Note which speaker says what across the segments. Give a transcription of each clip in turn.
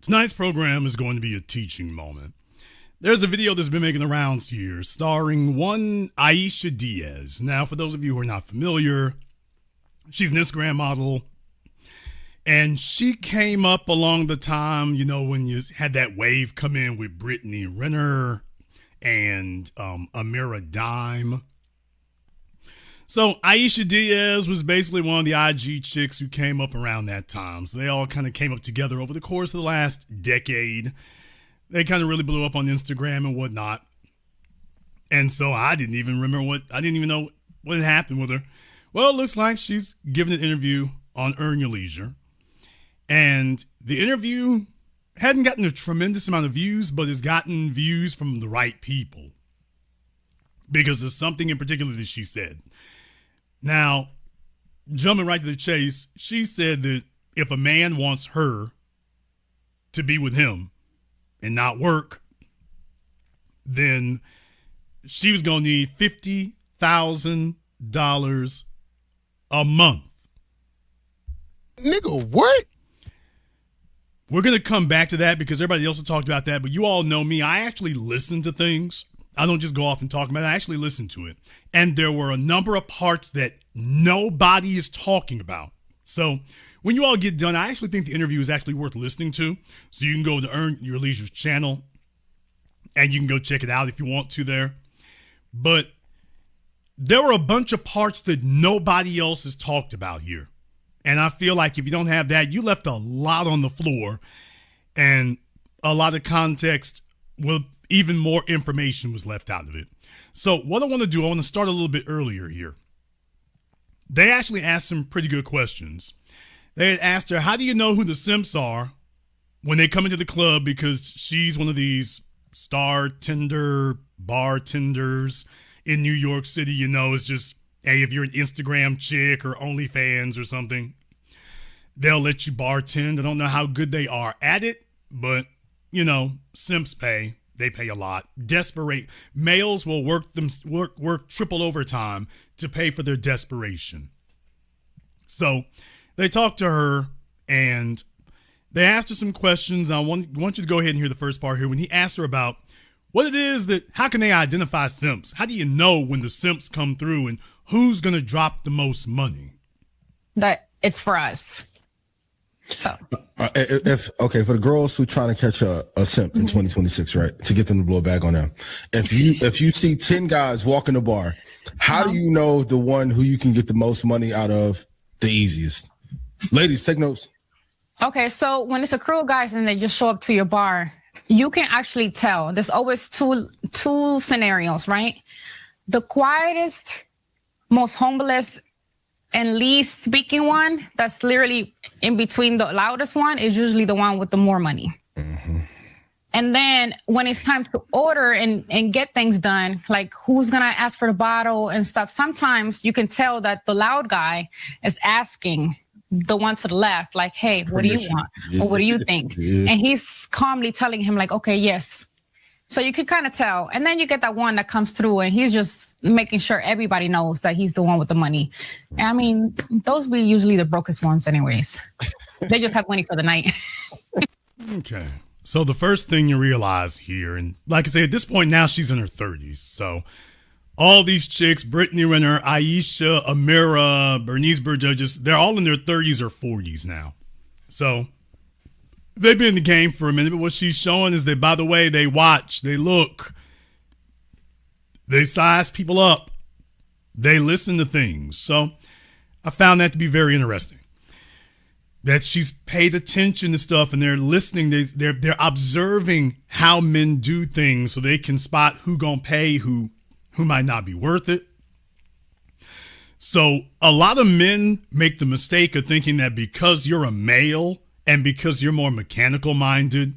Speaker 1: Tonight's program is going to be a teaching moment. There's a video that's been making the rounds here starring one Ayisha Diaz. Now, for those of you who are not familiar, she's an Instagram model. And she came up along the time, when you had that wave come in with Brittany Renner and Amira Dime. So Ayisha Diaz was basically one of the IG chicks who came up around that time. So they all kind of came up together over the course of the last decade. They kind of really blew up on Instagram and whatnot. And so I didn't even know what had happened with her. Well, it looks like she's giving an interview on Earn Your Leisure. And the interview hadn't gotten a tremendous amount of views, but has gotten views from the right people. Because there's something in particular that she said. Now, jumping right to the chase, she said that if a man wants her to be with him and not work, then she was going to need $50,000 a month.
Speaker 2: Nigga, what?
Speaker 1: We're going to come back to that because everybody else has talked about that, but you all know me. I actually listen to things. I don't just go off and talk about it. I actually listen to it. And there were a number of parts that nobody is talking about. So when you all get done, I actually think the interview is actually worth listening to. So you can go to Earn Your Leisure's channel and you can go check it out if you want to there. But there were a bunch of parts that nobody else has talked about here. And I feel like if you don't have that, you left a lot on the floor and a lot of context will even more information was left out of it. So what I want to do, I want to start a little bit earlier here. They actually asked some pretty good questions. They had asked her, how do you know who the simps are when they come into the club? Because she's one of these star tender bartenders in New York City. It's just, hey, if you're an Instagram chick or OnlyFans or something, they'll let you bartend. I don't know how good they are at it, but, simps pay. They pay a lot. Desperate males will work triple overtime to pay for their desperation. So they talked to her and they asked her some questions. I want you to go ahead and hear the first part here when he asked her about what it is how can they identify simps? How do you know when the simps come through and who's going to drop the most money?
Speaker 3: That it's for us. So
Speaker 2: For the girls who trying to catch a simp in 2026, right, to get them to blow a bag on them, if you see 10 guys walking the bar, how do you know the one who you can get the most money out of the easiest? Ladies, take notes.
Speaker 3: Okay, so when it's a crew of guys and they just show up to your bar, you can actually tell. There's always two scenarios, right? The quietest, most humblest, and least speaking one, that's literally in between the loudest one, is usually the one with the more money. Mm-hmm. And then when it's time to order and get things done, like who's going to ask for the bottle and stuff, sometimes you can tell that the loud guy is asking the one to the left, like, hey, what do you want? Or what do you think? Yeah. And he's calmly telling him like, okay, yes. So you can kind of tell. And then you get that one that comes through and he's just making sure everybody knows that he's the one with the money. I mean, those be usually the brokest ones anyways. They just have money for the night.
Speaker 1: Okay. So the first thing you realize here, and like I said, at this point now she's in her 30s. So all these chicks, Brittany Renner, Ayisha, Amira, Bernice Burgess, they're all in their 30s or 40s now. So they've been in the game for a minute, but what she's showing is that, by the way, they watch, they look, they size people up, they listen to things. So I found that to be very interesting. That she's paid attention to stuff and they're listening, they're observing how men do things so they can spot who gonna pay, who might not be worth it. So a lot of men make the mistake of thinking that because you're a male and because you're more mechanical minded,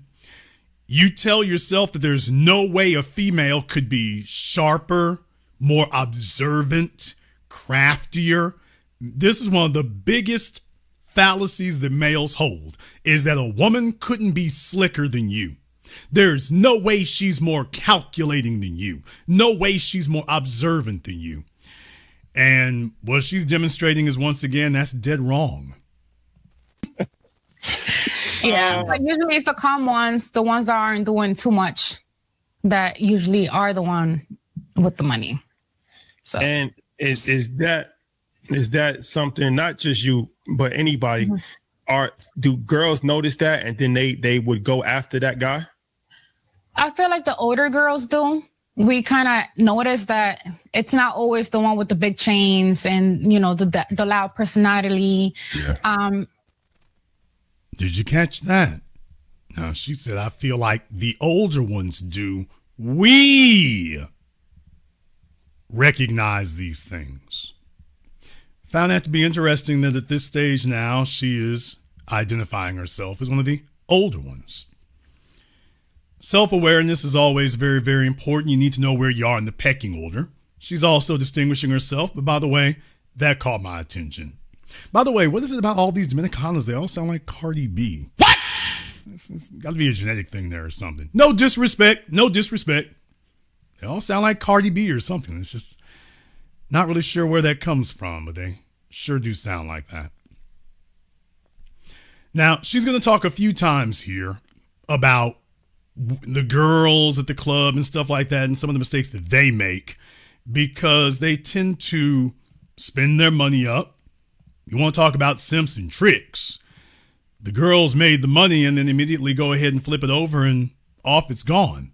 Speaker 1: you tell yourself that there's no way a female could be sharper, more observant, craftier. This is one of the biggest fallacies that males hold, is that a woman couldn't be slicker than you. There's no way she's more calculating than you. No way she's more observant than you. And what she's demonstrating is, once again, that's dead wrong.
Speaker 3: Yeah, but usually it's the calm ones, the ones that aren't doing too much, that usually are the one with the money. So,
Speaker 4: and is that something, not just you, but anybody? Do girls notice that and then they would go after that guy?
Speaker 3: I feel like the older girls do. We kind of notice that it's not always the one with the big chains and, you know, the loud personality.
Speaker 2: Yeah.
Speaker 1: Did you catch that? No, she said, I feel like the older ones do. We recognize these things. Found that to be interesting that at this stage now, she is identifying herself as one of the older ones. Self-awareness is always very, very important. You need to know where you are in the pecking order. She's also distinguishing herself, but by the way, that caught my attention. By the way, what is it about all these Dominicanas? They all sound like Cardi B. What? It's got to be a genetic thing there or something. No disrespect. They all sound like Cardi B or something. It's just not really sure where that comes from, but they sure do sound like that. Now, she's going to talk a few times here about the girls at the club and stuff like that and some of the mistakes that they make because they tend to spend their money up. You want to talk about simps and tricks. The girls made the money and then immediately go ahead and flip it over and off it's gone.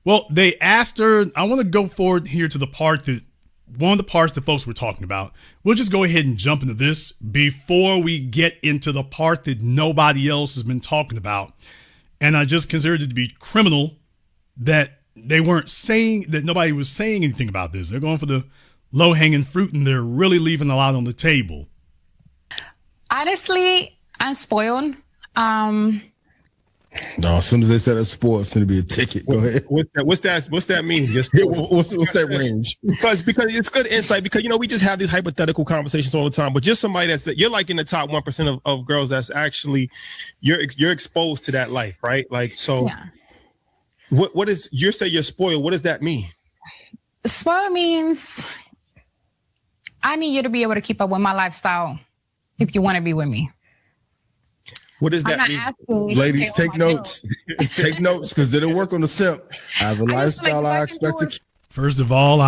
Speaker 1: Well, they asked her, I want to go forward here to the part that one of the parts that folks were talking about. We'll just go ahead and jump into this before we get into the part that nobody else has been talking about. And I just considered it to be criminal that they weren't saying, that nobody was saying anything about this. They're going for the low-hanging fruit and they're really leaving a lot on the table.
Speaker 3: honestly, I'm spoiled.
Speaker 2: No, as soon as they said it's sport, it's going to be a ticket. Go ahead.
Speaker 4: What's that mean? Just
Speaker 2: what's that range?
Speaker 4: Because it's good insight. Because we just have these hypothetical conversations all the time. But just somebody you're like in the top 1% of girls that's actually you're exposed to that life, right? Like so. Yeah. What is you say you're spoiled? What does that mean?
Speaker 3: Spoiled means I need you to be able to keep up with my lifestyle if you want to be with me.
Speaker 4: What does that mean?
Speaker 2: Ladies, take notes. Take notes because it'll work on the simp. I have a lifestyle I expect to.
Speaker 1: First of all,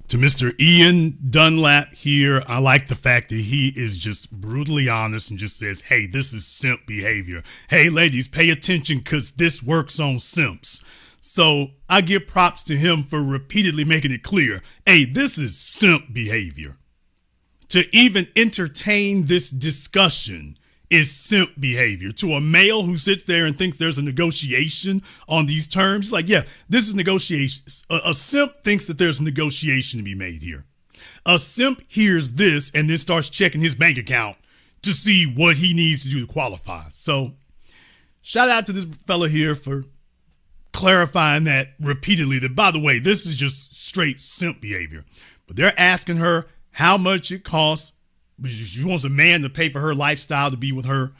Speaker 1: to Mr. Ian Dunlap here, I like the fact that he is just brutally honest and just says, hey, this is simp behavior. Hey, ladies, pay attention because this works on simps. So I give props to him for repeatedly making it clear, hey, this is simp behavior. To even entertain this discussion is simp behavior. To a male who sits there and thinks there's a negotiation on these terms, like, yeah, this is negotiation. A simp thinks that there's a negotiation to be made here. A simp hears this and then starts checking his bank account to see what he needs to do to qualify. So shout out to this fella here for clarifying that repeatedly, that, by the way, this is just straight simp behavior. But they're asking her how much it costs. She wants a man to pay for her lifestyle to be with her.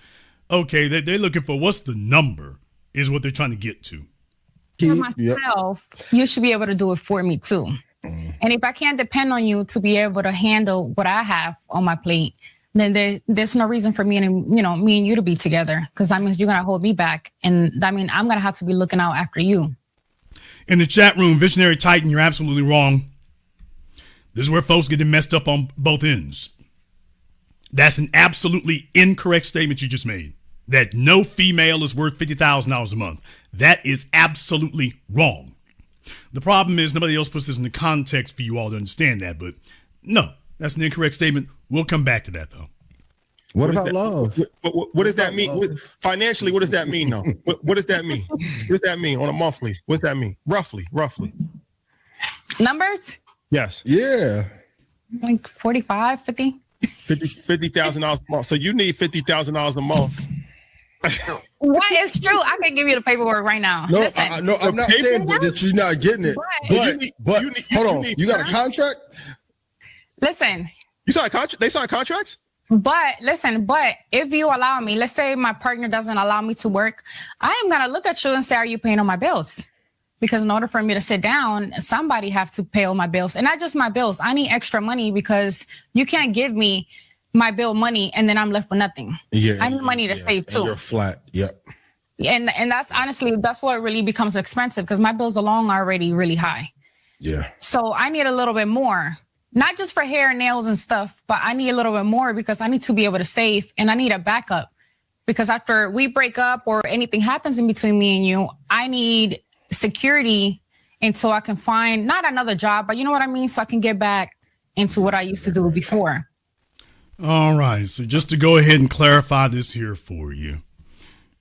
Speaker 1: Okay, they're looking for what's the number is what they're trying to get to.
Speaker 3: For myself, you should be able to do it for me too. And if I can't depend on you to be able to handle what I have on my plate, then there's no reason for me and me and you to be together, because that means you're gonna hold me back, and that means I'm gonna have to be looking out after you.
Speaker 1: In the chat room, Visionary Titan, you're absolutely wrong. This is where folks get messed up on both ends. That's an absolutely incorrect statement you just made, that no female is worth $50,000 a month. That is absolutely wrong. The problem is nobody else puts this in the context for you all to understand that, but no, that's an incorrect statement. We'll come back to that, though.
Speaker 2: What about love?
Speaker 4: What does that mean? Financially, what does that mean, though? What does that mean? What does that mean on a monthly? What does that mean? Roughly.
Speaker 3: Numbers?
Speaker 4: Yes.
Speaker 2: Yeah.
Speaker 3: Like 45, 50.
Speaker 4: $50,000 a month. So you need $50,000 a month.
Speaker 3: What is true? I can give you the paperwork right now.
Speaker 2: No, I'm not saying that you're not getting it. But hold on, you got a contract?
Speaker 3: Listen.
Speaker 4: You signed contract? They signed contracts?
Speaker 3: But listen, if you allow me, let's say my partner doesn't allow me to work, I am going to look at you and say, are you paying all my bills? Because in order for me to sit down, somebody have to pay all my bills, and not just my bills. I need extra money because you can't give me my bill money, and then I'm left with nothing.
Speaker 2: Yeah,
Speaker 3: I need money to save too.
Speaker 2: You're flat. Yep.
Speaker 3: And that's honestly, that's what really becomes expensive, because my bills alone are already really high.
Speaker 2: Yeah.
Speaker 3: So I need a little bit more, not just for hair and nails and stuff, but I need a little bit more because I need to be able to save, and I need a backup, because after we break up or anything happens in between me and you, I need security until I can find not another job, but you know what I mean? So I can get back into what I used to do before.
Speaker 1: All right. So just to go ahead and clarify this here for you.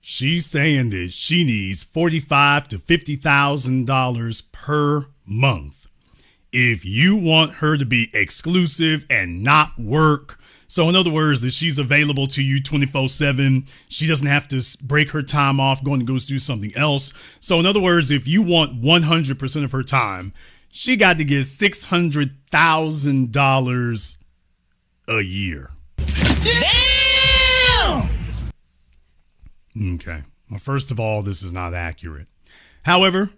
Speaker 1: She's saying that she needs $45,000 to $50,000 per month if you want her to be exclusive and not work. So in other words, that she's available to you 24/7. She doesn't have to break her time off going to go do something else. So in other words, if you want 100% of her time, she got to get $600,000 a year.
Speaker 5: Damn!
Speaker 1: Okay. Well, first of all, this is not accurate. However,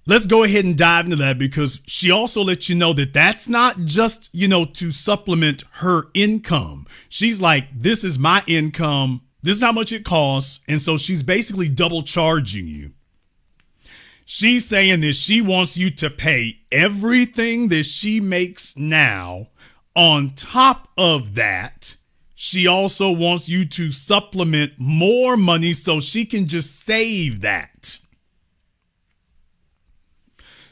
Speaker 1: let's go ahead and dive into that, because she also lets you know that that's not just, to supplement her income. She's like, this is my income. This is how much it costs. And so she's basically double charging you. She's saying that she wants you to pay everything that she makes now. On top of that, she also wants you to supplement more money so she can just save that.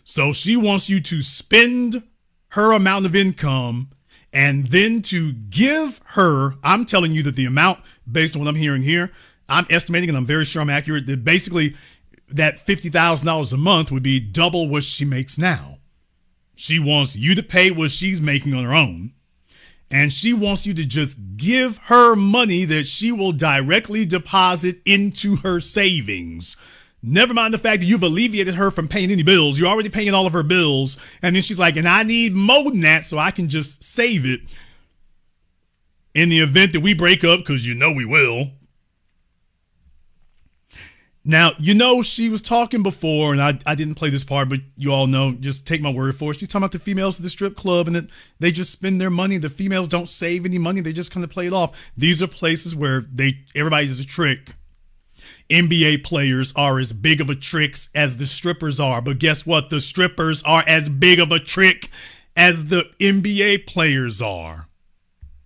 Speaker 1: So she wants you to spend her amount of income and then to give her, I'm telling you that the amount, based on what I'm hearing here, I'm estimating, and I'm very sure I'm accurate, that basically that $50,000 a month would be double what she makes now. She wants you to pay what she's making on her own. And she wants you to just give her money that she will directly deposit into her savings. Never mind the fact that you've alleviated her from paying any bills. You're already paying all of her bills. And then she's like, and I need more than that so I can just save it in the event that we break up, because we will. Now, she was talking before, and I didn't play this part, but you all know, just take my word for it. She's talking about the females at the strip club and that they just spend their money. The females don't save any money. They just kind of play it off. These are places where everybody is a trick. NBA players are as big of a tricks as the strippers are. But guess what? The strippers are as big of a trick as the NBA players are.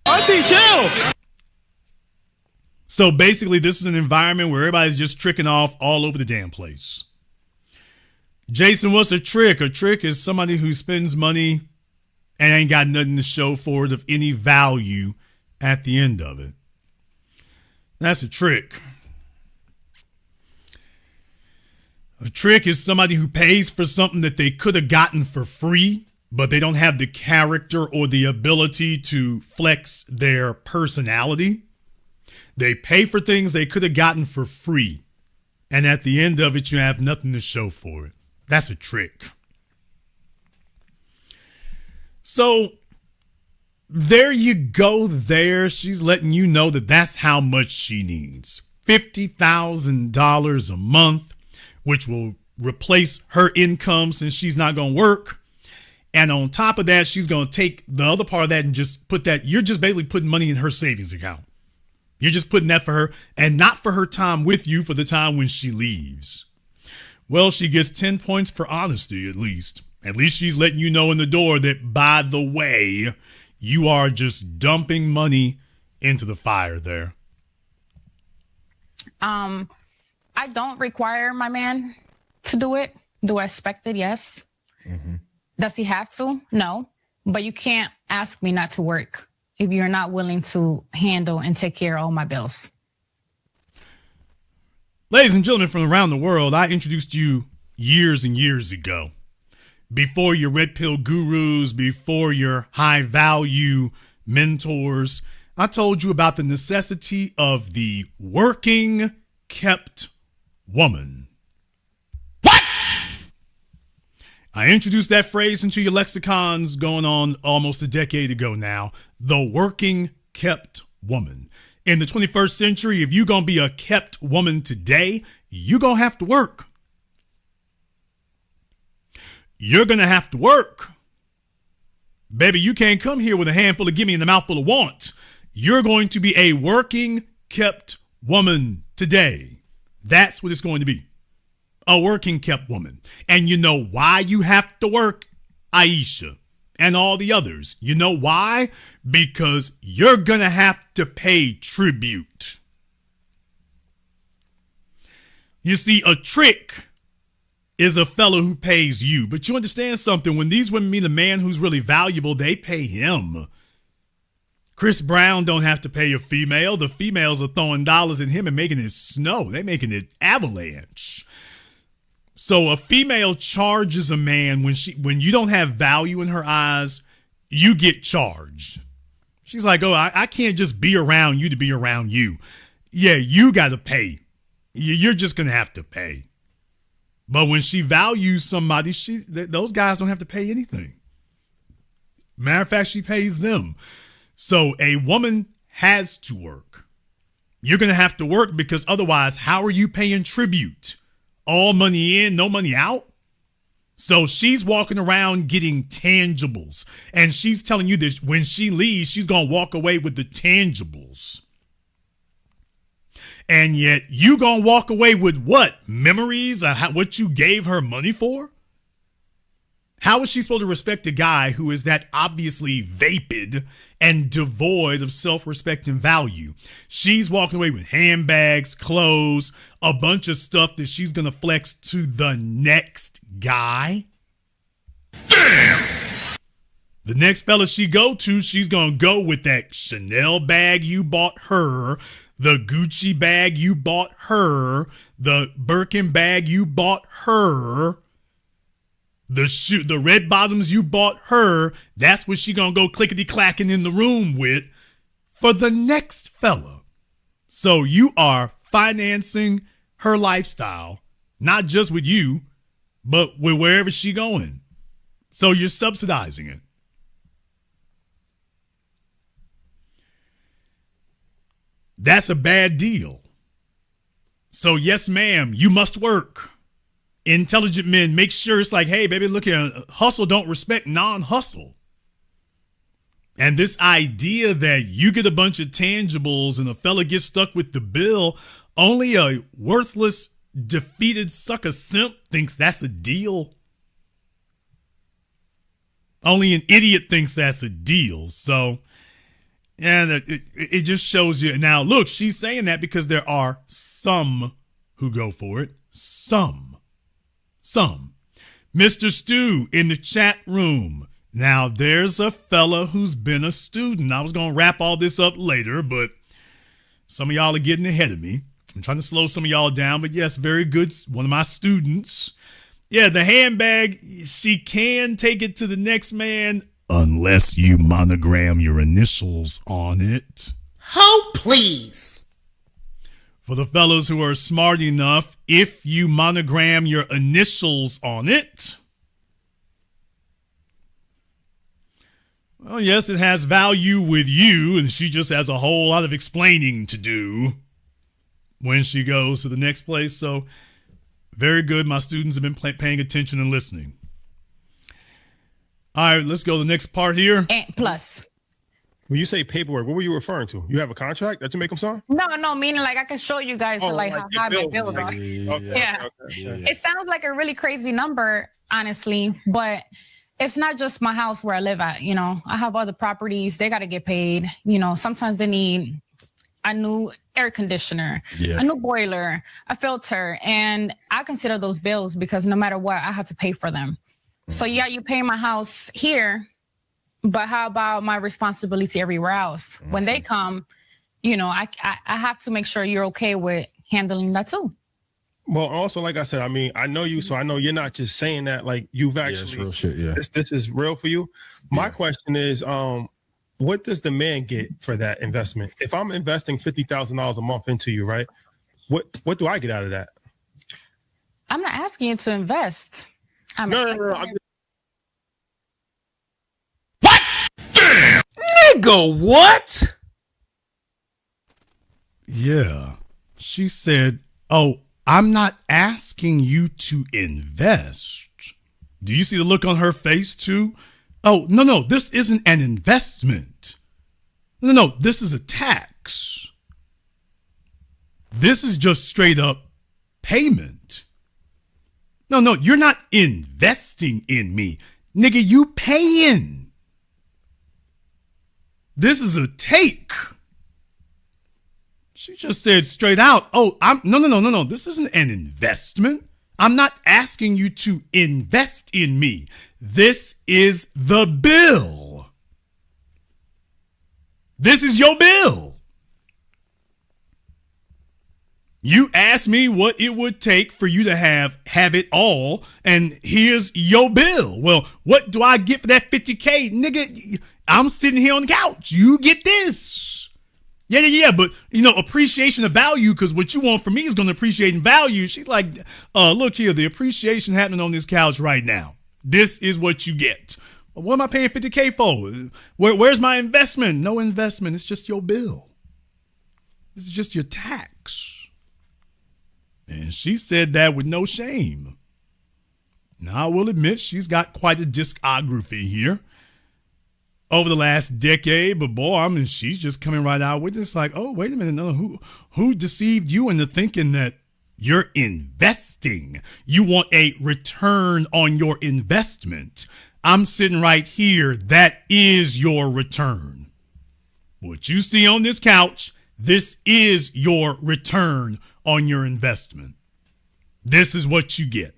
Speaker 4: Auntie, chill.
Speaker 1: So basically, this is an environment where everybody's just tricking off all over the damn place. Jason, what's a trick? A trick is somebody who spends money and ain't got nothing to show for it of any value at the end of it. That's a trick. A trick is somebody who pays for something that they could have gotten for free, but they don't have the character or the ability to flex their personality. They pay for things they could have gotten for free, and at the end of it, you have nothing to show for it. That's a trick. So there you go there. She's letting you know that that's how much she needs. $50,000 a month, which will replace her income since she's not going to work. And on top of that, she's going to take the other part of that and just put that, you're just basically putting money in her savings account. You're just putting that for her and not for her time with you, for the time when she leaves. Well, she gets 10 points for honesty, at least. At least she's letting you know in the door that, by the way, you are just dumping money into the fire there.
Speaker 3: I don't require my man to do it. Do I expect it? Yes. Mm-hmm. Does he have to? No. But you can't ask me not to work if you're not willing to handle and take care of all my bills.
Speaker 1: Ladies and gentlemen from around the world, I introduced you years and years ago. Before your red pill gurus, before your high value mentors, I told you about the necessity of the working kept woman. What? I introduced that phrase into your lexicons going on almost a decade ago now. The working kept woman. In the 21st century, if you're going to be a kept woman today, you're going to have to work. You're going to have to work. Baby, you can't come here with a handful of gimme and a mouthful of want. You're going to be a working, kept woman today. That's what it's going to be. A working, kept woman. And you know why you have to work, Ayisha, and all the others? You know why? Because you're going to have to pay tribute. You see, a trick is a fellow who pays you. But you understand something. When these women meet a man who's really valuable, they pay him. Chris Brown don't have to pay a female. The females are throwing dollars at him and making it snow. They're making it avalanche. So a female charges a man when you don't have value in her eyes, you get charged. She's like, oh, I can't just be around you to be around you. Yeah, you got to pay. You're just going to have to pay. But when she values somebody, those guys don't have to pay anything. Matter of fact, she pays them. So a woman has to work. You're going to have to work because otherwise, how are you paying tribute? All money in, no money out? So she's walking around getting tangibles. And she's telling you that when she leaves, she's going to walk away with the tangibles. And yet you going to walk away with what? Memories of what you gave her money for? How is she supposed to respect a guy who is that obviously vapid and devoid of self-respect and value? She's walking away with handbags, clothes, a bunch of stuff that she's going to flex to the next guy. Damn! The next fella she go to, she's going to go with that Chanel bag you bought her, the Gucci bag you bought her, the Birkin bag you bought her, the red bottoms you bought her. That's what she gonna go clickety-clacking in the room with for the next fella. So you are financing her lifestyle, not just with you, but with wherever she going. So you're subsidizing it. That's a bad deal. So yes, ma'am, you must work. Intelligent men make sure it's like, hey, baby, look here, hustle don't respect non-hustle. And this idea that you get a bunch of tangibles and a fella gets stuck with the bill, only a worthless, defeated sucker simp thinks that's a deal. Only an idiot thinks that's a deal. So, and it just shows you. Now, look, she's saying that because there are some who go for it. Some. Mr. Stu in the chat room. Now, there's a fella who's been a student. I was going to wrap all this up later, but some of y'all are getting ahead of me. I'm trying to slow some of y'all down, but yes, very good. One of my students. Yeah, the handbag, she can take it to the next man unless you monogram your initials on it.
Speaker 5: Oh, please.
Speaker 1: For the fellows who are smart enough, if you monogram your initials on it, well, yes, it has value with you, and she just has a whole lot of explaining to do when she goes to the next place. So, very good. My students have been paying attention and listening. All right, let's go to the next part here.
Speaker 3: And plus.
Speaker 4: When you say paperwork, what were you referring to? You have a contract that you make them sign?
Speaker 3: No, meaning like I can show you guys like how high my bills are. Yeah. It sounds like a really crazy number, honestly, but it's not just my house where I live at. You know, I have other properties. They got to get paid. You know, sometimes they need a new air conditioner, a new boiler, a filter. And I consider those bills because no matter what, I have to pay for them. So yeah, you pay my house here, but how about my responsibility everywhere else? When they come, you know, I have to make sure you're okay with handling that too.
Speaker 4: Well, also, like I said, I mean, I know you, so I know you're not just saying that. Like you've actually,
Speaker 2: it's real shit. Yeah,
Speaker 4: this is real for you. My question is, what does the man get for that investment? If I'm investing $50,000 a month into you, right? What do I get out of that?
Speaker 3: I'm not asking you to invest.
Speaker 4: No.
Speaker 5: What? Damn! Nigga, what?
Speaker 1: Yeah. She said, oh, I'm not asking you to invest. Do you see the look on her face too? Oh, no, this isn't an investment. No, this is a tax. This is just straight up payment. No, you're not investing in me. Nigga, you paying. This is a take. She just said straight out, oh, no. This isn't an investment. I'm not asking you to invest in me. This is the bill. This is your bill. You asked me what it would take for you to have it all, and here's your bill. Well, what do I get for that 50K? Nigga, I'm sitting here on the couch. You get this. Yeah, but, appreciation of value, because what you want from me is going to appreciate in value. She's like, look here, the appreciation happening on this couch right now. This is what you get. What am I paying 50K for? Where's my investment? No investment. It's just your bill. This is just your tax. And she said that with no shame. Now, I will admit she's got quite a discography here over the last decade, but boy, she's just coming right out with this like, oh, wait a minute, no, who deceived you into thinking that you're investing? You want a return on your investment. I'm sitting right here. That is your return. What you see on this couch, this is your return on your investment. This is what you get.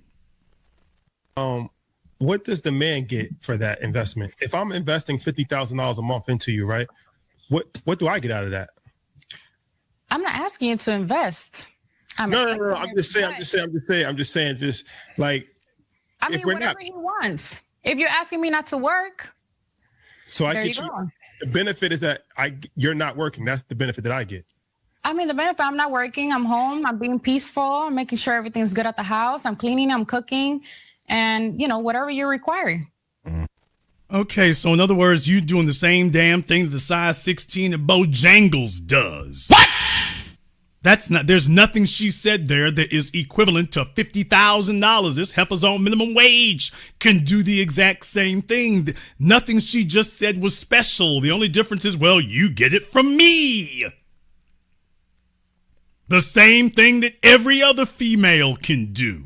Speaker 4: What does the man get for that investment? If I'm investing $50,000 a month into you, right? What do I get out of that?
Speaker 3: I'm not asking you to invest.
Speaker 4: No. I'm just saying. Just like,
Speaker 3: I mean, whatever he wants. If you're asking me not to work,
Speaker 4: so I get you. The benefit is that you're not working. That's the benefit that I get.
Speaker 3: I mean, the benefit, I'm not working. I'm home. I'm being peaceful. I'm making sure everything's good at the house. I'm cleaning. I'm cooking. And, whatever you require.
Speaker 1: Okay, so in other words, you doing the same damn thing that the size 16 at Bojangles does. What? There's nothing she said there that is equivalent to $50,000. This heifer's on minimum wage can do the exact same thing. Nothing she just said was special. The only difference is, well, you get it from me. The same thing that every other female can do.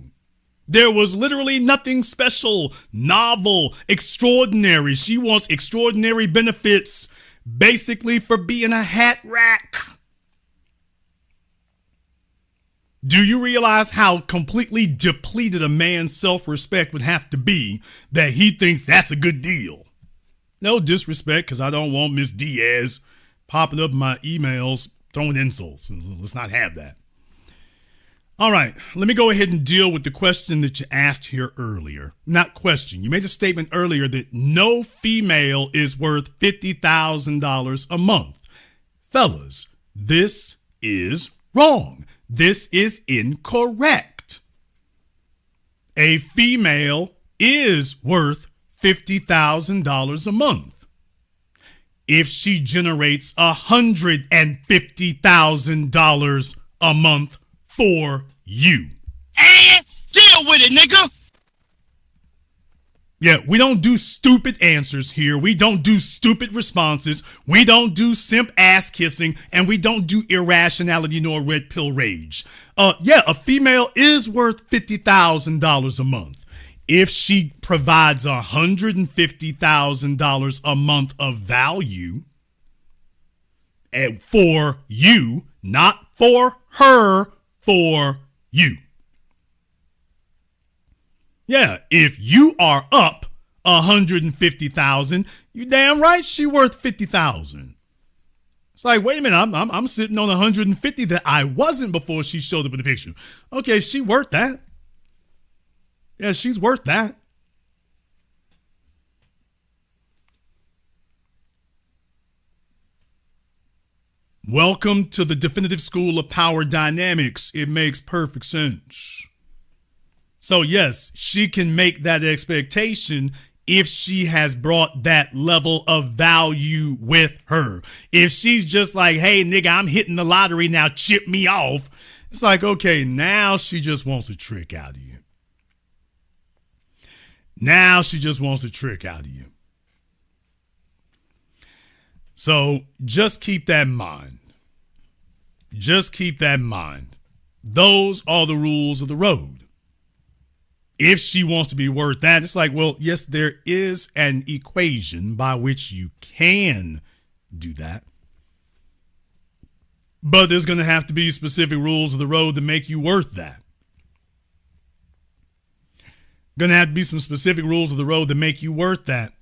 Speaker 1: There was literally nothing special, novel, extraordinary. She wants extraordinary benefits, basically for being a hat rack. Do you realize how completely depleted a man's self-respect would have to be that he thinks that's a good deal? No disrespect, because I don't want Miss Diaz popping up in my emails throwing insults. Let's not have that. All right, let me go ahead and deal with the question that you asked here earlier. Not question. You made a statement earlier that no female is worth $50,000 a month. Fellas, this is wrong. This is incorrect. A female is worth $50,000 a month if she generates $150,000 a month for you.
Speaker 6: And deal with it, nigga.
Speaker 1: Yeah, we don't do stupid answers here. We don't do stupid responses. We don't do simp ass kissing, and we don't do irrationality nor red pill rage. Yeah, a female is worth $50,000 a month if she provides $150,000 a month of value and for you, not for her, for you. Yeah, if you are up $150,000, you damn right she worth $50,000. It's like, wait a minute, I'm sitting on $150 that I wasn't before she showed up in the picture. Okay, she worth that. Yeah, she's worth that. Welcome to the definitive school of power dynamics. It makes perfect sense. So yes, she can make that expectation if she has brought that level of value with her. If she's just like, hey, nigga, I'm hitting the lottery now, chip me off. It's like, okay, now she just wants a trick out of you. Now she just wants a trick out of you. So just keep that in mind. Just keep that in mind. Those are the rules of the road. If she wants to be worth that, it's like, well, yes, there is an equation by which you can do that. But there's going to have to be specific rules of the road to make you worth that. Going to have to be some specific rules of the road to make you worth that.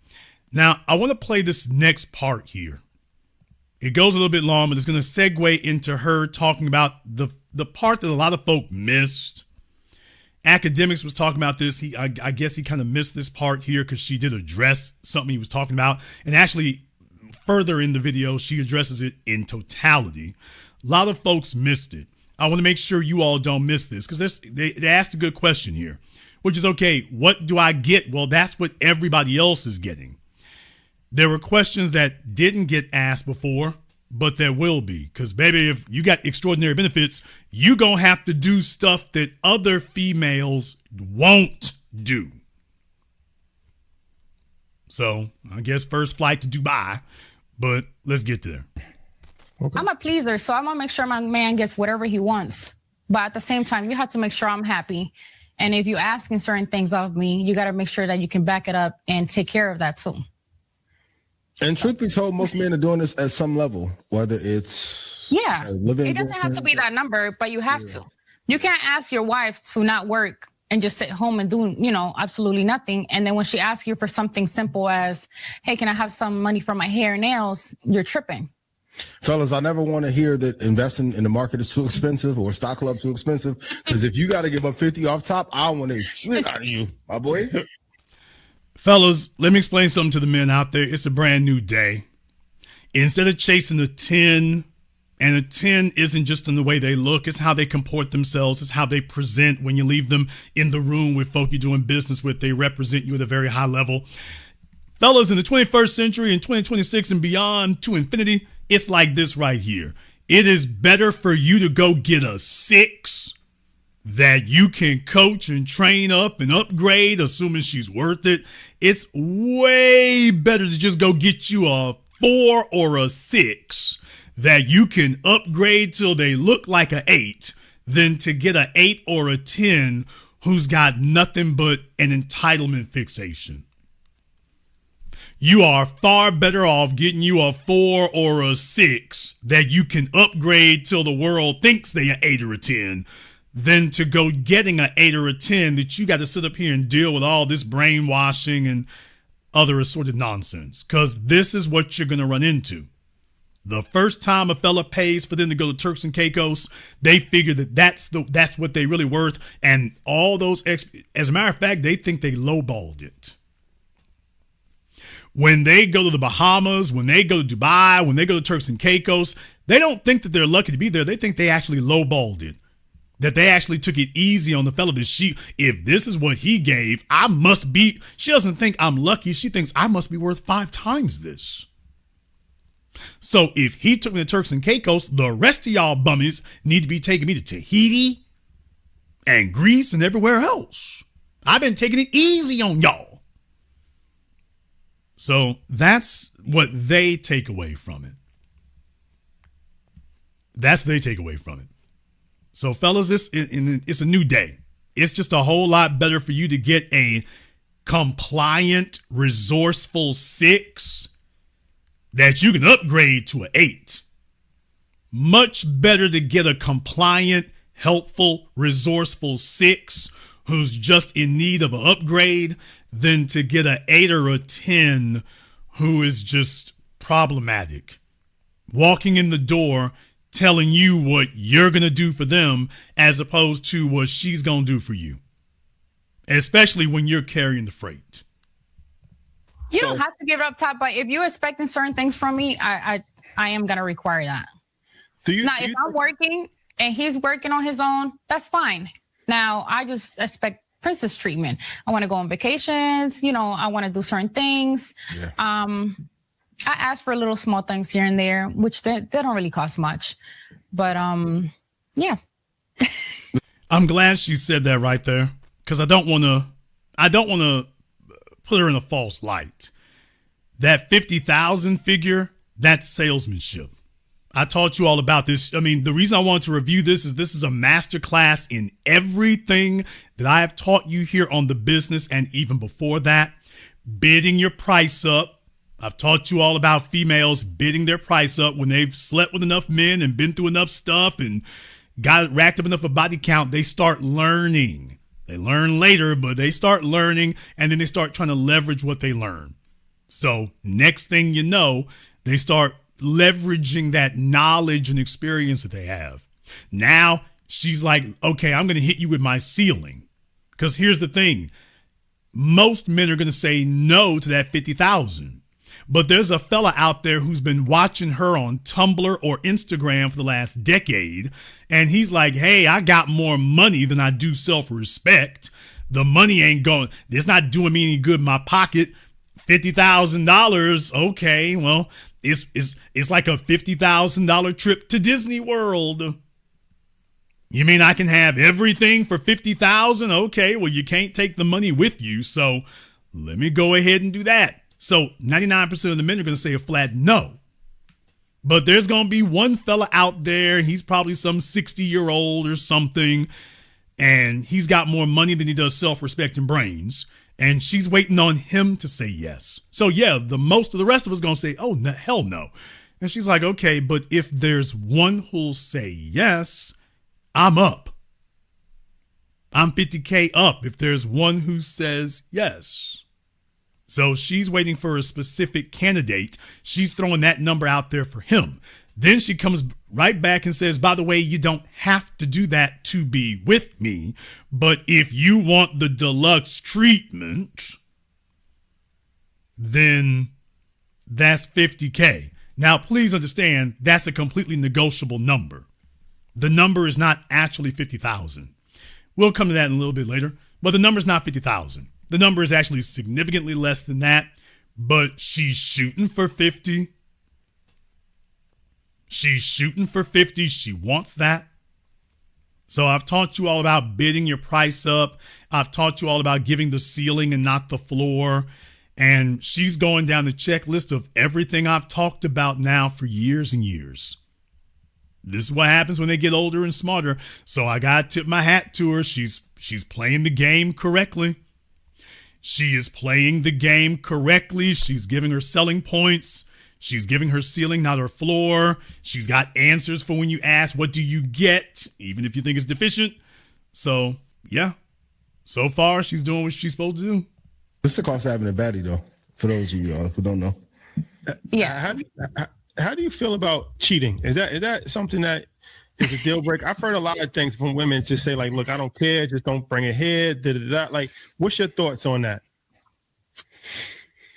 Speaker 1: Now, I want to play this next part here. It goes a little bit long, but it's going to segue into her talking about the part that a lot of folk missed. Academics was talking about this. I guess he kind of missed this part here because she did address something he was talking about. And actually, further in the video, she addresses it in totality. A lot of folks missed it. I want to make sure you all don't miss this because they asked a good question here, which is, okay, what do I get? Well, that's what everybody else is getting. There were questions that didn't get asked before, but there will be. Because, baby, if you got extraordinary benefits, you going to have to do stuff that other females won't do. So, I guess first flight to Dubai, but let's get there.
Speaker 3: Okay. I'm a pleaser, so I'm going to make sure my man gets whatever he wants. But at the same time, you have to make sure I'm happy. And if you're asking certain things of me, you got to make sure that you can back it up and take care of that too.
Speaker 2: And truth be told, most men are doing this at some level, whether it's living.
Speaker 3: It doesn't have to be that number, but you have to. You can't ask your wife to not work and just sit home and do, absolutely nothing. And then when she asks you for something simple as, hey, can I have some money for my hair and nails? You're tripping.
Speaker 2: Fellas, I never want to hear that investing in the market is too expensive or stock club too expensive. Because if you got to give up 50 off top, I want to shit out of you, my boy.
Speaker 1: Fellas, let me explain something to the men out there. It's a brand new day. Instead of chasing a 10, and a 10 isn't just in the way they look, it's how they comport themselves. It's how they present when you leave them in the room with folk you're doing business with. They represent you at a very high level. Fellas, in the 21st century, in 2026 and beyond to infinity, it's like this right here. It is better for you to go get a 6 that you can coach and train up and upgrade, assuming she's worth it. It's way better to just go get you a 4 or a 6 that you can upgrade till they look like an 8 than to get an 8 or a 10 who's got nothing but an entitlement fixation. You are far better off getting you a 4 or a 6 that you can upgrade till the world thinks they an 8 or a 10 than to go getting an 8 or a 10 that you got to sit up here and deal with all this brainwashing and other assorted nonsense. Because this is what you're going to run into. The first time a fella pays for them to go to Turks and Caicos, they figure that that's what they really worth. And all those, as a matter of fact, they think they lowballed it. When they go to the Bahamas, when they go to Dubai, when they go to Turks and Caicos, they don't think that they're lucky to be there. They think they actually lowballed it. That they actually took it easy on the fella that if this is what he gave, I must be, she doesn't think I'm lucky. She thinks I must be worth 5 times this. So if he took me to Turks and Caicos, the rest of y'all bummies need to be taking me to Tahiti and Greece and everywhere else. I've been taking it easy on y'all. So that's what they take away from it. That's what they take away from it. So, fellas, it's a new day. It's just a whole lot better for you to get a compliant, resourceful 6 that you can upgrade to an 8. Much better to get a compliant, helpful, resourceful 6 who's just in need of an upgrade than to get an 8 or a 10 who is just problematic. Walking in the door telling you what you're going to do for them as opposed to what she's going to do for you. Especially when you're carrying the freight.
Speaker 3: You don't have to give it up top, but if you're expecting certain things from me, I am going to require that. If I'm working and he's working on his own, that's fine. Now, I just expect princess treatment. I want to go on vacations. I want to do certain things. Yeah. I ask for little small things here and there, which they don't really cost much. But, yeah.
Speaker 1: I'm glad she said that right there because I don't want to put her in a false light. That 50,000 figure That's salesmanship. I taught you all about this. I mean, the reason I wanted to review this is a masterclass in everything that I have taught you here on the business, and even before that, bidding your price up. I've taught you all about females bidding their price up when they've slept with enough men and been through enough stuff and got racked up enough of body count. They start learning. They learn later, but they start learning, and then they start trying to leverage what they learn. So next thing you know, they start leveraging that knowledge and experience that they have. Now she's like, okay, I'm going to hit you with my ceiling. Because here's the thing. Most men are going to say no to that 50,000. But there's a fella out there who's been watching her on Tumblr or Instagram for the last decade. And he's like, hey, I got more money than I do self-respect. The money ain't going, it's not doing me any good in my pocket. $50,000. Okay, well, it's like a $50,000 trip to Disney World. You mean I can have everything for $50,000? Okay, well, you can't take the money with you, so let me go ahead and do that. So 99% of the men are going to say a flat no. But there's going to be one fella out there, he's probably some 60-year-old or something, and he's got more money than he does self-respect and brains. And she's waiting on him to say yes. So yeah, the most of the rest of us going to say, oh, no, hell no. And she's like, okay, but if there's one who'll say yes, I'm up. I'm 50K up if there's one who says yes. So she's waiting for a specific candidate. She's throwing that number out there for him. Then she comes right back and says, by the way, you don't have to do that to be with me. But if you want the deluxe treatment, then that's 50K. Now, please understand, that's a completely negotiable number. The number is not actually 50,000. We'll come to that in a little bit later, but the number is not 50,000. The number is actually significantly less than that, but she's shooting for 50. She's shooting for 50. She wants that. So I've taught you all about bidding your price up. I've taught you all about giving the ceiling and not the floor. And she's going down the checklist of everything I've talked about now for years and years. This is what happens when they get older and smarter. So I got to tip my hat to her. She's playing the game correctly. She is playing the game correctly. She's giving her selling points. She's giving her ceiling, not her floor. She's got answers for when you ask, what do you get? Even if you think it's deficient. So, yeah. So far, she's doing what she's supposed to do.
Speaker 2: What's the cost of having a baddie, though? For those of you who don't know.
Speaker 3: Yeah.
Speaker 4: How do you feel about cheating? Is that something that is a deal breaker? I've heard a lot of things from women just say, like, look, I don't care. Just don't bring it here. Like, what's your thoughts on that?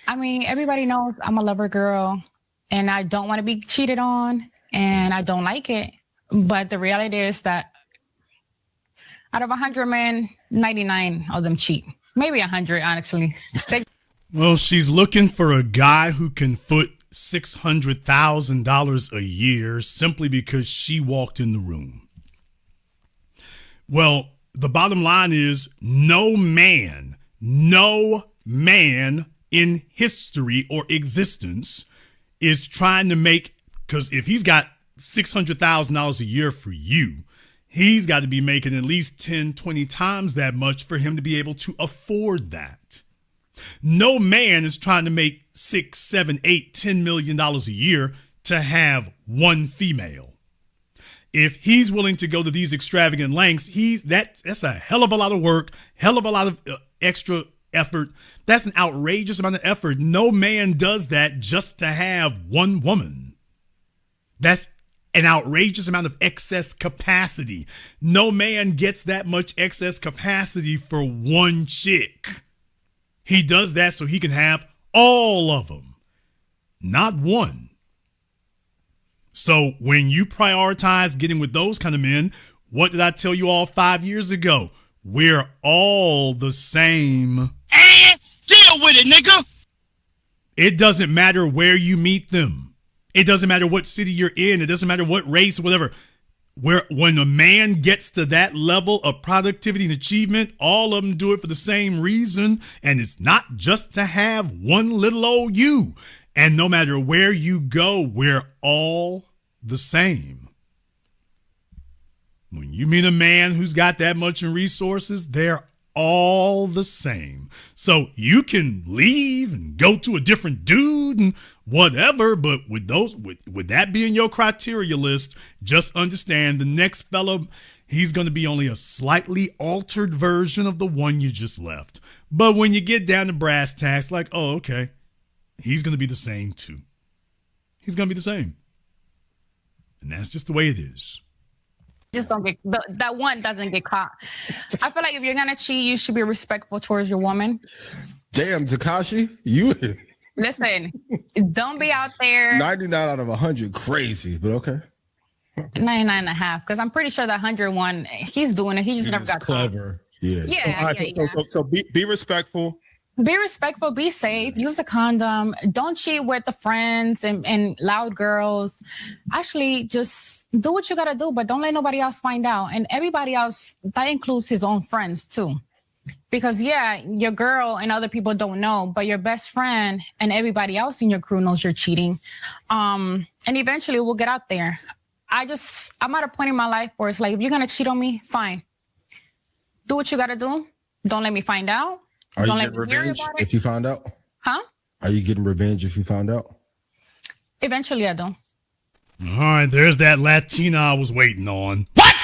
Speaker 3: I mean, everybody knows I'm a lover girl and I don't want to be cheated on and I don't like it. But the reality is that out of 100 men, 99 of them cheat. Maybe 100, honestly.
Speaker 1: Well, she's looking for a guy who can foot $600,000 a year simply because she walked in the room. Well, the bottom line is no man in history or existence is trying to make, because if he's got $600,000 a year for you, he's got to be making at least 10, 20 times that much for him to be able to afford that. No man is trying to make $6, $7, $8, $10 million a year to have one female. If he's willing to go to these extravagant lengths, that's a hell of a lot of work, hell of a lot of extra effort. That's an outrageous amount of effort. No man does that just to have one woman. That's an outrageous amount of excess capacity. No man gets that much excess capacity for one chick. He does that so he can have all of them, not one. So when you prioritize getting with those kind of men, what did I tell you all 5 years ago? We're all the same.
Speaker 6: And deal with it, nigga.
Speaker 1: It doesn't matter where you meet them. It doesn't matter what city you're in. It doesn't matter what race or whatever. When a man gets to that level of productivity and achievement, all of them do it for the same reason. And it's not just to have one little old you. And no matter where you go, we're all the same. When you meet a man who's got that much in resources, they're all the same. So you can leave and go to a different dude and whatever, but with that being your criteria list, just understand the next fellow, he's going to be only a slightly altered version of the one you just left. But when you get down to brass tacks, like, oh, okay, he's going to be the same too. He's going to be the same. And that's just the way it is.
Speaker 3: Just don't get that one doesn't get caught. I feel like if you're gonna cheat, you should be respectful towards your woman.
Speaker 2: Damn, Takashi, you
Speaker 3: Listen, don't be out there
Speaker 2: 99 out of 100, crazy, but okay.
Speaker 3: 99 and a half, because I'm pretty sure that 101, he's doing it. He just never got
Speaker 2: clever.
Speaker 3: Caught.
Speaker 2: Yeah.
Speaker 4: So be respectful.
Speaker 3: Be respectful, be safe, use a condom, don't cheat with the friends and loud girls. Actually, just do what you gotta do, but don't let nobody else find out. And everybody else, that includes his own friends too. Because yeah, your girl and other people don't know, but your best friend and everybody else in your crew knows you're cheating. And eventually we'll get out there. I'm at a point in my life where it's like, if you're gonna cheat on me, fine. Do what you gotta do. Don't let me find out.
Speaker 2: Are you getting revenge if you found out?
Speaker 3: Huh?
Speaker 2: Are you getting revenge if you found out?
Speaker 3: Eventually I do.
Speaker 1: All right, there's that Latina I was waiting on. What?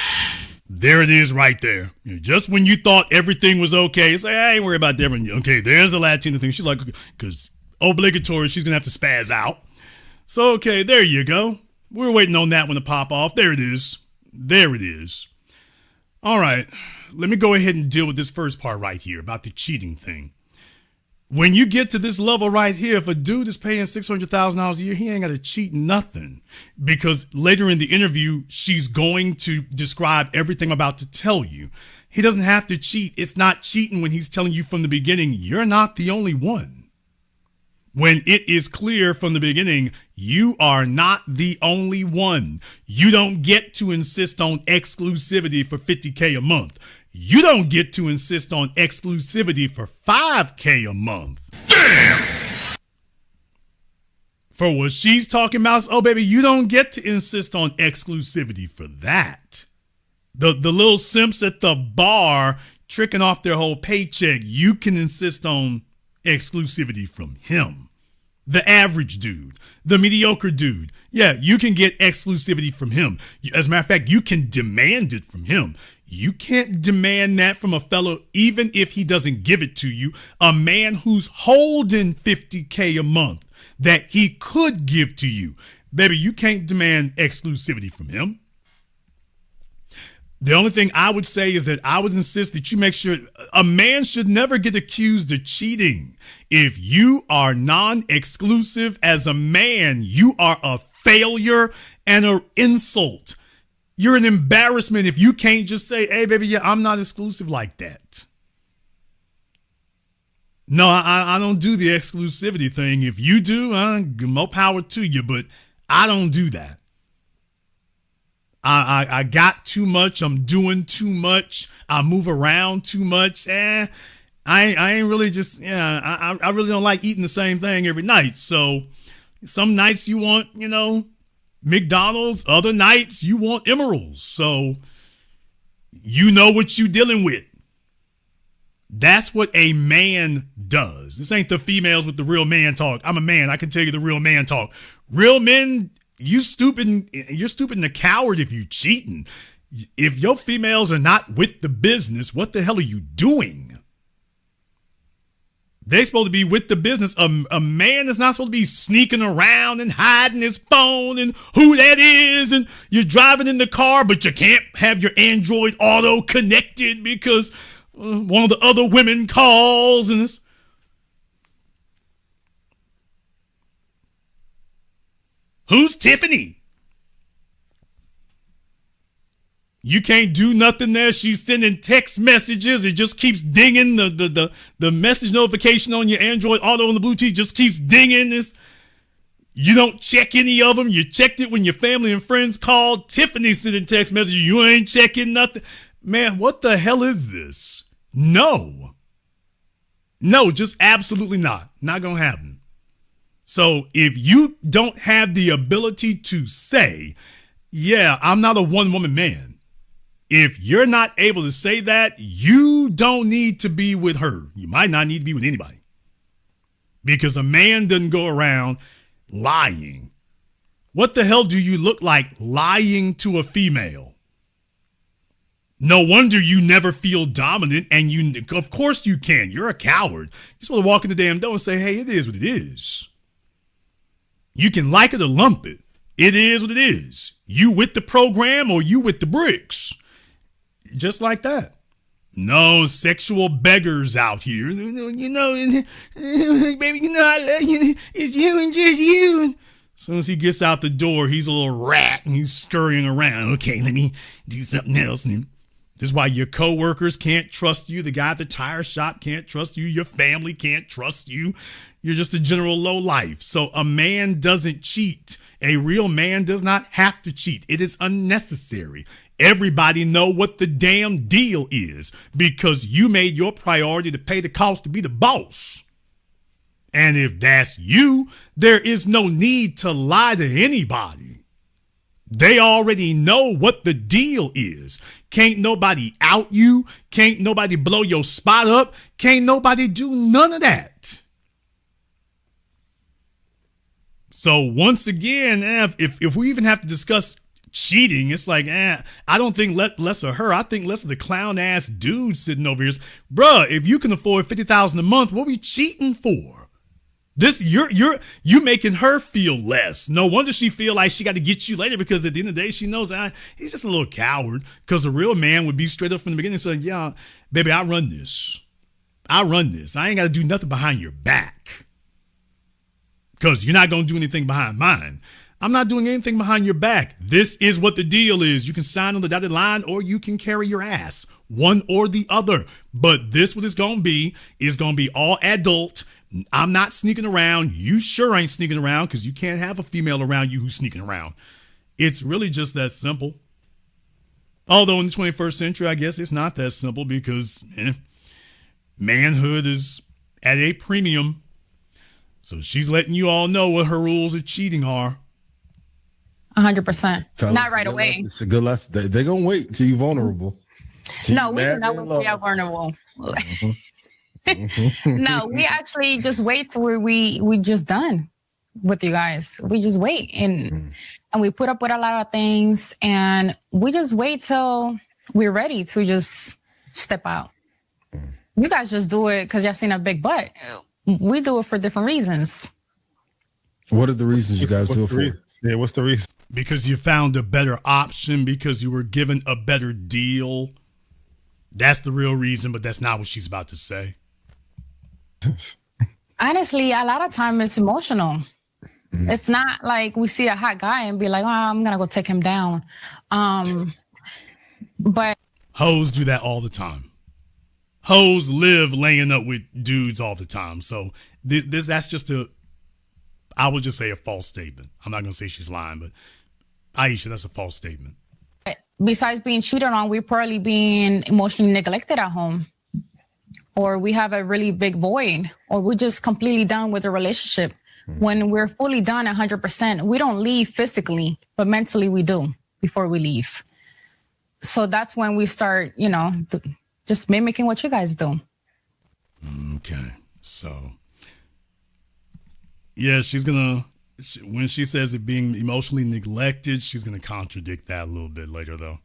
Speaker 1: There it is right there. Just when you thought everything was okay, it's like, I ain't worried about that one. Okay, there's the Latina thing. She's like, because obligatory, she's going to have to spaz out. So, okay, there you go. We're waiting on that one to pop off. There it is. There it is. All right, let me go ahead and deal with this first part right here about the cheating thing. When you get to this level right here, if a dude is paying $600,000 a year, he ain't got to cheat nothing. Because later in the interview, she's going to describe everything I'm about to tell you. He doesn't have to cheat. It's not cheating when he's telling you from the beginning, you're not the only one. When it is clear from the beginning, you are not the only one. You don't get to insist on exclusivity for $50K a month. You don't get to insist on exclusivity for $5K a month. Damn! For what she's talking about, oh baby, you don't get to insist on exclusivity for that. The little simps at the bar tricking off their whole paycheck, you can insist on exclusivity from him. The average dude, the mediocre dude. Yeah, you can get exclusivity from him. As a matter of fact, you can demand it from him. You can't demand that from a fellow, even if he doesn't give it to you. A man who's holding $50K a month that he could give to you. Baby, you can't demand exclusivity from him. The only thing I would say is that I would insist that you make sure a man should never get accused of cheating. If you are non-exclusive as a man, you are a failure and an insult. You're an embarrassment if you can't just say, hey, baby, yeah, I'm not exclusive like that. No, I don't do the exclusivity thing. If you do, more power to you, but I don't do that. I got too much. I'm doing too much. I move around too much. I ain't really just, I really don't like eating the same thing every night. So some nights you want, McDonald's, other nights you want emeralds. So you know what you're dealing with. That's what a man does. This ain't the females with the real man talk. I'm a man. I can tell you the real man talk. Real men, you're stupid and a coward if you cheating. If your females are not with the business, what the hell are you doing? They supposed to be with the business. A man is not supposed to be sneaking around and hiding his phone and who that is. And you're driving in the car, but you can't have your Android Auto connected because one of the other women calls and it's, who's Tiffany? You can't do nothing there. She's sending text messages. It just keeps dinging. The message notification on your Android Auto on the Bluetooth just keeps dinging. You don't check any of them. You checked it when your family and friends called. Tiffany sending text messages. You ain't checking nothing. Man, what the hell is this? No, just absolutely not. Not going to happen. So if you don't have the ability to say, yeah, I'm not a one-woman man, if you're not able to say that, you don't need to be with her. You might not need to be with anybody. Because a man doesn't go around lying. What the hell do you look like lying to a female? No wonder you never feel dominant, and of course you can. You're a coward. You just want to walk in the damn door and say, hey, it is what it is. You can like it or lump it. It is what it is. You with the program or you with the bricks. Just like that. No sexual beggars out here. You know, baby, you know I love you. It's you and just you. As soon as he gets out the door, he's a little rat and he's scurrying around. Okay, let me do something else. And this is why your coworkers can't trust you. The guy at the tire shop can't trust you. Your family can't trust you. You're just a general low life. So a man doesn't cheat. A real man does not have to cheat. It is unnecessary. Everybody know what the damn deal is because you made your priority to pay the cost to be the boss. And if that's you, there is no need to lie to anybody. They already know what the deal is. Can't nobody out you. Can't nobody blow your spot up. Can't nobody do none of that. So once again, if we even have to discuss cheating, it's like, I don't think less of her. I think less of the clown ass dude sitting over here. Bruh, if you can afford $50,000 a month, what are we cheating for? This you're making her feel less. No wonder she feel like she got to get you later because at the end of the day she knows he's just a little coward. Because a real man would be straight up from the beginning and say, yeah, baby, I run this. I ain't got to do nothing behind your back. Because you're not going to do anything behind mine. I'm not doing anything behind your back. This is what the deal is. You can sign on the dotted line or you can carry your ass. One or the other. But this what it's going to be is going to be all adult. I'm not sneaking around. You sure ain't sneaking around because you can't have a female around you who's sneaking around. It's really just that simple. Although in the 21st century, I guess it's not that simple because manhood is at a premium. So she's letting you all know what her rules of cheating are.
Speaker 3: 100%. Not right away.
Speaker 2: It's a good lesson. They're going to wait till you're vulnerable.
Speaker 3: No, we do not wait till you're vulnerable. No, we actually just wait till we just done with you guys. We just wait and we put up with a lot of things and we just wait till we're ready to just step out. You guys just do it because y'all seen a big butt. We do it for different reasons.
Speaker 2: What are the reasons you guys do it for?
Speaker 4: Yeah, what's the reason?
Speaker 1: Because you found a better option, because you were given a better deal. That's the real reason, but that's not what she's about to say.
Speaker 3: Honestly, a lot of time it's emotional. It's not like we see a hot guy and be like, oh, I'm going to go take him down. But
Speaker 1: hoes do that all the time. Hoes live laying up with dudes all the time. So that's just I would just say a false statement. I'm not going to say she's lying, but Ayisha, that's a false statement.
Speaker 3: Besides being cheated on, we're probably being emotionally neglected at home. Or we have a really big void. Or we're just completely done with the relationship. When we're fully done 100%, we don't leave physically, but mentally we do before we leave. So that's when we start, just mimicking what you guys do.
Speaker 1: Okay. So, yeah, when she says it being emotionally neglected, she's going to contradict that a little bit later, though.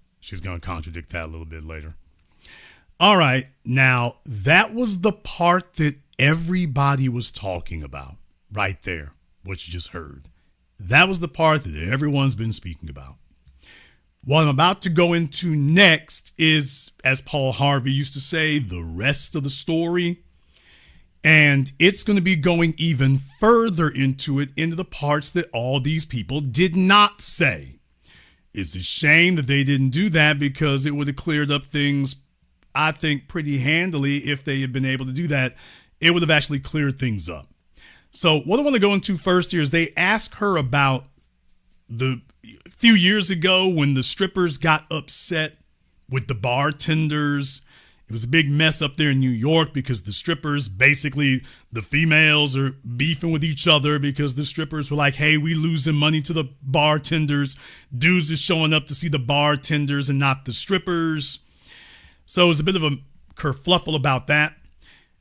Speaker 1: All right. Now, that was the part that everybody was talking about right there, what you just heard. That was the part that everyone's been speaking about. What I'm about to go into next is, as Paul Harvey used to say, the rest of the story. And it's going to be going even further into the parts that all these people did not say. It's a shame that they didn't do that because it would have cleared up things, I think, pretty handily. If they had been able to do that, it would have actually cleared things up. So what I want to go into first here is they ask her about the few years ago when the strippers got upset with the bartenders It was a big mess up there in New York because the strippers, basically the females are beefing with each other because the strippers were like, hey, we losing money to the bartenders. Dudes is showing up to see the bartenders and not the strippers. So it was a bit of a kerfluffle about that.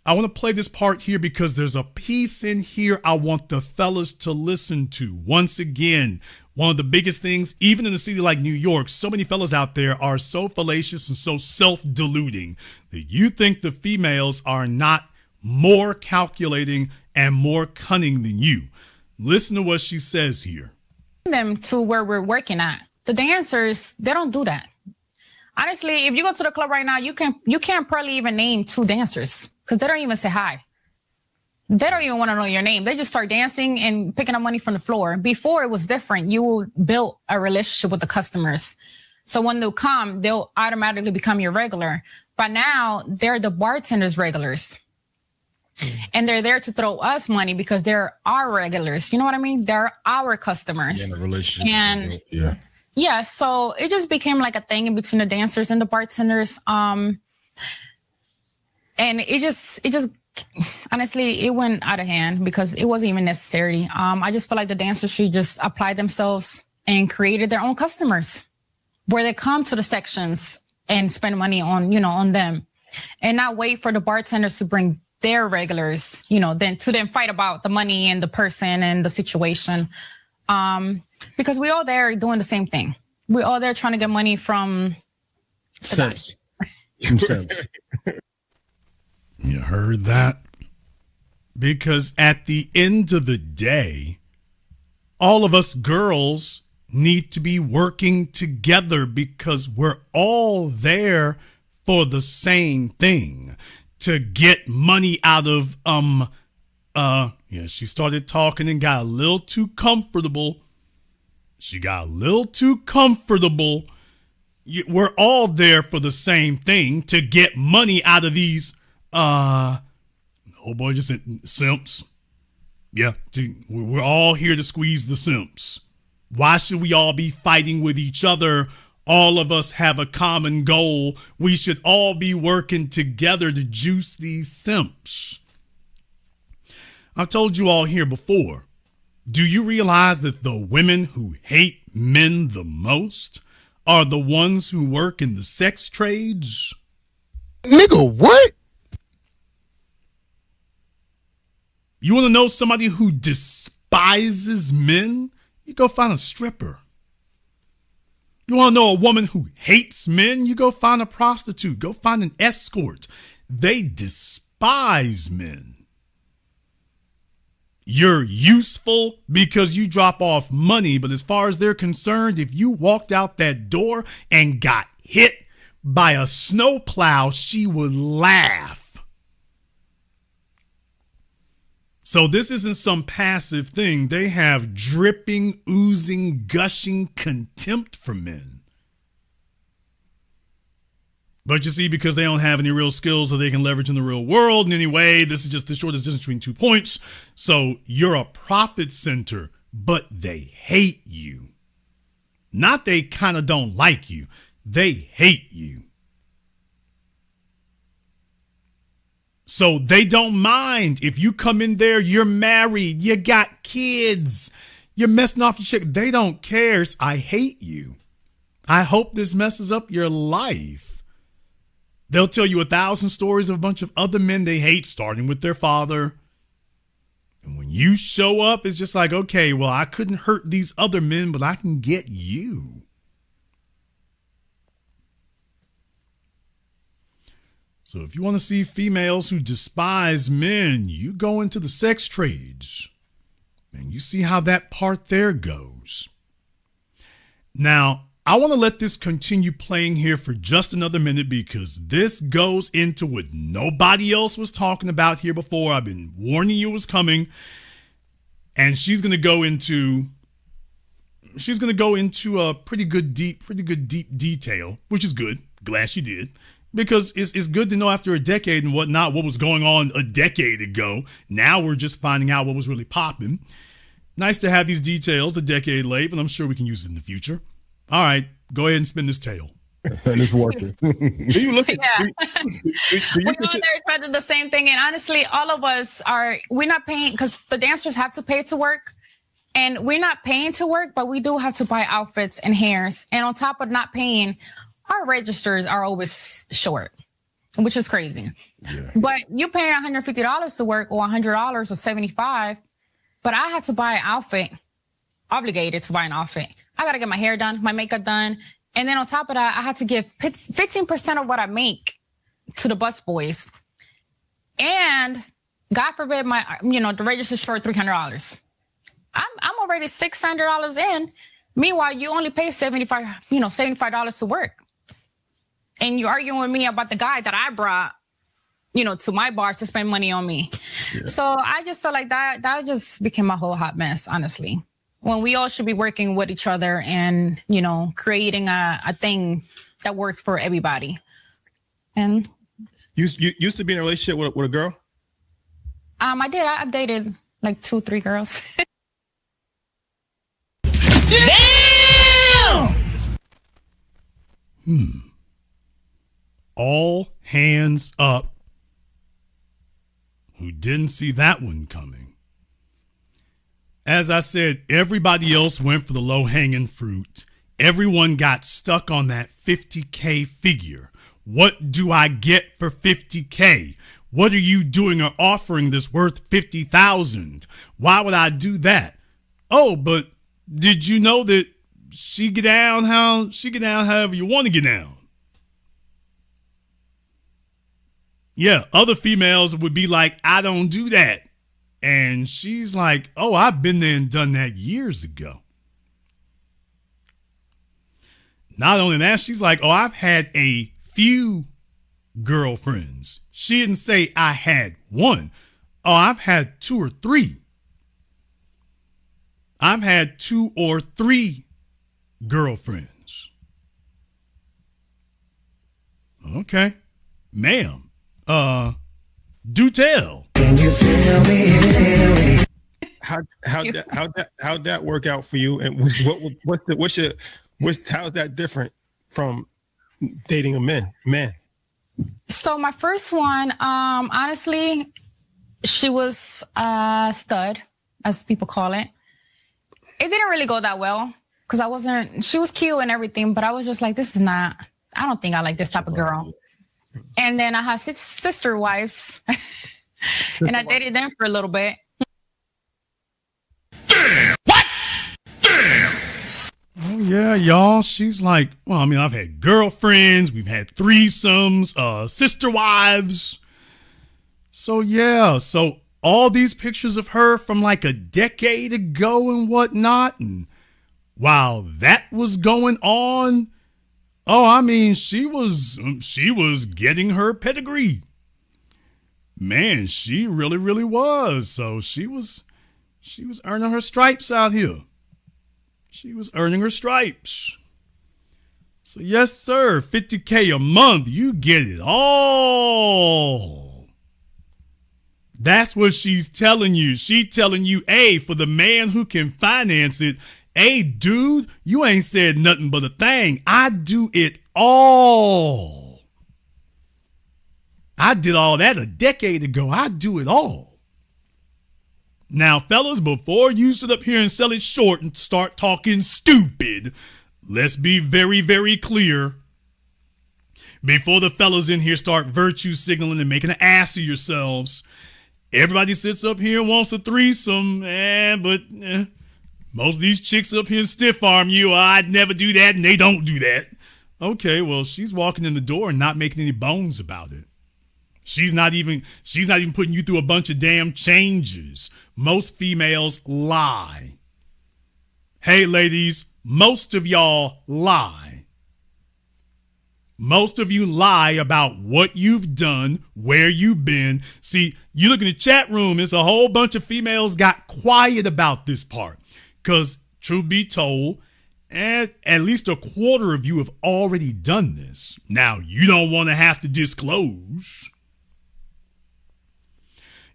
Speaker 1: I want to play this part here because there's a piece in here I want the fellas to listen to. Once again, one of the biggest things, even in a city like New York, so many fellas out there are so fallacious and so self-deluding that you think the females are not more calculating and more cunning than you. Listen to what she says here.
Speaker 3: Them to where we're working at. The dancers, they don't do that. Honestly, if you go to the club right now, you can't probably even name 2 dancers because they don't even say hi. They don't even want to know your name. They just start dancing and picking up money from the floor. Before it was different. You built a relationship with the customers. So when they'll come, they'll automatically become your regular. But now they're the bartenders regulars. And they're there to throw us money because they're our regulars. You know what I mean? They're our customers.
Speaker 2: Yeah, the relationship.
Speaker 3: And
Speaker 2: yeah.
Speaker 3: Yeah, so it just became like a thing in between the dancers and the bartenders. And it just honestly, it went out of hand because it wasn't even necessary. I just feel like the dancers should just apply themselves and created their own customers where they come to the sections and spend money on, on them and not wait for the bartenders to bring their regulars, then fight about the money and the person and the situation. Because we all there doing the same thing. We all there trying to get money from
Speaker 2: Simps. From Simps.
Speaker 1: You heard that? Because at the end of the day, all of us girls need to be working together because we're all there for the same thing. To get money out of, she started talking and got a little too comfortable. We're all there for the same thing, to get money out of these, oh boy, just said simps. Yeah, we're all here to squeeze the simps. Why should we all be fighting with each other? All of us have a common goal. We should all be working together to juice these simps. I've told you all here before. Do you realize that the women who hate men the most are the ones who work in the sex trades?
Speaker 4: Nigga, what?
Speaker 1: You want to know somebody who despises men? You go find a stripper. You want to know a woman who hates men? You go find a prostitute. Go find an escort. They despise men. You're useful because you drop off money, but as far as they're concerned, if you walked out that door and got hit by a snowplow, she would laugh. So this isn't some passive thing. They have dripping, oozing, gushing contempt for men. But you see, because they don't have any real skills that they can leverage in the real world in any way, this is just the shortest distance between 2 points. So you're a profit center, but they hate you. Not they kind of don't like you. They hate you. So they don't mind if you come in there, you're married, you got kids, you're messing off your chick. They don't care. I hate you. I hope this messes up your life. They'll tell you 1,000 stories of a bunch of other men they hate, starting with their father. And when you show up, it's just like, okay, well, I couldn't hurt these other men, but I can get you. So if you want to see females who despise men, you go into the sex trades and you see how that part there goes. Now, I want to let this continue playing here for just another minute because this goes into what nobody else was talking about here before. I've been warning you it was coming. And she's going to go into a pretty good deep detail, which is good. Glad she did. Because it's good to know after a decade and whatnot what was going on a decade ago. Now we're just finding out what was really popping. Nice to have these details a decade late, but I'm sure we can use it in the future. All right, go ahead and spin this tale.
Speaker 2: And it's working.
Speaker 4: Do you look at?
Speaker 3: Yeah.
Speaker 4: Do you
Speaker 3: We all
Speaker 4: consider-
Speaker 3: there expected the same thing, and honestly, all of us we're not paying because the dancers have to pay to work, and we're not paying to work, but we do have to buy outfits and hairs, and on top of not paying, our registers are always short, which is crazy.
Speaker 2: Yeah.
Speaker 3: But you paying $150 to work or $100 or $75, but I had to buy an outfit, obligated to buy an outfit. I got to get my hair done, my makeup done. And then on top of that, I had to give 15% of what I make to the bus boys. And God forbid the register's short $300. I'm already $600 in. Meanwhile, you only pay $75 to work. And you're arguing with me about the guy that I brought, to my bar to spend money on me. Yeah. So I just felt like that just became a whole hot mess, honestly. When we all should be working with each other and, creating a thing that works for everybody. And
Speaker 4: you used to be in a relationship with a girl?
Speaker 3: I did. I've dated like 2-3 girls.
Speaker 5: Damn!
Speaker 1: All hands up. Who didn't see that one coming? As I said, everybody else went for the low-hanging fruit. Everyone got stuck on that 50K figure. What do I get for 50K? What are you doing or offering that's worth 50,000? Why would I do that? Oh, but did you know that she get down however you want to get down? Yeah, other females would be like, I don't do that. And she's like, oh, I've been there and done that years ago. Not only that, she's like, oh, I've had a few girlfriends. She didn't say I had one. Oh, I've had 2 or 3. I've had 2 or 3 girlfriends. Okay. Ma'am. Do tell.
Speaker 5: Can you feel me?
Speaker 4: How'd that work out for you? And how's that different from dating a man?
Speaker 3: So my first one, honestly, she was a stud, as people call it. It didn't really go that well because she was cute and everything, but I was just like, I don't think I like this type of girl. And then I had sister wives and I dated them for a little bit.
Speaker 1: What? Oh yeah, y'all. She's like, well, I mean, I've had girlfriends, we've had threesomes, sister wives. So yeah, so all these pictures of her from like a decade ago and whatnot, and while that was going on, oh, I mean, she was getting her pedigree. Man, she really, really was. So she was earning her stripes out here. She was earning her stripes. So yes, sir, 50K a month, you get it all. That's what she's telling you. She's telling you, hey, for the man who can finance it, hey, dude, you ain't said nothing but a thing. I do it all. I did all that a decade ago. I do it all. Now, fellas, before you sit up here and sell it short and start talking stupid, let's be very, very clear. Before the fellas in here start virtue signaling and making an ass of yourselves, everybody sits up here and wants a threesome, but most of these chicks up here stiff arm you. I'd never do that, and they don't do that. Okay, well, she's walking in the door and not making any bones about it. She's not even putting you through a bunch of damn changes. Most females lie. Hey, ladies, most of y'all lie. Most of you lie about what you've done, where you've been. See, you look in the chat room, it's a whole bunch of females got quiet about this part. Because, truth be told, at least a quarter of you have already done this. Now, you don't want to have to disclose.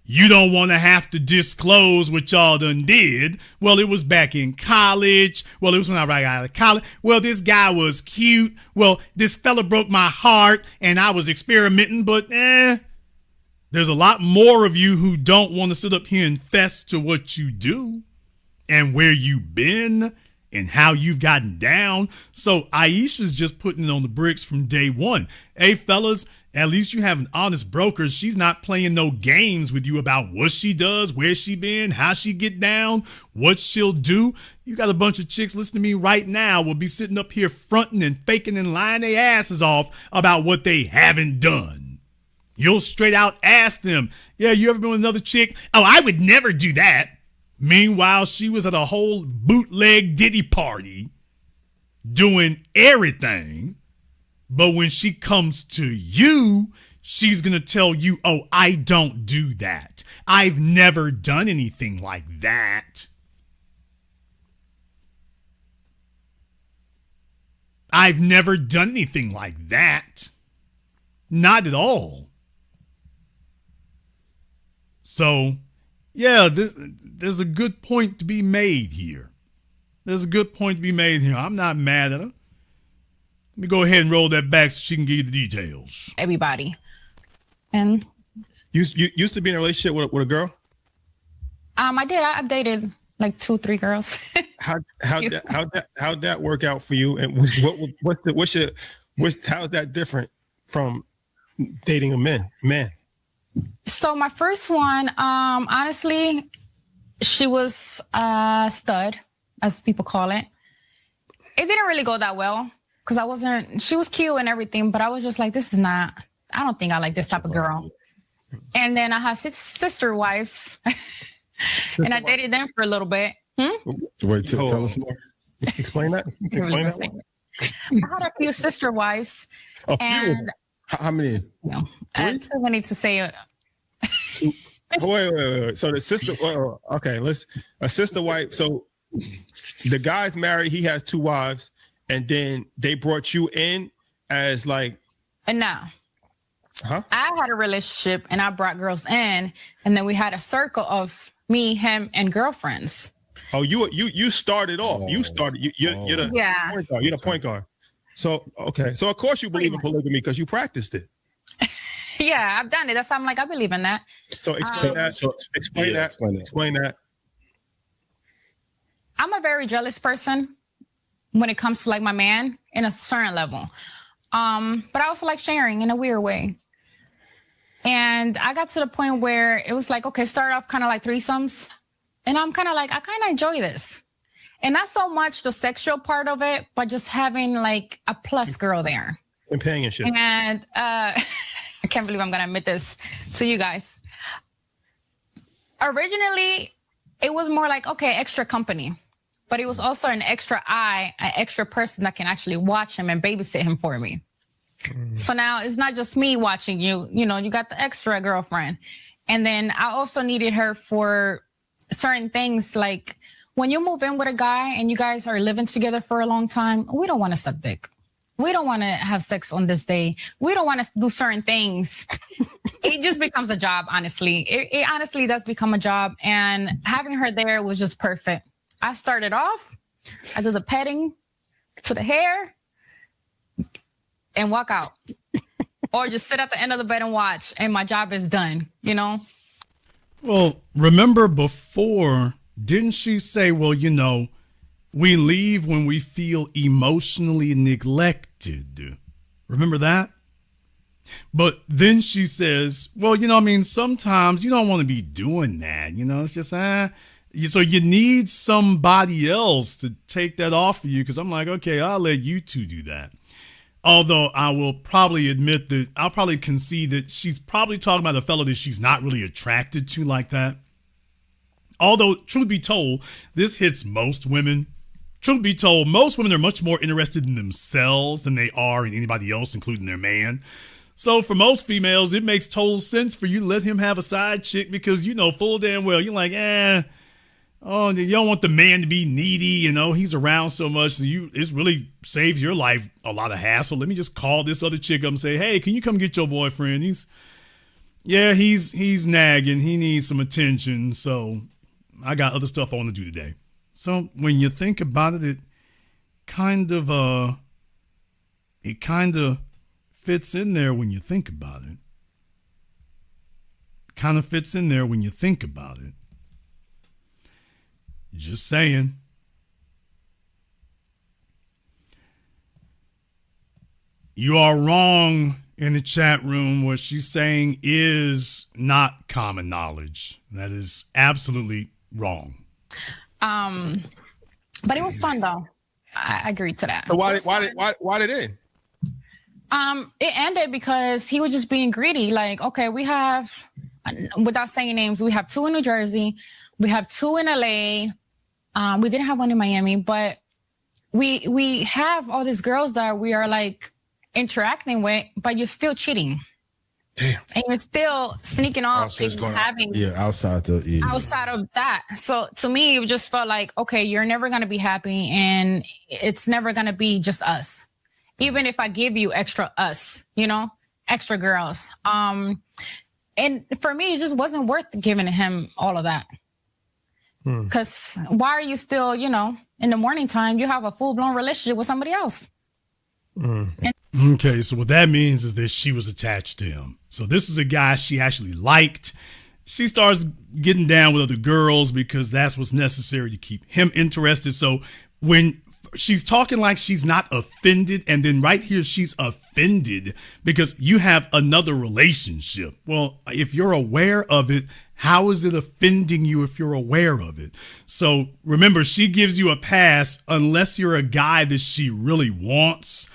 Speaker 1: you don't want to have to disclose what y'all done did. Well, it was back in college. Well, it was when I got out of college. Well, this guy was cute. Well, this fella broke my heart and I was experimenting, but there's a lot more of you who don't want to sit up here and fess to what you do and where you've been and how you've gotten down. So Ayisha's just putting it on the bricks from day one. Hey, fellas, at least you have an honest broker. She's not playing no games with you about what she does, where she been, how she get down, what she'll do. You got a bunch of chicks listening to me right now will be sitting up here fronting and faking and lying their asses off about what they haven't done. You'll straight out ask them, yeah, you ever been with another chick? Oh, I would never do that. Meanwhile, she was at a whole bootleg Diddy party doing everything. But when she comes to you, she's going to tell you, oh, I don't do that. I've never done anything like that. I've never done anything like that. Not at all. So, yeah, there's a good point to be made here. There's a good point to be made here. I'm not mad at her. Let me go ahead and roll that back so she can give you the details.
Speaker 3: Everybody. And
Speaker 4: you used to be in a relationship with a girl?
Speaker 3: I did. I dated like 2-3 girls.
Speaker 4: How'd that work out for you? And how's that different from dating a man?
Speaker 3: So my first one, honestly, she was a stud, as people call it. It didn't really go that well because she was cute and everything, but I was just like, I don't think I like this type of girl. And then I had sister wives and I dated them for a little bit.
Speaker 2: Wait, tell us more.
Speaker 4: Explain that.
Speaker 3: I had a few sister wives. And
Speaker 2: how many?
Speaker 3: Too many to say.
Speaker 4: Wait. So the sister, okay, a sister wife. So the guy's married, he has 2 wives, and then they brought you in as like.
Speaker 3: And now, I had a relationship and I brought girls in, and then we had a circle of me, him, and girlfriends. Oh,
Speaker 4: you started off. You're the point guard. You're the point guard. So okay, so of course you believe in polygamy because you practiced it.
Speaker 3: Yeah, I've done it. That's why I'm like, I believe in that.
Speaker 4: So explain that.
Speaker 3: I'm a very jealous person when it comes to like my man in a certain level. But I also like sharing in a weird way. And I got to the point where it was like, okay, start off kind of like threesomes. And I'm kind of like, I kind of enjoy this. And not so much the sexual part of it, but just having like a plus girl there.
Speaker 4: Companionship.
Speaker 3: And I can't believe I'm going to admit this to you guys. Originally, it was more like, okay, extra company. But it was also an extra eye, an extra person that can actually watch him and babysit him for me. So now it's not just me watching you. You know, you got the extra girlfriend. And then I also needed her for certain things. Like when you move in with a guy and you guys are living together for a long time, we don't want to suck dick. We don't want to have sex on this day. We don't want to do certain things. It just becomes a job, honestly. It honestly does become a job. And having her there was just perfect. I started off, I do the petting to the hair and walk out. Or just sit at the end of the bed and watch, and my job is done, you know?
Speaker 1: Well, remember before, didn't she say, well, you know, we leave when we feel emotionally neglected. Remember that? But then she says, well, you know, I mean, sometimes you don't want to be doing that. You know, it's just, so you need somebody else to take that off of you. Because I'm like, okay, I'll let you two do that. Although I will probably admit that I'll probably concede that she's probably talking about a fellow that she's not really attracted to like that. Although, truth be told, this hits most women. Truth be told, most women are much more interested in themselves than they are in anybody else, including their man. So for most females, it makes total sense for you to let him have a side chick because you know full damn well, you're like, oh, you don't want the man to be needy, you know, he's around so much. So it really saves your life a lot of hassle. Let me just call this other chick up and say, hey, can you come get your boyfriend? Yeah, he's nagging. He needs some attention. So I got other stuff I want to do today. So when you think about it, it kind of fits in there when you think about it. Kind of fits in there when you think about it. Just saying. You are wrong in the chat room. What she's saying is not common knowledge. That is absolutely wrong.
Speaker 3: But it was fun though. I agreed to that.
Speaker 4: So why did it end?
Speaker 3: It ended because he was just being greedy. Like, okay, we have, without saying names, we have 2 in New Jersey, we have 2 in LA. We didn't have one in Miami, but we have all these girls that we are like interacting with, but you're still cheating.
Speaker 4: Damn.
Speaker 3: And you're still sneaking off and having
Speaker 2: outside
Speaker 3: of that. So to me, it just felt like, okay, you're never gonna be happy, and it's never gonna be just us. Even if I give you extra us, extra girls. And for me, it just wasn't worth giving him all of that. Because why are you still, in the morning time, you have a full-blown relationship with somebody else?
Speaker 1: Okay, so what that means is that she was attached to him. So this is a guy she actually liked. She starts getting down with other girls because that's what's necessary to keep him interested. So when she's talking like she's not offended, and then right here she's offended because you have another relationship. Well, if you're aware of it, how is it offending you if you're aware of it? So remember, she gives you a pass unless you're a guy that she really wants,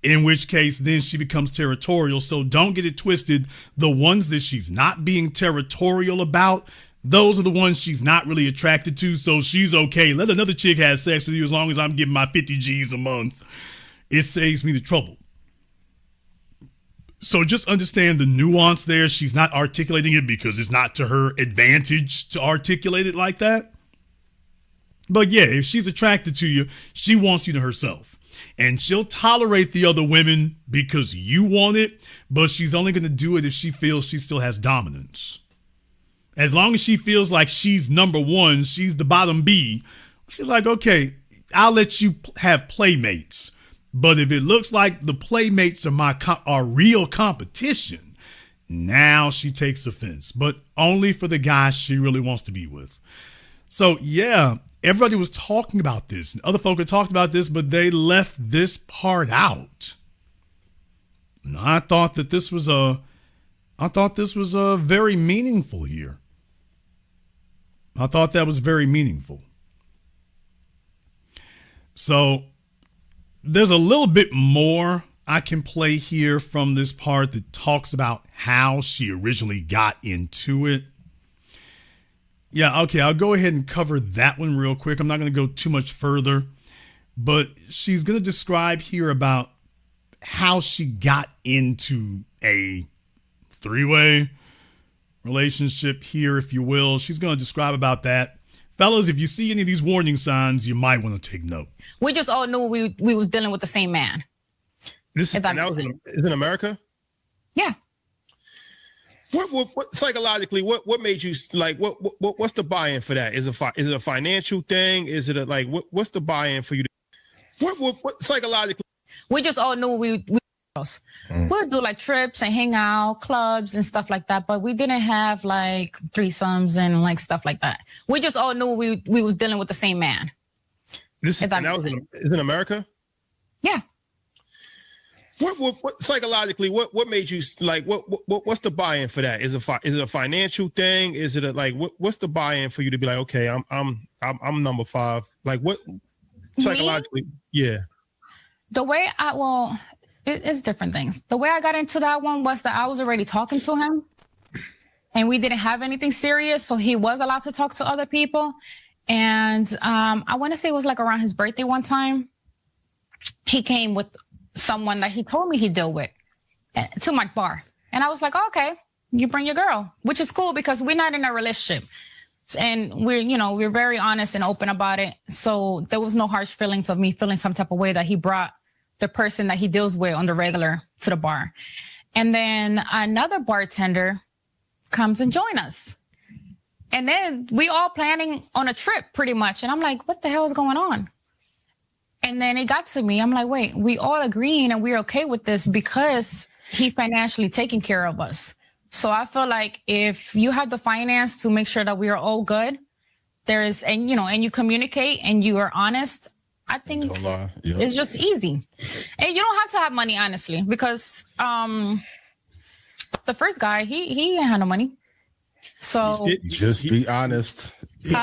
Speaker 1: in which case then she becomes territorial. So don't get it twisted. The ones that she's not being territorial about, those are the ones she's not really attracted to. So she's okay. Let another chick have sex with you as long as I'm getting my 50 G's a month. It saves me the trouble. So just understand the nuance there. She's not articulating it because it's not to her advantage to articulate it like that. But yeah, if she's attracted to you, she wants you to herself. And she'll tolerate the other women because you want it, but she's only going to do it if she feels she still has dominance. As long as she feels like she's number one, she's the bottom B, she's like, okay, I'll let you have playmates. But if it looks like the playmates are real competition, now she takes offense, but only for the guy she really wants to be with. So yeah, everybody was talking about this. Other folk had talked about this, but they left this part out. And I thought this was very meaningful here. I thought that was very meaningful. So there's a little bit more I can play here from this part that talks about how she originally got into it. Yeah, okay, I'll go ahead and cover that one real quick. I'm not going to go too much further, but she's going to describe here about how she got into a 3-way relationship here, if you will. She's going to describe about that. Fellas, if you see any of these warning signs, you might want to take note.
Speaker 3: We just all knew we was dealing with the same man.
Speaker 4: Is in America?
Speaker 3: Yeah.
Speaker 4: What psychologically? What made you like? What's the buy-in for that? Is it a financial thing? Is it what's the buy-in for you? What psychologically?
Speaker 3: We just all knew we would do like trips and hang out, clubs and stuff like that, but we didn't have like threesomes and like stuff like that. We just all knew we was dealing with the same man.
Speaker 4: Is in America?
Speaker 3: Yeah.
Speaker 4: What psychologically? What made you like? What's the buy-in for that? Is it a financial thing? Is it what's the buy-in for you to be like, okay, I'm number 5? Like what psychologically? Yeah.
Speaker 3: The way it's different things. The way I got into that one was that I was already talking to him, and we didn't have anything serious, so he was allowed to talk to other people. And I want to say it was like around his birthday one time. He came with someone that he told me he'd deal with to my bar. And I was like, okay, you bring your girl, which is cool because we're not in a relationship. And we're very honest and open about it. So there was no harsh feelings of me feeling some type of way that he brought the person that he deals with on the regular to the bar. And then another bartender comes and join us. And then we all planning on a trip pretty much. And I'm like, what the hell is going on? And then it got to me. I'm like, wait, we all agreeing and we're okay with this because he financially taking care of us. So I feel like if you have the finance to make sure that we are all good, and you communicate and you are honest, I think it's just easy. And you don't have to have money, honestly, because the first guy, he ain't had no money. So
Speaker 2: just be honest.
Speaker 4: He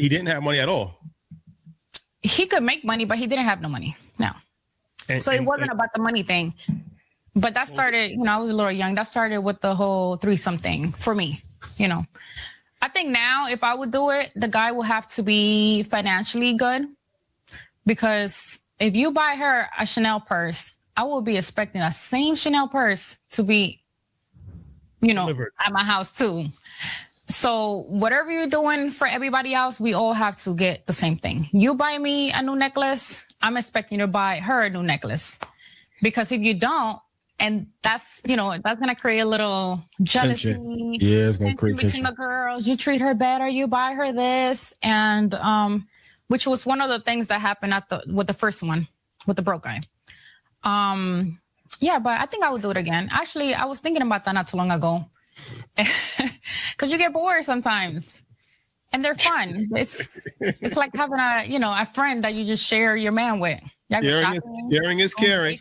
Speaker 4: didn't have money at all.
Speaker 3: He could make money, but he didn't have no money. No. So it wasn't about the money thing. But that started, I was a little young. That started with the whole threesome thing for me, I think now if I would do it, the guy will have to be financially good. Because if you buy her a Chanel purse, I will be expecting that same Chanel purse to be, delivered at my house too. So whatever you're doing for everybody else, we all have to get the same thing. You buy me a new necklace, I'm expecting you to buy her a new necklace. Because if you don't, and that's going to create a little jealousy.
Speaker 2: Tension. Yeah, it's going to create tension.
Speaker 3: Between the girls, you treat her better, you buy her this. And, which was one of the things that happened with the first one, with the broke guy. Yeah, but I think I would do it again. Actually, I was thinking about that not too long ago. Because you get bored sometimes. And they're fun. It's like having a friend that you just share your man with.
Speaker 4: Sharing is caring.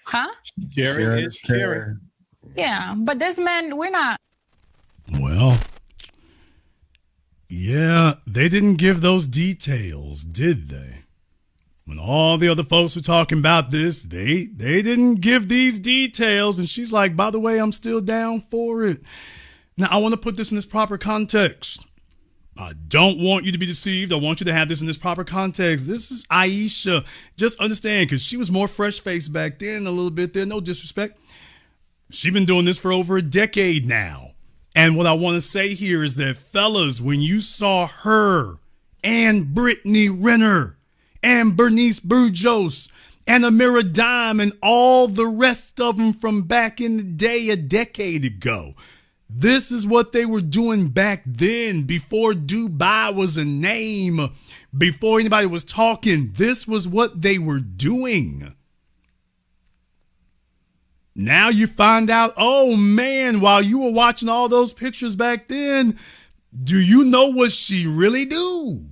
Speaker 3: Huh?
Speaker 4: Sharing is caring.
Speaker 3: Yeah, but this man, we're not.
Speaker 1: Well, yeah, they didn't give those details, did they? When all the other folks were talking about this, they didn't give these details. And she's like, by the way, I'm still down for it. Now, I want to put this in its proper context. I don't want you to be deceived. I want you to have this in this proper context. This is Ayisha. Just understand, because she was more fresh-faced back then a little bit there. No disrespect. She's been doing this for over a decade now. And what I want to say here is that, fellas, when you saw her and Brittany Renner and Bernice Burgos and Amira Dime and all the rest of them from back in the day a decade ago, this is what they were doing back then, before Dubai was a name, before anybody was talking. This was what they were doing. Now you find out, oh man, while you were watching all those pictures back then, do you know what she really do?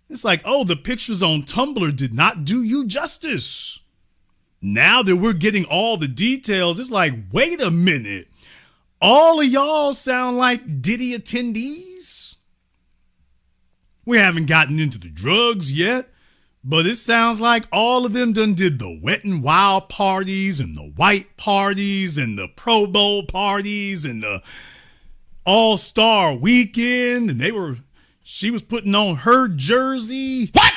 Speaker 1: It's like, oh, the pictures on Tumblr did not do you justice. Now that we're getting all the details, it's like, wait a minute. All of y'all sound like Diddy attendees. We haven't gotten into the drugs yet, but it sounds like all of them done did the Wet and Wild parties and the white parties and the Pro Bowl parties and the All-Star Weekend, and she was putting on her jersey. What?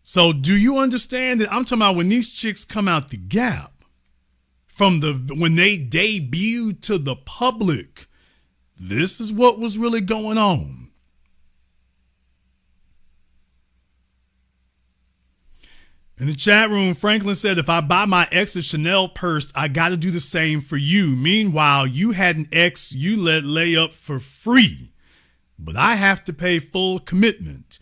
Speaker 1: So do you understand that I'm talking about when these chicks come out the gap? When they debuted to the public, this is what was really going on. In the chat room, Franklin said, if I buy my ex a Chanel purse, I got to do the same for you. Meanwhile, you had an ex you let lay up for free, but I have to pay full commitment.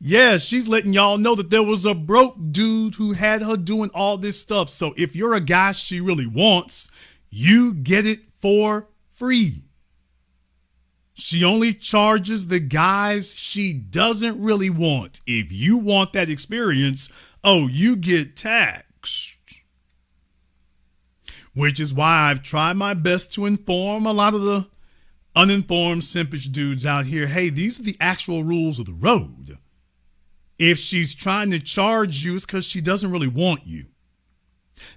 Speaker 1: Yeah, she's letting y'all know that there was a broke dude who had her doing all this stuff. So if you're a guy she really wants, you get it for free. She only charges the guys she doesn't really want. If you want that experience, oh, you get taxed. Which is why I've tried my best to inform a lot of the uninformed simpish dudes out here, hey, these are the actual rules of the road. If she's trying to charge you, it's because she doesn't really want you.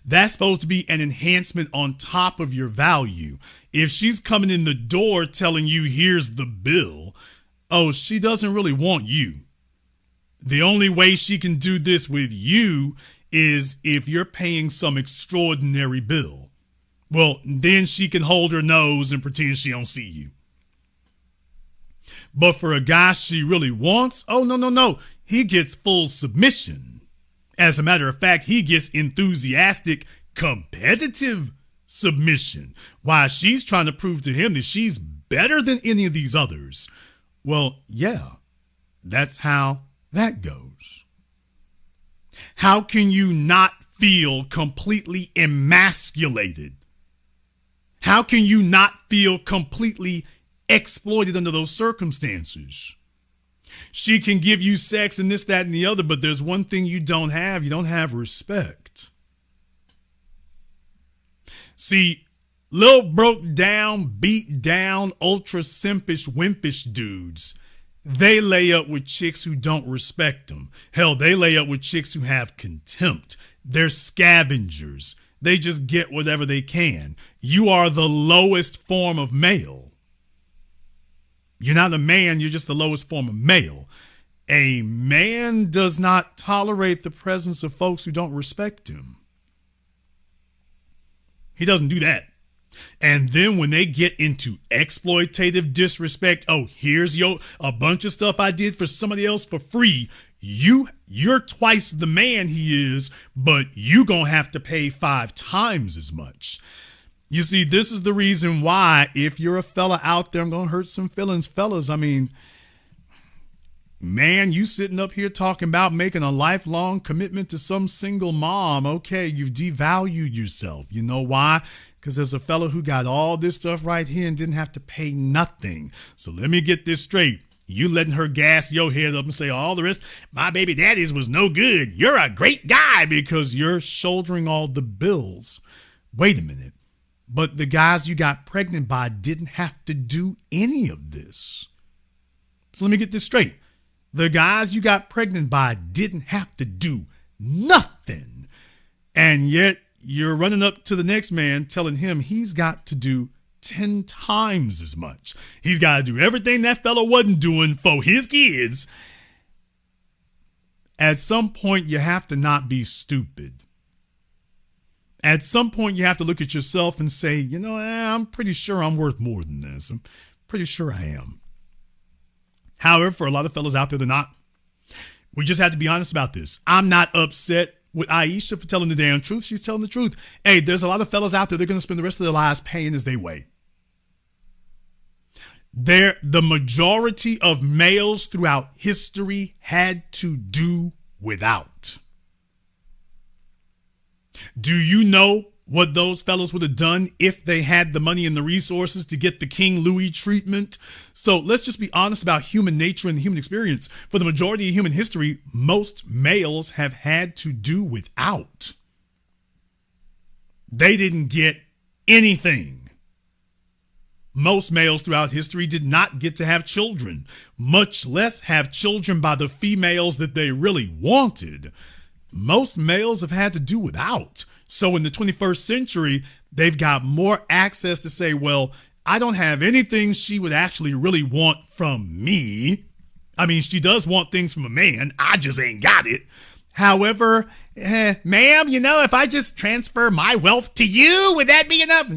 Speaker 1: That's supposed to be an enhancement on top of your value. If she's coming in the door telling you, here's the bill, oh, she doesn't really want you. The only way she can do this with you is if you're paying some extraordinary bill. Well, then she can hold her nose and pretend she don't see you. But for a guy she really wants, oh, no. He gets full submission. As a matter of fact, he gets enthusiastic, competitive submission, why she's trying to prove to him that she's better than any of these others. Well, yeah, that's how that goes. How can you not feel completely emasculated? How can you not feel completely exploited under those circumstances? She can give you sex and this, that, and the other, but there's one thing you don't have. You don't have respect. See, little broke down, beat down, ultra simpish, wimpish dudes, they lay up with chicks who don't respect them. Hell, they lay up with chicks who have contempt. They're scavengers. They just get whatever they can. You are the lowest form of male. You're not a man, you're just the lowest form of male. A man does not tolerate the presence of folks who don't respect him. He doesn't do that. And then when they get into exploitative disrespect, oh, here's a bunch of stuff I did for somebody else for free. You're twice the man he is, but you gonna have to pay 5 times as much. You see, this is the reason why, if you're a fella out there, I'm gonna hurt some feelings, fellas. I mean, man, you sitting up here talking about making a lifelong commitment to some single mom. Okay, you've devalued yourself. You know why? Because there's a fella who got all this stuff right here and didn't have to pay nothing. So let me get this straight. You letting her gas your head up and say all the rest, my baby daddy's was no good. You're a great guy because you're shouldering all the bills. Wait a minute. But the guys you got pregnant by didn't have to do any of this. So let me get this straight. The guys you got pregnant by didn't have to do nothing. And yet you're running up to the next man telling him he's got to do 10 times as much. He's got to do everything that fella wasn't doing for his kids. At some point, you have to not be stupid. At some point, you have to look at yourself and say, you know, I'm pretty sure I'm worth more than this. I'm pretty sure I am. However, for a lot of fellas out there, they're not. We just have to be honest about this. I'm not upset with Ayisha for telling the damn truth. She's telling the truth. Hey, there's a lot of fellas out there, they're going to spend the rest of their lives paying as they weigh. The majority of males throughout history had to do without. Do you know what those fellas would have done if they had the money and the resources to get the King Louis treatment? So let's just be honest about human nature and the human experience. For the majority of human history, most males have had to do without. They didn't get anything. Most males throughout history did not get to have children, much less have children by the females that they really wanted. Most males have had to do without. So in the 21st century, they've got more access to say, well, I don't have anything she would actually really want from me. I mean, she does want things from a man. I just ain't got it. However, ma'am, you know, if I just transfer my wealth to you, would that be enough?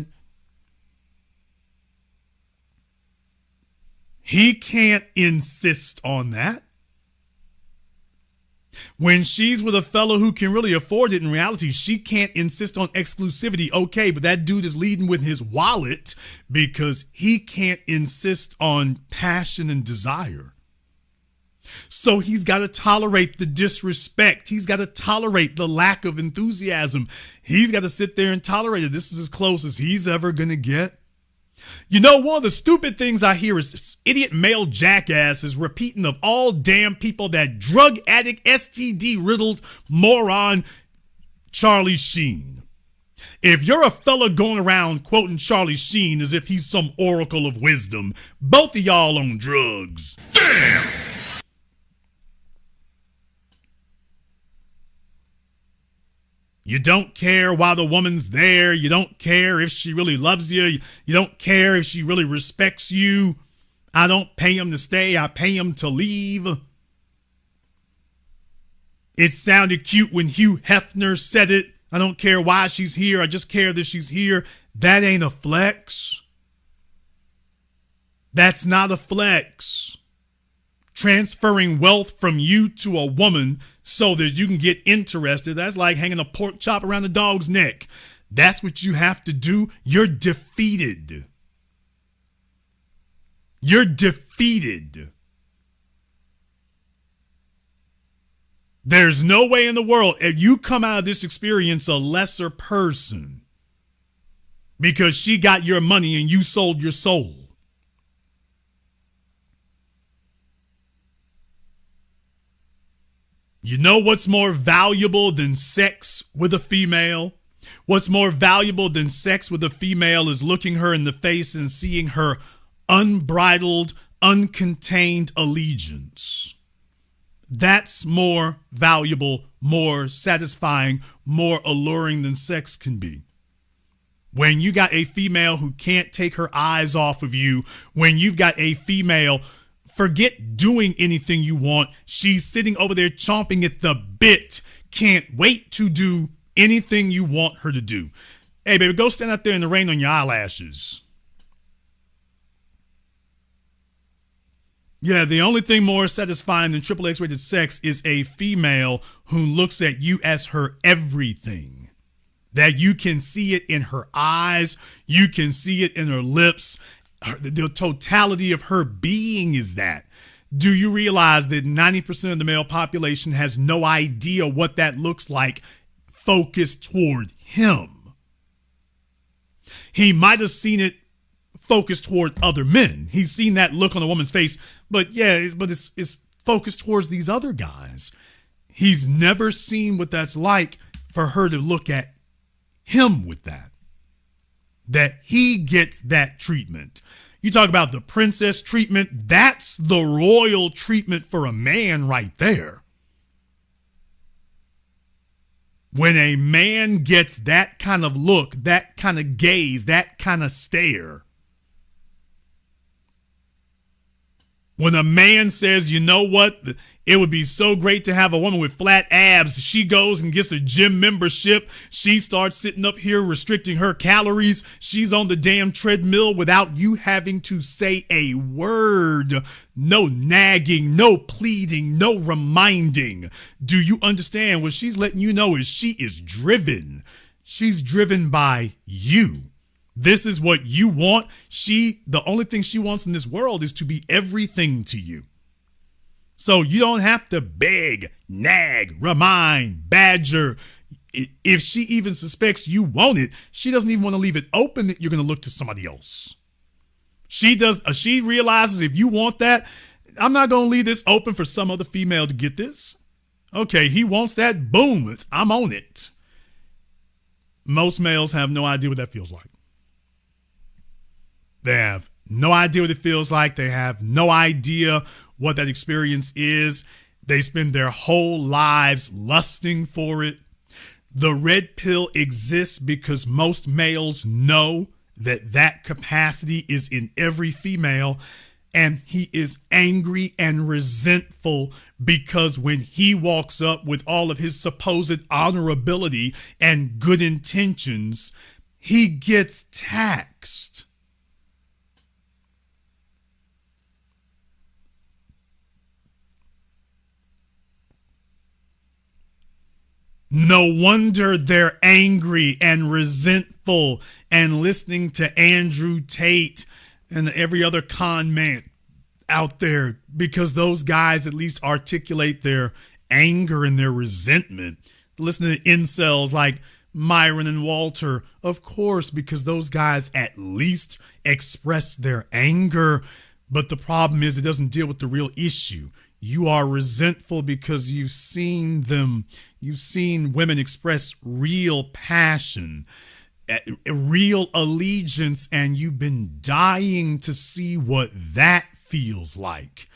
Speaker 1: He can't insist on that. When she's with a fellow who can really afford it, in reality, she can't insist on exclusivity. Okay, but that dude is leading with his wallet because he can't insist on passion and desire. So he's got to tolerate the disrespect. He's got to tolerate the lack of enthusiasm. He's got to sit there and tolerate it. This is as close as he's ever going to get. You know, one of the stupid things I hear is this idiot male jackasses repeating of all damn people that drug addict, STD riddled moron Charlie Sheen. If you're a fella going around quoting Charlie Sheen as if he's some oracle of wisdom, both of y'all on drugs. Damn! You don't care why the woman's there. You don't care if she really loves you. You don't care if she really respects you. I don't pay him to stay. I pay him to leave. It sounded cute when Hugh Hefner said it. I don't care why she's here. I just care that she's here. That ain't a flex. That's not a flex. Transferring wealth from you to a woman so that you can get interested, that's like hanging a pork chop around a dog's neck. that's what you have to do, you're defeated. You're defeated. There's no way in the world if you come out of this experience a lesser person because she got your money and you sold your soul. You know what's more valuable than sex with a female? What's more valuable than sex with a female is looking her in the face and seeing her unbridled, uncontained allegiance. That's more valuable, more satisfying, more alluring than sex can be. When you got a female who can't take her eyes off of you, when you've got a female, forget doing anything you want, she's sitting over there chomping at the bit, can't wait to do anything you want her to do. Hey, baby, go stand out there in the rain on your eyelashes. Yeah, the only thing more satisfying than triple X-rated sex is a female who looks at you as her everything. That you can see it in her eyes, you can see it in her lips. The totality of her being is that. Do you realize that 90% of the male population has no idea what that looks like focused toward him? He might have seen it focused toward other men. He's seen that look on a woman's face, but it's focused towards these other guys. He's never seen what that's like for her to look at him with that. That he gets that treatment. You talk about the princess treatment, that's the royal treatment for a man right there. When a man gets that kind of look, that kind of gaze, that kind of stare. When a man says, you know what, it would be so great to have a woman with flat abs. She goes and gets a gym membership. She starts sitting up here restricting her calories. She's on the damn treadmill without you having to say a word. No nagging, no pleading, no reminding. Do you understand? What she's letting you know is she is driven. She's driven by you. This is what you want. The only thing she wants in this world is to be everything to you. So you don't have to beg, nag, remind, badger. If she even suspects you want it, she doesn't even want to leave it open that you're going to look to somebody else. She realizes if you want that, I'm not going to leave this open for some other female to get this. Okay, he wants that. Boom, I'm on it. Most males have no idea what that feels like. They have no idea what it feels like. They have no idea what that experience is. They spend their whole lives lusting for it. The red pill exists because most males know that capacity is in every female, and he is angry and resentful because when he walks up with all of his supposed honorability and good intentions, he gets taxed. No wonder they're angry and resentful and listening to Andrew Tate and every other con man out there, because those guys at least articulate their anger and their resentment. Listen to incels like Myron and Walter, of course, because those guys at least express their anger. But the problem is it doesn't deal with the real issue. You are resentful because you've seen women express real passion, real allegiance, and you've been dying to see what that feels like.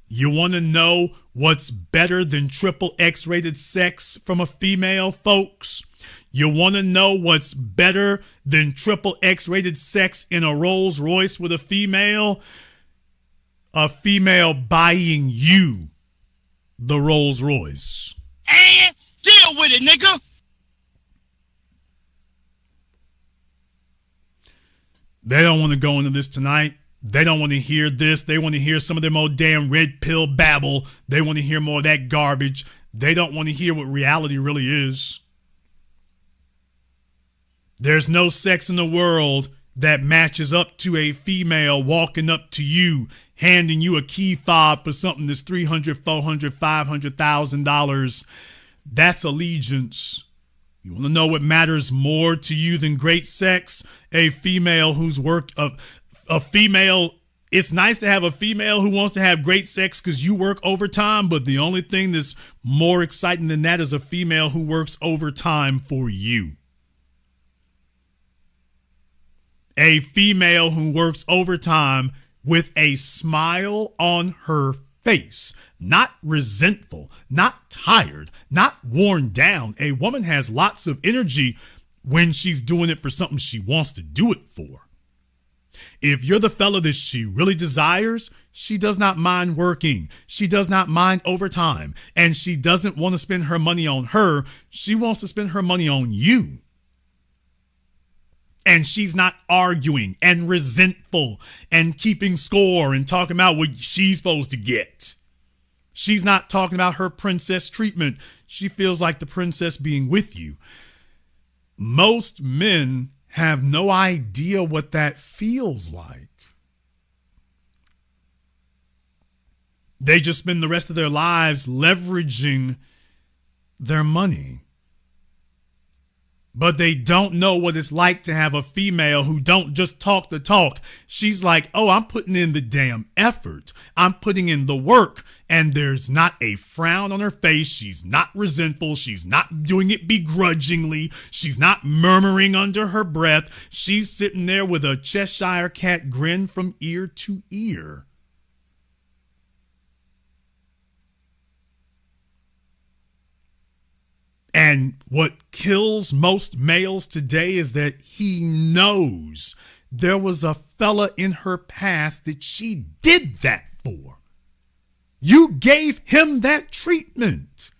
Speaker 1: You want to know what's better than triple X-rated sex from a female, folks? You want to know what's better than triple X-rated sex in a Rolls Royce with a female? A female buying you the Rolls Royce.
Speaker 6: And deal with it, nigga.
Speaker 1: They don't want to go into this tonight. They don't want to hear this. They want to hear some of them old damn red pill babble. They want to hear more of that garbage. They don't want to hear what reality really is. There's no sex in the world that matches up to a female walking up to you, handing you a key fob for something that's $300, $400, $500,000. That's allegiance. You want to know what matters more to you than great sex? A female whose work of a female. It's nice to have a female who wants to have great sex because you work overtime, but the only thing that's more exciting than that is a female who works overtime for you. A female who works overtime with a smile on her face, not resentful, not tired, not worn down. A woman has lots of energy when she's doing it for something she wants to do it for. If you're the fella that she really desires, she does not mind working. She does not mind overtime. And she doesn't want to spend her money on her. She wants to spend her money on you. And she's not arguing and resentful and keeping score and talking about what she's supposed to get. She's not talking about her princess treatment. She feels like the princess being with you. Most men have no idea what that feels like. They just spend the rest of their lives leveraging their money. But they don't know what it's like to have a female who don't just talk the talk. She's like, oh, I'm putting in the damn effort. I'm putting in the work. And there's not a frown on her face. She's not resentful. She's not doing it begrudgingly. She's not murmuring under her breath. She's sitting there with a Cheshire cat grin from ear to ear. And what kills most males today is that he knows there was a fella in her past that she did that for. You gave him that treatment.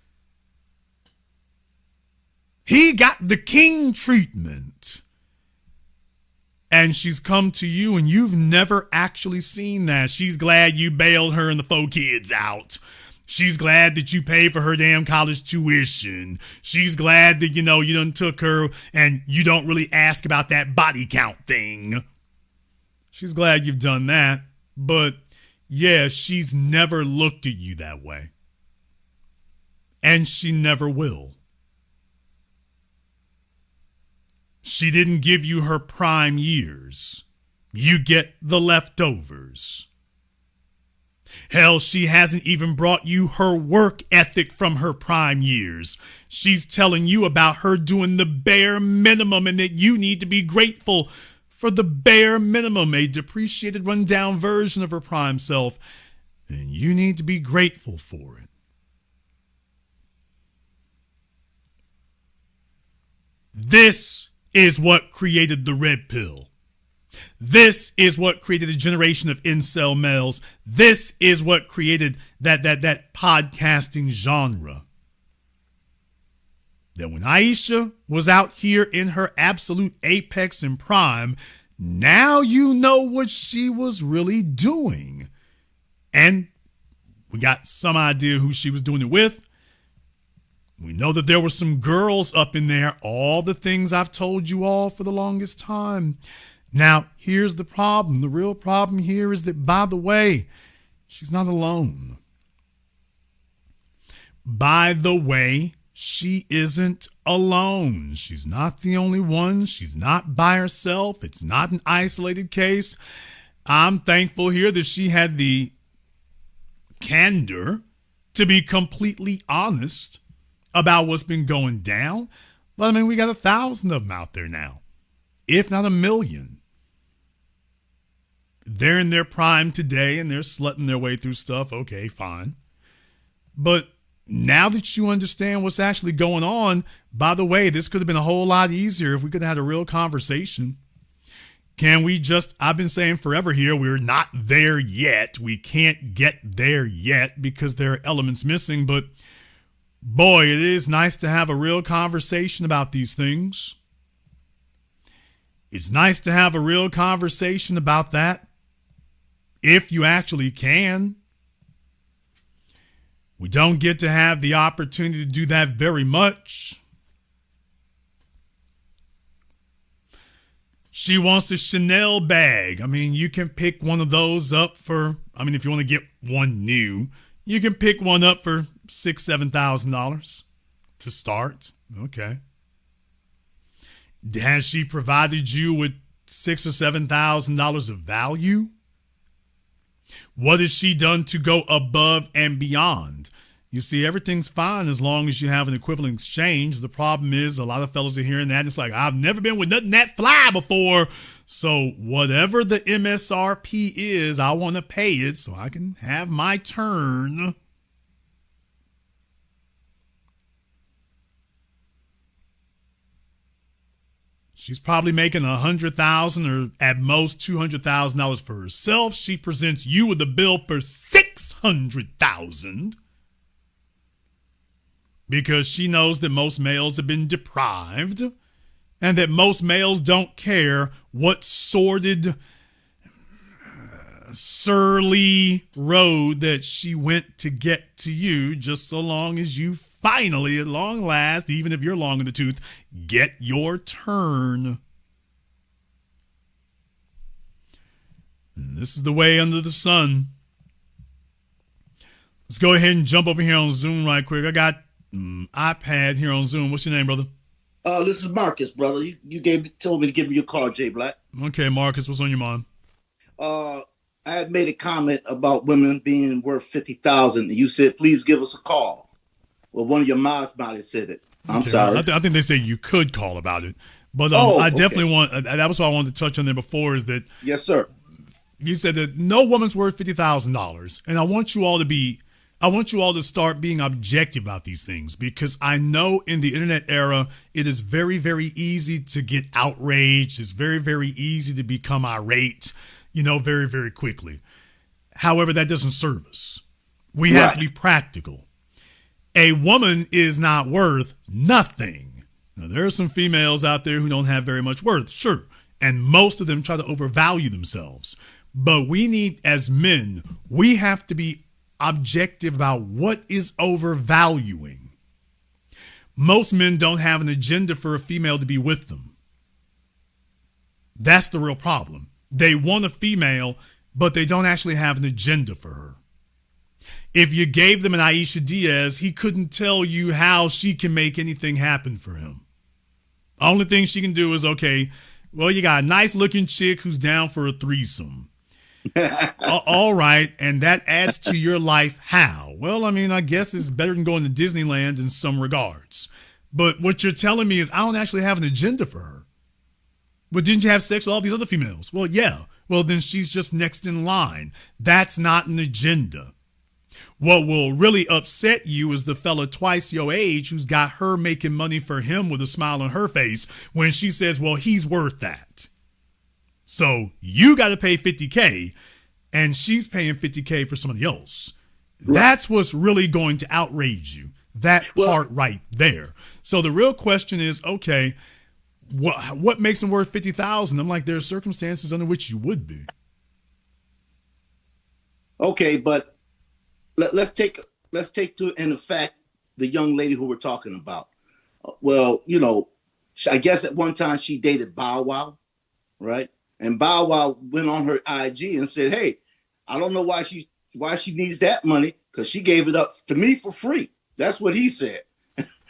Speaker 1: He got the king treatment. And she's come to you and you've never actually seen that. She's glad you bailed her and the 4 kids out. She's glad that you paid for her damn college tuition. She's glad that, you done took her and you don't really ask about that body count thing. She's glad you've done that. But yeah, she's never looked at you that way. And she never will. She didn't give you her prime years. You get the leftovers. Hell, she hasn't even brought you her work ethic from her prime years. She's telling you about her doing the bare minimum and that you need to be grateful for the bare minimum, a depreciated, rundown version of her prime self. And you need to be grateful for it. This is what created the red pill. This is what created a generation of incel males. This is what created that podcasting genre. That when Ayisha was out here in her absolute apex and prime, now you know what she was really doing. And we got some idea who she was doing it with. We know that there were some girls up in there. All the things I've told you all for the longest time. Now, here's the problem. The real problem here is that, by the way, she's not alone. By the way, she isn't alone. She's not the only one. She's not by herself. It's not an isolated case. I'm thankful here that she had the candor to be completely honest about what's been going down. But I mean, we got 1,000 of them out there now, if not 1 million. They're in their prime today and they're slutting their way through stuff. Okay, fine. But now that you understand what's actually going on, by the way, this could have been a whole lot easier if we could have had a real conversation. Can we just, I've been saying forever here, we're not there yet. We can't get there yet because there are elements missing. But boy, it is nice to have a real conversation about these things. It's nice to have a real conversation about that. If you actually can. We don't get to have the opportunity to do that very much. She wants a Chanel bag. I mean, you can pick one of those up for, I mean, if you want to get one new, you can pick one up for $6,000-$7,000 to start. Okay. Has she provided you with $6,000 or $7,000 of value? What has she done to go above and beyond? You see, everything's fine as long as you have an equivalent exchange. The problem is a lot of fellas are hearing that. And it's like, I've never been with nothing that fly before. So whatever the MSRP is, I want to pay it so I can have my turn. She's probably making $100,000 or at most $200,000 for herself. She presents you with a bill for $600,000 because she knows that most males have been deprived and that most males don't care what sordid, surly road that she went to get to you, just so long as you finally, at long last, even if you're long in the tooth, get your turn. And this is the way under the sun. Let's go ahead and jump over here on Zoom right quick. I got iPad here on Zoom. What's your name, brother?
Speaker 7: This is Marcus, brother. You told me to give me your call, Jay Black.
Speaker 1: Okay, Marcus, what's on your mind?
Speaker 7: I had made a comment about women being worth 50,000. You said, please give us a call. Well, one of your mods might have said it. I'm sorry.
Speaker 1: I think they say you could call about it. But I definitely want, that was what I wanted to touch on there before is that.
Speaker 7: Yes, sir.
Speaker 1: You said that no woman's worth $50,000. And I want you all to start being objective about these things, because I know in the internet era, it is very, very easy to get outraged. It's very, very easy to become irate, very, very quickly. However, that doesn't serve us. We have to be practical. A woman is not worth nothing. Now, there are some females out there who don't have very much worth, sure. And most of them try to overvalue themselves. But we need, as men, we have to be objective about what is overvaluing. Most men don't have an agenda for a female to be with them. That's the real problem. They want a female, but they don't actually have an agenda for her. If you gave them an Ayisha Diaz, he couldn't tell you how she can make anything happen for him. The only thing she can do is, okay, well, you got a nice looking chick who's down for a threesome. All right. And that adds to your life. How? Well, I mean, I guess it's better than going to Disneyland in some regards. But what you're telling me is I don't actually have an agenda for her. But didn't you have sex with all these other females? Well, yeah. Well, then she's just next in line. That's not an agenda. What will really upset you is the fella twice your age who's got her making money for him with a smile on her face when she says, well, he's worth that. So you got to pay $50K and she's paying $50K for somebody else. Right. That's what's really going to outrage you. That part right there. So the real question is, okay, what makes him worth $50,000? I'm like, there are circumstances under which you would be.
Speaker 7: Okay, but let's take to in effect the young lady who we're talking about. Well, I guess at one time she dated Bow Wow, right? And Bow Wow went on her IG and said, "Hey, I don't know why she needs that money because she gave it up to me for free." That's what he said.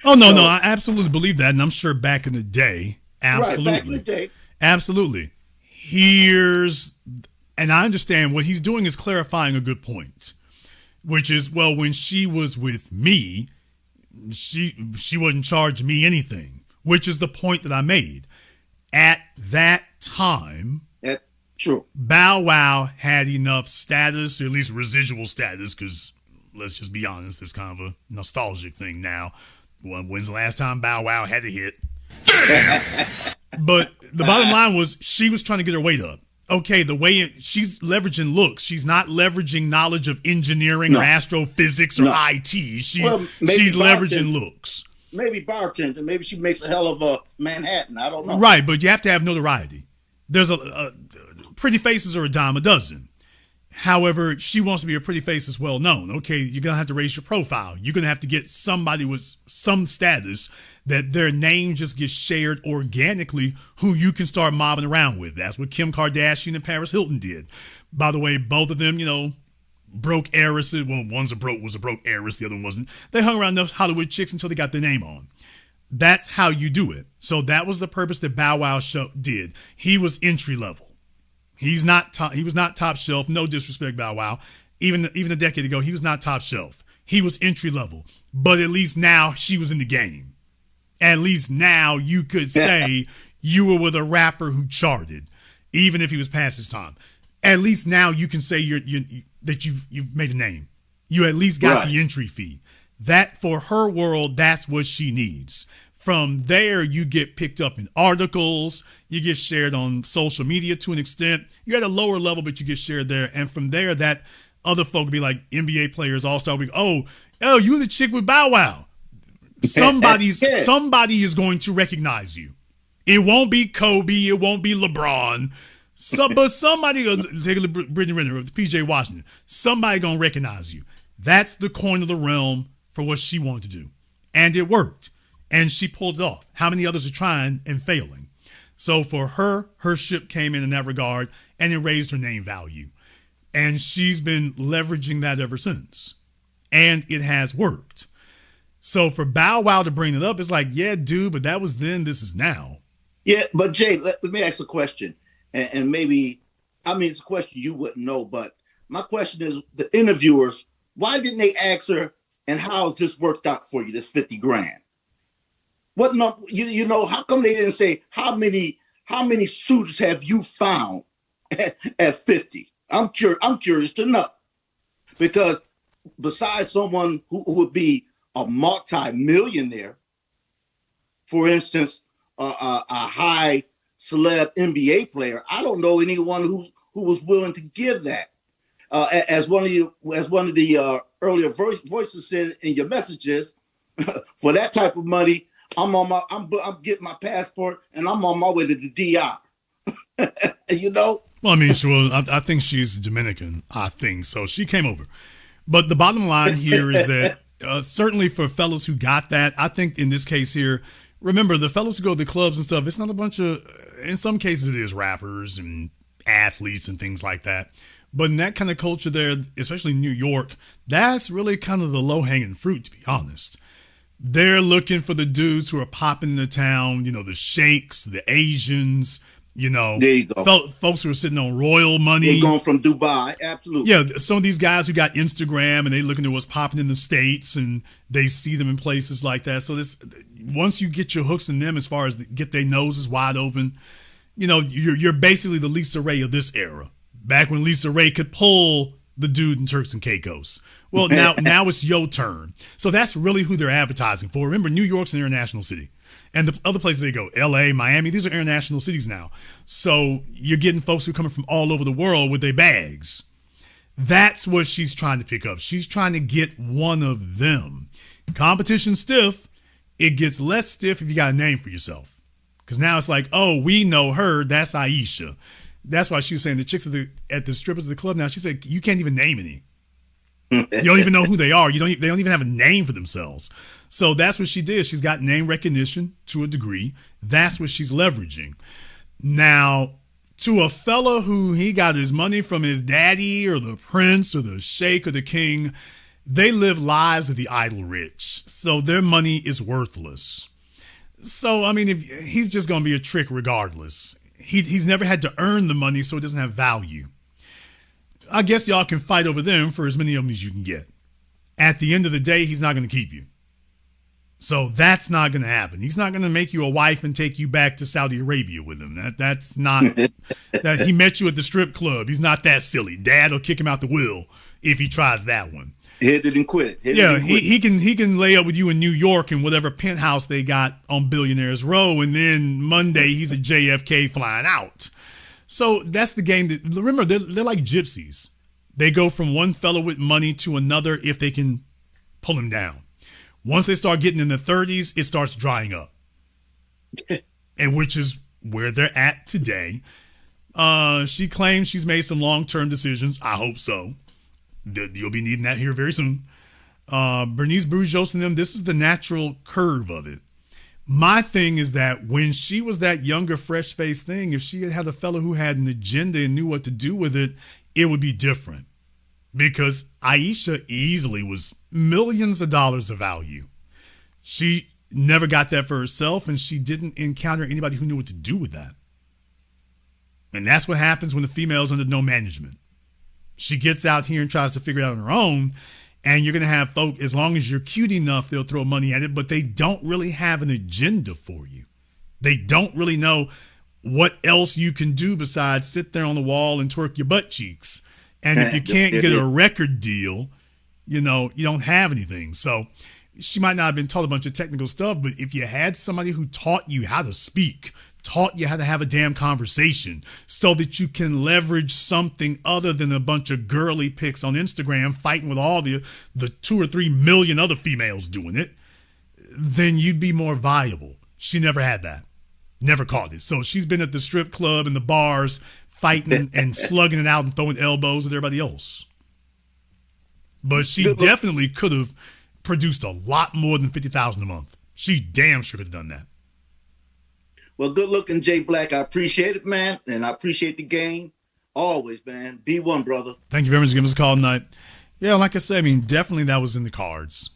Speaker 1: Oh no, I absolutely believe that, and I'm sure back in the day, absolutely,
Speaker 7: right, back in the day,
Speaker 1: absolutely. And I understand what he's doing is clarifying a good point. Which is, well, when she was with me, she wouldn't charge me anything, which is the point that I made. At that time,
Speaker 7: true.
Speaker 1: Bow Wow had enough status, or at least residual status, because let's just be honest, it's kind of a nostalgic thing now. When's the last time Bow Wow had a hit? But the bottom line was she was trying to get her weight up. Okay, the way she's leveraging looks, she's not leveraging knowledge of engineering or astrophysics or IT. She's leveraging looks.
Speaker 7: Maybe bartender. Maybe she makes a hell of a Manhattan. I don't know.
Speaker 1: Right, but you have to have notoriety. There's a pretty faces are a dime a dozen. However, she wants to be a pretty face as well known. Okay, you're going to have to raise your profile. You're going to have to get somebody with some status that their name just gets shared organically who you can start mobbing around with. That's what Kim Kardashian and Paris Hilton did. By the way, both of them, broke heiresses. Well, was a broke heiress. The other one wasn't. They hung around those Hollywood chicks until they got their name on. That's how you do it. So that was the purpose that Bow Wow did. He was entry level. He was not top shelf. No disrespect, Bow Wow. Even a decade ago, he was not top shelf. He was entry level. But at least now she was in the game. At least now you could say you were with a rapper who charted, even if he was past his time. At least now you can say that you've made a name. You at least got the entry fee. That, for her world, that's what she needs. From there, you get picked up in articles. You get shared on social media to an extent. You're at a lower level, but you get shared there. And from there, that other folk will be like NBA players, all-star week. Oh, you the chick with Bow Wow. Somebody is going to recognize you. It won't be Kobe. It won't be LeBron. But somebody, take a Brittany Renner of PJ Washington. Somebody going to recognize you. That's the coin of the realm for what she wanted to do. And it worked. And she pulled it off. How many others are trying and failing? So for her ship came in that regard, and it raised her name value. And she's been leveraging that ever since. And it has worked. So for Bow Wow to bring it up, it's like, yeah, dude, but that was then, this is now.
Speaker 7: Yeah, but Jay, let me ask a question. And maybe, it's a question you wouldn't know, but my question is, the interviewers, why didn't they ask her, and how has this worked out for you, this 50 grand? What number, how come they didn't say, how many suitors have you found at 50? I'm curious to know. Because besides someone who would be a multi-millionaire, for instance, a high celeb NBA player, I don't know anyone who was willing to give that. As one of the earlier voices said in your messages, for that type of money, I'm getting my passport and I'm on my way to the DR.
Speaker 1: Well, I think she's Dominican. I think so. She came over, but the bottom line here is that certainly for fellas who got that, I think in this case here, remember the fellas who go to the clubs and stuff. It's not a bunch of. In some cases, it is rappers and athletes and things like that. But in that kind of culture there, especially New York, that's really kind of the low-hanging fruit, to be honest. They're looking for the dudes who are popping in the town, the sheikhs, the Asians, there you go. Folks who are sitting on royal money.
Speaker 7: They're going from Dubai, absolutely.
Speaker 1: Yeah, some of these guys who got Instagram and they looking at what's popping in the States and they see them in places like that. So once you get your hooks in them as far as get their noses wide open, you're basically the Lisa Ray of this era. Back when Lisa Ray could pull the dude in Turks and Caicos. Well, now it's your turn. So that's really who they're advertising for. Remember, New York's an international city. And the other places they go, LA, Miami, these are international cities now. So you're getting folks who are coming from all over the world with their bags. That's what she's trying to pick up. She's trying to get one of them. Competition stiff. It gets less stiff if you got a name for yourself. Because now it's like, oh, we know her. That's Ayisha. That's why she was saying the chicks at the strippers at the club now, she said, you can't even name any. You don't even know who they are. They don't even have a name for themselves. So that's what she did. She's got name recognition to a degree. That's what she's leveraging. Now, to a fella who he got his money from his daddy or the prince or the sheikh or the king, they live lives of the idle rich. So their money is worthless. So, if he's just going to be a trick regardless. He's never had to earn the money, so it doesn't have value. I guess y'all can fight over them for as many of them as you can get. At the end of the day, he's not going to keep you. So that's not going to happen. He's not going to make you a wife and take you back to Saudi Arabia with him. That's not that he met you at the strip club. He's not that silly. Dad will kick him out the will if he tries that one.
Speaker 7: Hit it and quit it.
Speaker 1: He can lay up with you in New York in whatever penthouse they got on Billionaires Row, and then Monday he's at JFK flying out. So that's the game. Remember, they're like gypsies. They go from one fellow with money to another if they can pull him down. Once they start getting in the 30s, it starts drying up. And which is where they're at today. She claims she's made some long-term decisions. I hope so. You'll be needing that here very soon. Bernice Burgos and them, this is the natural curve of it. My thing is that when she was that younger, fresh-faced thing, if she had a fellow who had an agenda and knew what to do with it, it would be different. Because Ayisha easily was millions of dollars of value. She never got that for herself, and she didn't encounter anybody who knew what to do with that. And that's what happens when the female's under no management. She gets out here and tries to figure it out on her own, and you're going to have folk, as long as you're cute enough, they'll throw money at it, but they don't really have an agenda for you. They don't really know what else you can do besides sit there on the wall and twerk your butt cheeks. And if you can't get a record deal, you don't have anything. So she might not have been taught a bunch of technical stuff, but if you had somebody who taught you how to speak, taught you how to have a damn conversation so that you can leverage something other than a bunch of girly pics on Instagram fighting with all the 2 or 3 million other females doing it, then you'd be more viable. She never had that. Never caught it. So she's been at the strip club and the bars fighting and slugging it out and throwing elbows at everybody else. But she definitely could have produced a lot more than $50,000 a month. She damn sure could have done that.
Speaker 7: Well, good looking, Jay Black. I appreciate it, man. And I appreciate the game. Always, man. Be one, brother.
Speaker 1: Thank you very much for giving us a call tonight. Yeah, like I said, I mean, definitely that was in the cards.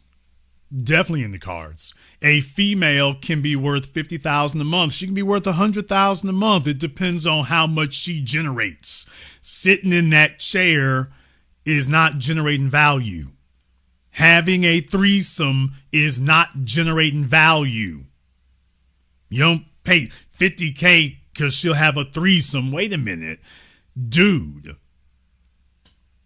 Speaker 1: Definitely in the cards. A female can be worth $50,000 a month. She can be worth $100,000 a month. It depends on how much she generates. Sitting in that chair is not generating value. Having a threesome is not generating value. You don't pay $50K because she'll have a threesome. Wait a minute. Dude.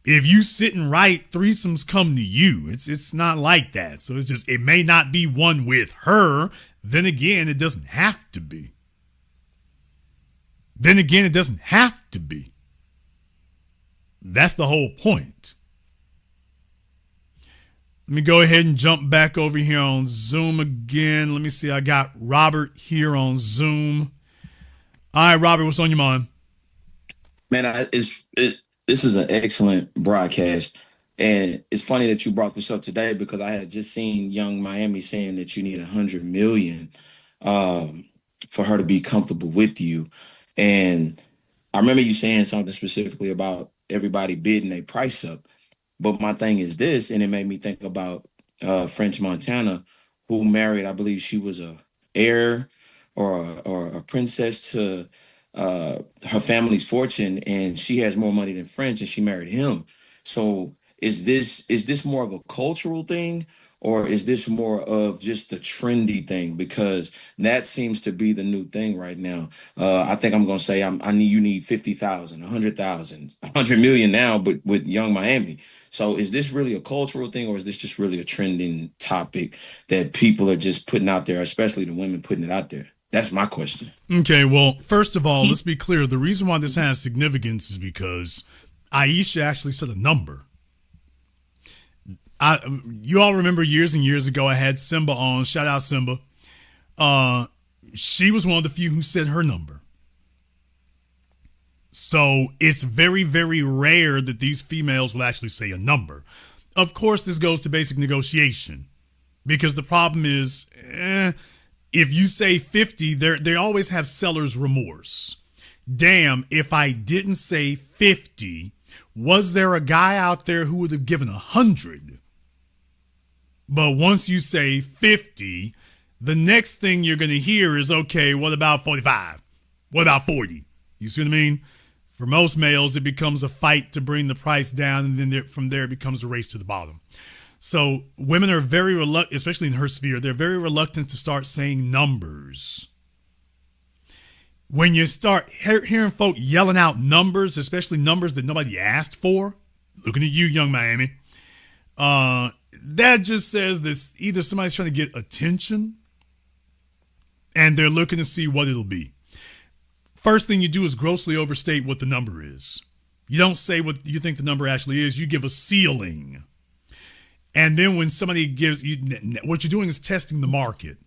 Speaker 1: If you sitting right, threesomes come to you. It's not like that. So it's just, it may not be one with her. Then again, it doesn't have to be. That's the whole point. Let me go ahead and jump back over here on Zoom again. Let me see. I got Robert here on Zoom. All right, Robert, what's on your mind?
Speaker 8: Man, this is an excellent broadcast. And it's funny that you brought this up today because I had just seen Young Miami saying that you need $100 million for her to be comfortable with you. And I remember you saying something specifically about everybody bidding a price up. But my thing is this, and it made me think about French Montana, who married, I believe she was a heir or a princess to her family's fortune, and she has more money than French, and she married him. So is this more of a cultural thing, or is this more of just the trendy thing? Because that seems to be the new thing right now. I think I'm gonna say you need 50,000, 100,000, 100 million now, but with Young Miami. So is this really a cultural thing, or is this just really a trending topic that people are just putting out there, especially the women putting it out there? That's my question. Okay, well, first of all, let's be clear. The reason why this has significance is because Ayisha actually said a number. You all remember years and years ago, I had Simba on. Shout out Simba. She was one of the few who said her number. So it's very, very rare that these females will actually say a number. Of course, this goes to basic negotiation because the problem is, if you say 50, they always have seller's remorse. Damn, if I didn't say 50, was there a guy out there who would have given 100? But once you say 50, the next thing you're going to hear is, okay, what about 45? What about 40? You see what I mean? For most males, it becomes a fight to bring the price down, and then from there it becomes a race to the bottom. So women are very reluctant, especially in her sphere, they're very reluctant to start saying numbers. When you start hearing folk yelling out numbers, especially numbers that nobody asked for, looking at you, Young Miami, that just says this: either somebody's trying to get attention and they're looking to see what it'll be. First thing you do is grossly overstate what the number is. You don't say what you think the number actually is. You give a ceiling. And then when somebody gives you, what you're doing is testing the market.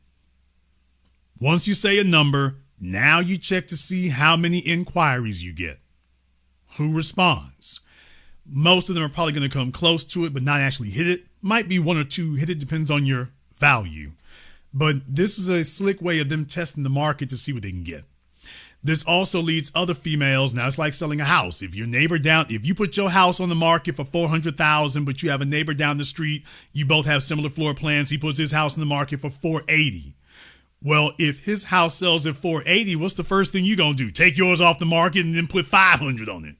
Speaker 8: Once you say a number,
Speaker 1: Now you check to see how many inquiries you get. Who responds? Most of them are probably going to come close to it, but not actually hit it. Might be one or two hit it, depends on your value. But this is a slick way of them testing the market to see what they can get. This also leads other females. Now it's like selling a house. If you put your house on the market for $400,000, but you have a neighbor down the street, you both have similar floor plans. He puts his house on the market for $480,000. Well, if his house sells at $480,000, what's the first thing you gonna do? Take yours off the market and then put $500,000 on it.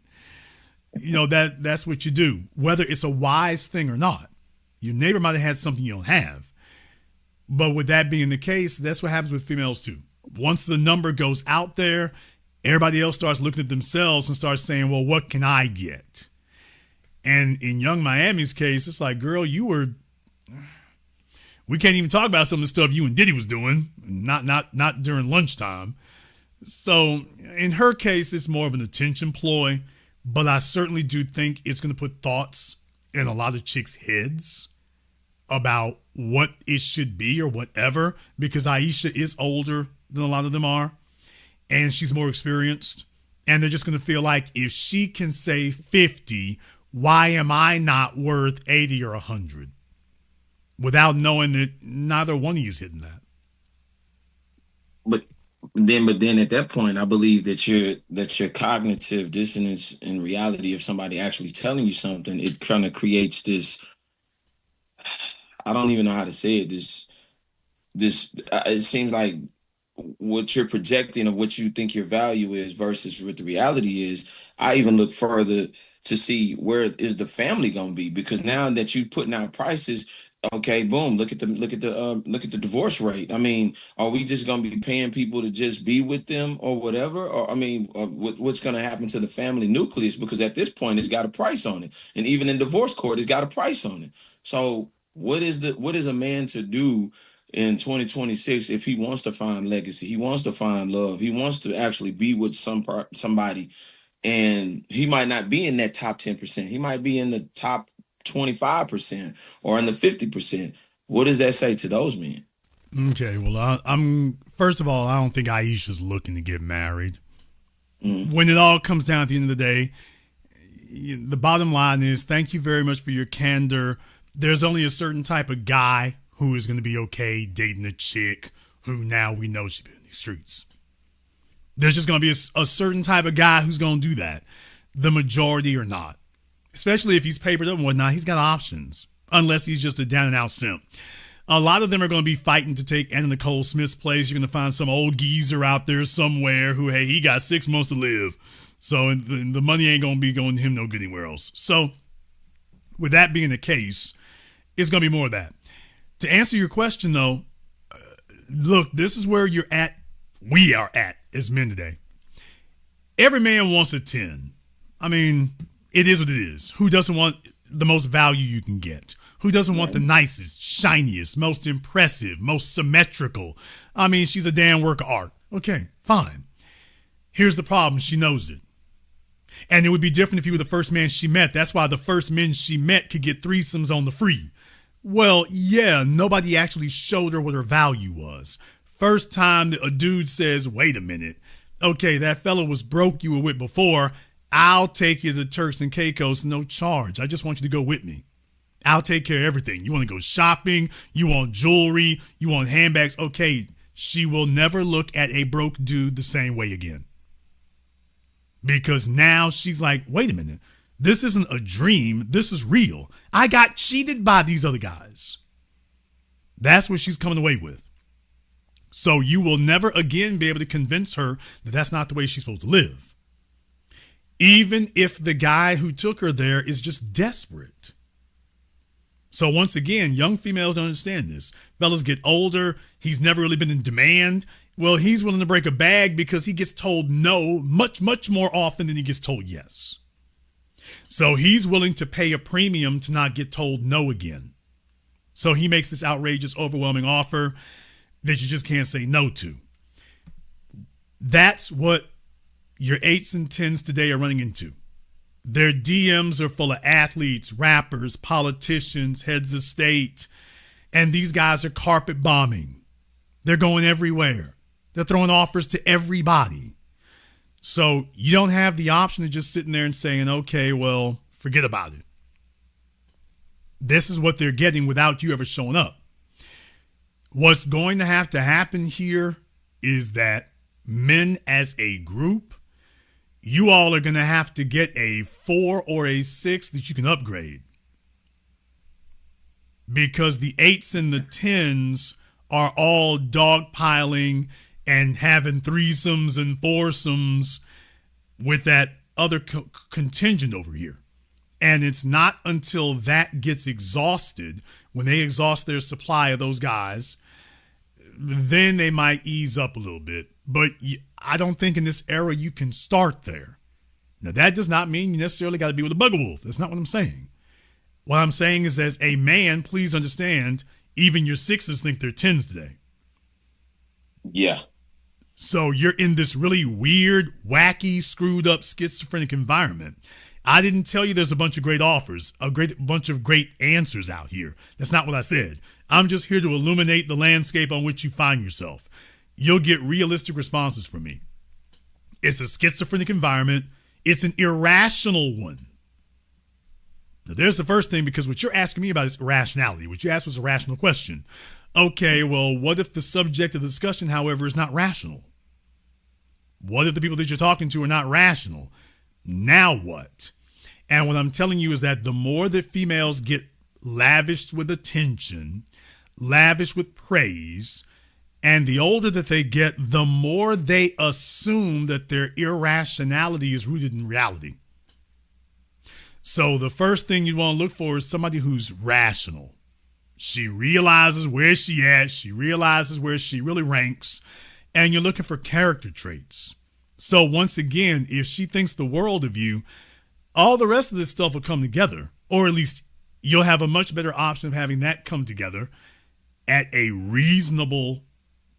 Speaker 1: You know, that's what you do, whether it's a wise thing or not. Your neighbor might have had something you don't have. But with that being the case, that's what happens with females too. Once the number goes out there, everybody else starts looking at themselves and starts saying, well, what can I get? And in Young Miami's case, it's like, girl, we can't even talk about some of the stuff you and Diddy was doing, not during lunchtime. So in her case, it's more of an attention ploy, but I certainly do think it's going to put thoughts in a lot of chicks' heads about what it should be or whatever, because Ayisha is older than a lot of them are, and she's more experienced, and they're just going to feel like if she can say 50, why am I not worth 80 or 100? Without knowing that neither one of you is hitting that.
Speaker 8: But then at that point, I believe that your cognitive dissonance in reality of somebody actually telling you something, it kind of creates this, I don't even know how to say it, it seems like what you're projecting of what you think your value is versus what the reality is. I even look further to see where is the family going to be, because now that you're putting out prices, okay, boom, look at the divorce rate. I mean, are we just going to be paying people to just be with them or whatever? Or I mean, what's going to happen to the family nucleus? Because at this point, it's got a price on it, and even in divorce court, it's got a price on it. So what is a man to do in 2026 if he wants to find legacy, he wants to find love, he wants to actually be with somebody, and he might not be in that top 10%, he might be in the top 25% or in the 50%. What does that say to those men?
Speaker 1: Okay, well, I'm first of all, I don't think Ayisha's looking to get married. When it all comes down at the end of the day, the bottom line is, thank you very much for your candor. There's only a certain type of guy who is going to be okay dating a chick who now we know she's been in these streets. There's just going to be a certain type of guy who's going to do that. The majority are not. Especially if he's papered up and whatnot, he's got options. Unless he's just a down and out simp. A lot of them are going to be fighting to take Anna Nicole Smith's place. You're going to find some old geezer out there somewhere who, hey, he got 6 months to live. So the money ain't going to be going to him no good anywhere else. So with that being the case, it's going to be more of that. To answer your question, though, look, this is where we are at as men today. Every man wants a 10. I mean, it is what it is. Who doesn't want the most value you can get? Who doesn't want the nicest, shiniest, most impressive, most symmetrical? I mean, she's a damn work of art. Okay, fine. Here's the problem. She knows it. And it would be different if you were the first man she met. That's why the first men she met could get threesomes on the free. Well, yeah, nobody actually showed her what her value was. First time that a dude says, wait a minute. Okay, that fella was broke you were with before. I'll take you to Turks and Caicos, no charge. I just want you to go with me. I'll take care of everything. You want to go shopping? You want jewelry? You want handbags? Okay, she will never look at a broke dude the same way again. Because now she's like, wait a minute. This isn't a dream. This is real. I got cheated by these other guys. That's what she's coming away with. So you will never again be able to convince her that that's not the way she's supposed to live. Even if the guy who took her there is just desperate. So once again, young females don't understand this. Fellas get older. He's never really been in demand. Well, he's willing to break a bag because he gets told no much, much more often than he gets told yes. So he's willing to pay a premium to not get told no again. So he makes this outrageous, overwhelming offer that you just can't say no to. That's what your 8s and 10s today are running into. Their DMs are full of athletes, rappers, politicians, heads of state, and these guys are carpet bombing. They're going everywhere. They're throwing offers to everybody. So you don't have the option of just sitting there and saying, okay, well, forget about it. This is what they're getting without you ever showing up. What's going to have to happen here is that men as a group, you all are going to have to get a 4 or a 6 that you can upgrade. Because the 8s and the 10s are all dogpiling and having threesomes and foursomes with that other contingent over here. And it's not until that gets exhausted, when they exhaust their supply of those guys, then they might ease up a little bit. But I don't think in this era you can start there. Now, that does not mean you necessarily got to be with a bugger wolf. That's not what I'm saying. What I'm saying is, as a man, please understand, even your 6s think they're 10s today.
Speaker 8: Yeah.
Speaker 1: So you're in this really weird, wacky, screwed up, schizophrenic environment. I didn't tell you there's a bunch of great offers, a bunch of great answers out here. That's not what I said. I'm just here to illuminate the landscape on which you find yourself. You'll get realistic responses from me. It's a schizophrenic environment. It's an irrational one. Now, there's the first thing, because what you're asking me about is irrationality. What you asked was a rational question. Okay, well, what if the subject of the discussion, however, is not rational? What if the people that you're talking to are not rational? Now what? And what I'm telling you is that the more that females get lavished with attention, lavished with praise, and the older that they get, the more they assume that their irrationality is rooted in reality. So the first thing you want to look for is somebody who's rational. She realizes where she at. She realizes where she really ranks. And you're looking for character traits. So once again, if she thinks the world of you, all the rest of this stuff will come together. Or at least you'll have a much better option of having that come together at a reasonable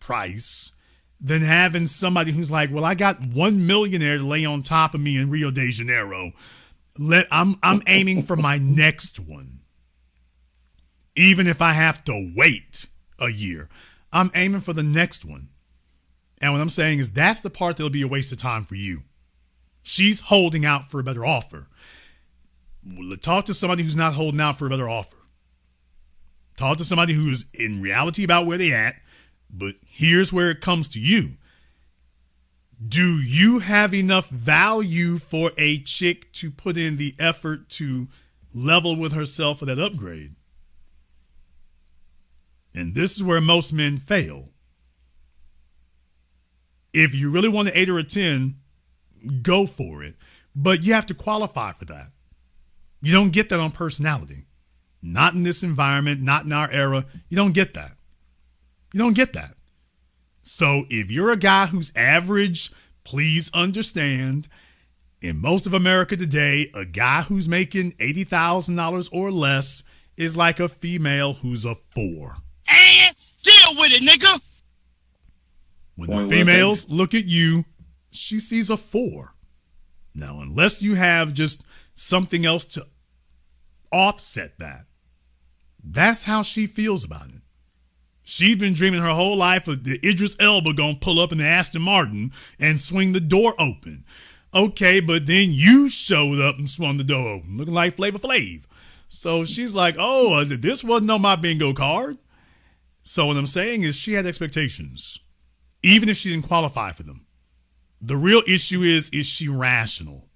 Speaker 1: price than having somebody who's like, well, I got one millionaire to lay on top of me in Rio de Janeiro. I'm aiming for my next one. Even if I have to wait a year, I'm aiming for the next one. And what I'm saying is that's the part that'll be a waste of time for you. She's holding out for a better offer. Talk to somebody who's not holding out for a better offer. Talk to somebody who's in reality about where they at, but here's where it comes to you. Do you have enough value for a chick to put in the effort to level with herself for that upgrade? And this is where most men fail. If you really want an 8 or a 10, go for it. But you have to qualify for that. You don't get that on personality. Not in this environment, not in our era. You don't get that. You don't get that. So if you're a guy who's average, please understand, in most of America today, a guy who's making $80,000 or less is like a female who's a 4.
Speaker 6: And deal with it, nigga.
Speaker 1: When the females look at you, she sees a 4. Now, unless you have just something else to offset that, that's how she feels about it. She's been dreaming her whole life of the Idris Elba gonna pull up in the Aston Martin and swing the door open. Okay, but then you showed up and swung the door open, looking like Flavor Flav. So she's like, oh, this wasn't on my bingo card. So what I'm saying is she had expectations, even if she didn't qualify for them. The real issue is she rational?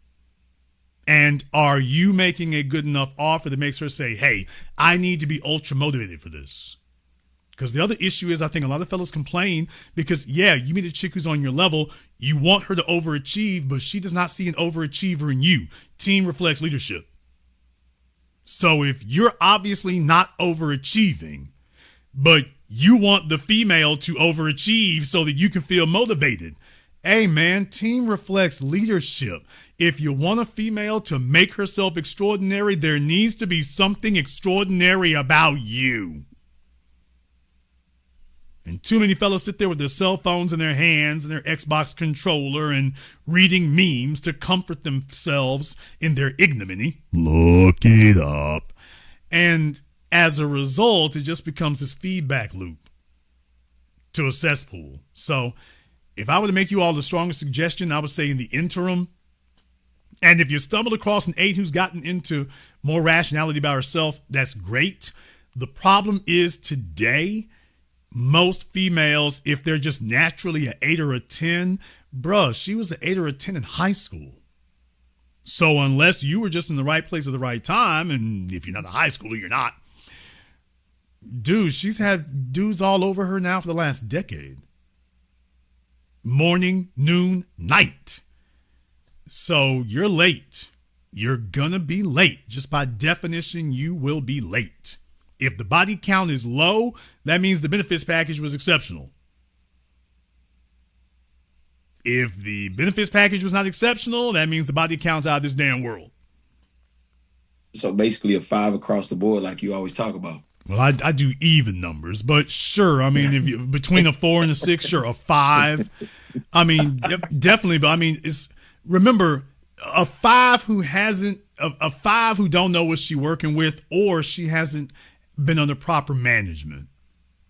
Speaker 1: And are you making a good enough offer that makes her say, hey, I need to be ultra motivated for this? Because the other issue is I think a lot of fellas complain because, yeah, you meet a chick who's on your level, you want her to overachieve, but she does not see an overachiever in you. Team reflects leadership. So if you're obviously not overachieving, but you want the female to overachieve so that you can feel motivated, hey, man, team reflects leadership. If you want a female to make herself extraordinary, there needs to be something extraordinary about you. And too many fellas sit there with their cell phones in their hands and their Xbox controller and reading memes to comfort themselves in their ignominy. Look it up. And as a result, it just becomes this feedback loop to a cesspool. So if I were to make you all the strongest suggestion, I would say in the interim, and if you stumbled across an 8 who's gotten into more rationality about herself, that's great. The problem is today, most females, if they're just naturally an 8 or a 10, bruh, she was an 8 or a 10 in high school. So unless you were just in the right place at the right time, and if you're not a high schooler, you're not. Dude, she's had dudes all over her now for the last decade. Morning, noon, night. So you're late. You're gonna be late. Just by definition, you will be late. If the body count is low, that means the benefits package was exceptional. If the benefits package was not exceptional, that means the body count's out of this damn world.
Speaker 8: So basically a 5 across the board, like you always talk about.
Speaker 1: Well, I do even numbers, but sure. I mean, if you between a 4 and a 6, sure, a 5. I mean, definitely. But I mean, remember a 5 who hasn't a 5 who don't know what she's working with, or she hasn't been under proper management.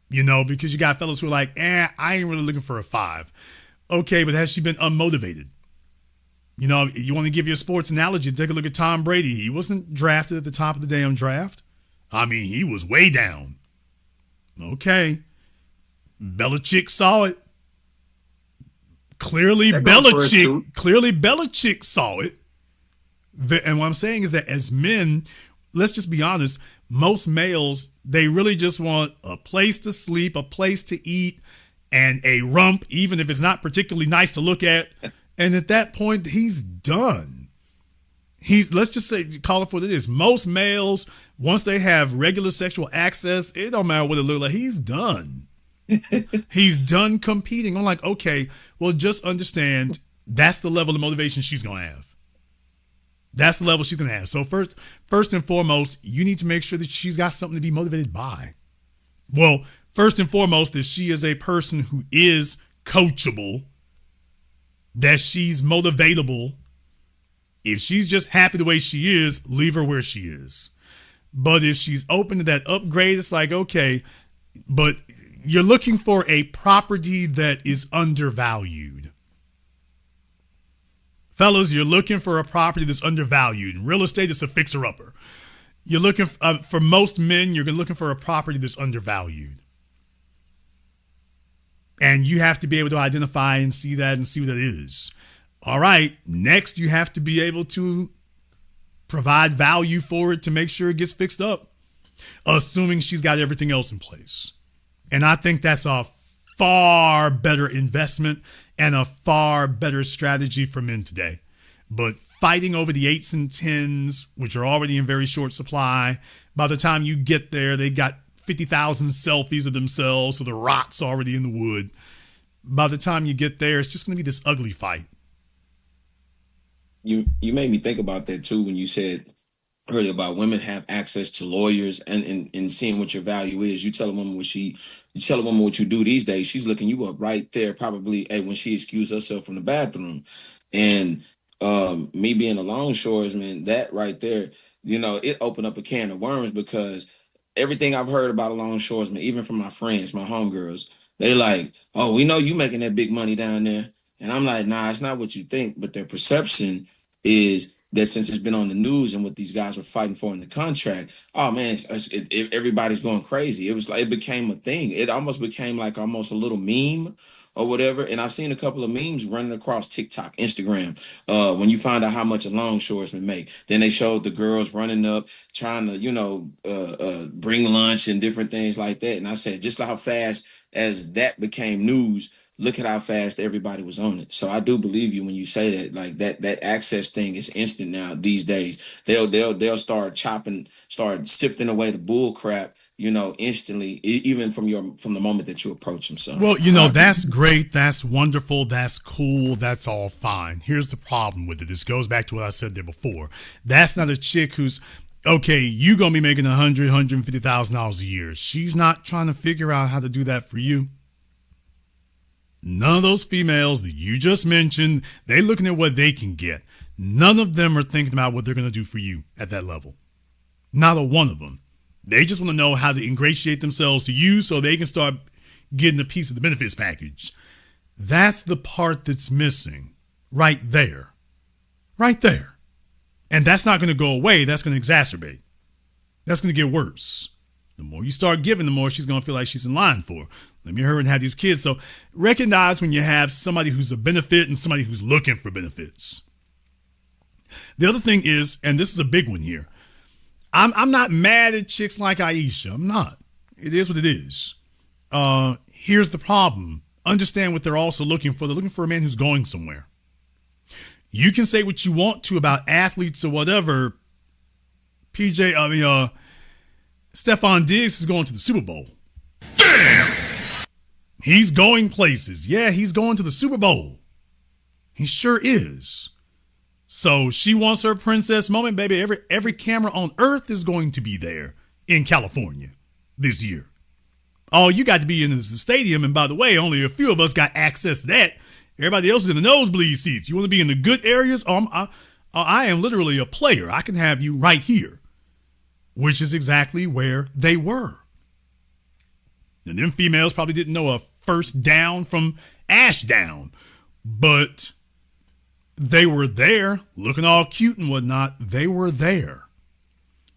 Speaker 1: You know, because you got fellas who are like, I ain't really looking for a 5. Okay, but has she been unmotivated? You know, you want to give you a sports analogy, take a look at Tom Brady. He wasn't drafted at the top of the damn draft. I mean, he was way down. Okay. Belichick saw it. Clearly Belichick saw it. And what I'm saying is that as men, let's just be honest, most males, they really just want a place to sleep, a place to eat, and a rump, even if it's not particularly nice to look at. And at that point, he's done. Let's just say, call it for what it is. Most males, once they have regular sexual access, it don't matter what it looks like, he's done. He's done competing. I'm like, okay, well, just understand that's the level of motivation she's going to have. That's the level she's going to have. So first and foremost, you need to make sure that she's got something to be motivated by. Well, first and foremost, that she is a person who is coachable, that she's motivatable. If she's just happy the way she is, leave her where she is. But if she's open to that upgrade, it's like, okay, but you're looking for a property that is undervalued. Fellas, you're looking for a property that's undervalued. In real estate, it's a fixer-upper. You're looking for most men, you're looking for a property that's undervalued. And you have to be able to identify and see that and see what that is. All right, next you have to be able to provide value for it to make sure it gets fixed up, assuming she's got everything else in place. And I think that's a far better investment and a far better strategy for men today. But fighting over the 8s and 10s, which are already in very short supply, by the time you get there, they got 50,000 selfies of themselves, so the rot's already in the wood. By the time you get there, it's just going to be this ugly fight.
Speaker 8: You made me think about that too when you said earlier about women have access to lawyers and seeing what your value is. You tell a woman what you do these days, she's looking you up right there, probably when she excused herself from the bathroom. And me being a longshoresman, that right there, you know, it opened up a can of worms, because everything I've heard about a longshoresman, even from my friends, my homegirls, they like, oh, we know you making that big money down there. And I'm like, nah, it's not what you think. But their perception is that since it's been on the news and what these guys were fighting for in the contract, oh man, everybody's going crazy. It was like, it became a thing. It almost became like almost a little meme or whatever. And I've seen a couple of memes running across TikTok, Instagram, when you find out how much a longshoresman make. Then they showed the girls running up, trying to, bring lunch and different things like that. And I said, just how fast as that became news, look at how fast everybody was on it. So I do believe you when you say that, like that access thing is instant now these days. They'll start sifting away the bull crap, you know, instantly, even from the moment that you approach them. So,
Speaker 1: well, you know, that's great. That's wonderful. That's cool. That's all fine. Here's the problem with it. This goes back to what I said there before. That's not a chick who's, okay, you going to be making $150,000 a year. She's not trying to figure out how to do that for you. None of those females that you just mentioned, they're looking at what they can get. None of them are thinking about what they're going to do for you at that level. Not a one of them. They just want to know how to ingratiate themselves to you so they can start getting a piece of the benefits package. That's the part that's missing right there. Right there. And that's not going to go away. That's going to exacerbate. That's going to get worse. The more you start giving, the more she's going to feel like she's in line for. Let me hurry and have these kids. So recognize when you have somebody who's a benefit and somebody who's looking for benefits. The other thing is, and this is a big one here, I'm not mad at chicks like Ayisha. I'm not. It is what it is. Here's the problem. Understand what they're also looking for. They're looking for a man who's going somewhere. You can say what you want to about athletes or whatever. Stephon Diggs is going to the Super Bowl. Damn! He's going places. Yeah, he's going to the Super Bowl. He sure is. So she wants her princess moment, baby. Every camera on earth is going to be there in California this year. Oh, you got to be in the stadium. And by the way, only a few of us got access to that. Everybody else is in the nosebleed seats. You want to be in the good areas? I am literally a player. I can have you right here, which is exactly where they were. And them females probably didn't know a first down from ash down, but they were there looking all cute and whatnot. They were there.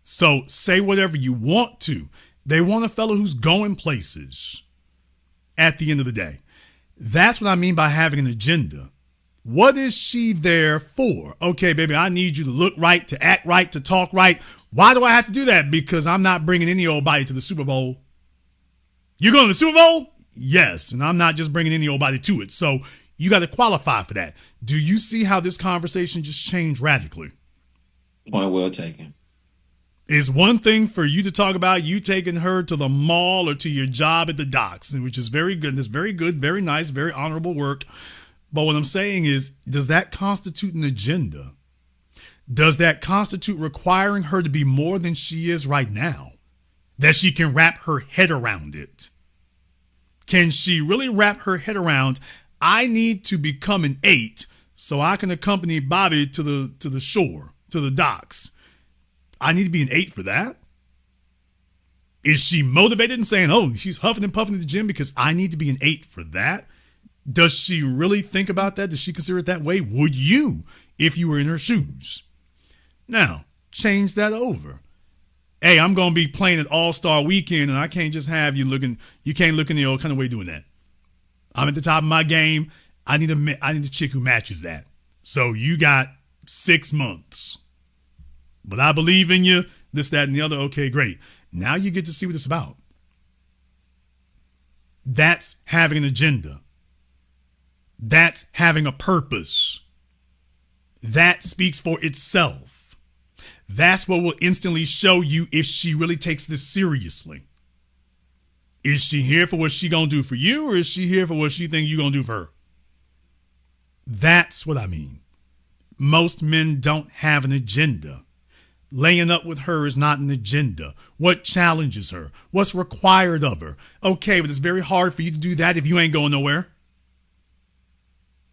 Speaker 1: So say whatever you want to. They want a fellow who's going places at the end of the day. That's what I mean by having an agenda. What is she there for? Okay, baby, I need you to look right, to act right, to talk right. Why do I have to do that? Because I'm not bringing any old body to the Super Bowl. You're going to the Super Bowl? Yes, and I'm not just bringing any old body to it. So you got to qualify for that. Do you see how this conversation just changed radically?
Speaker 8: Point well taken.
Speaker 1: It's one thing for you to talk about you taking her to the mall or to your job at the docks, which is very good. That's very good, very nice, very honorable work. But what I'm saying is, does that constitute an agenda? Does that constitute requiring her to be more than she is right now? That she can wrap her head around it? Can she really wrap her head around, I need to become an 8 so I can accompany Bobby to the shore, to the docks? I need to be an 8 for that? Is she motivated and saying, oh, she's huffing and puffing at the gym because I need to be an 8 for that? Does she really think about that? Does she consider it that way? Would you if you were in her shoes? Now, change that over. Hey, I'm going to be playing at All-Star Weekend and I can't just have you looking, you can't look in the old kind of way doing that. I'm at the top of my game. I need a chick who matches that. So you got 6 months. But I believe in you, this, that, and the other. Okay, great. Now you get to see what it's about. That's having an agenda. That's having a purpose. That speaks for itself. That's what will instantly show you if she really takes this seriously. Is she here for what she gonna do for you, or is she here for what she think you gonna do for her? That's what I mean. Most men don't have an agenda. Laying up with her is not an agenda. What challenges her? What's required of her? Okay, but it's very hard for you to do that if you ain't going nowhere.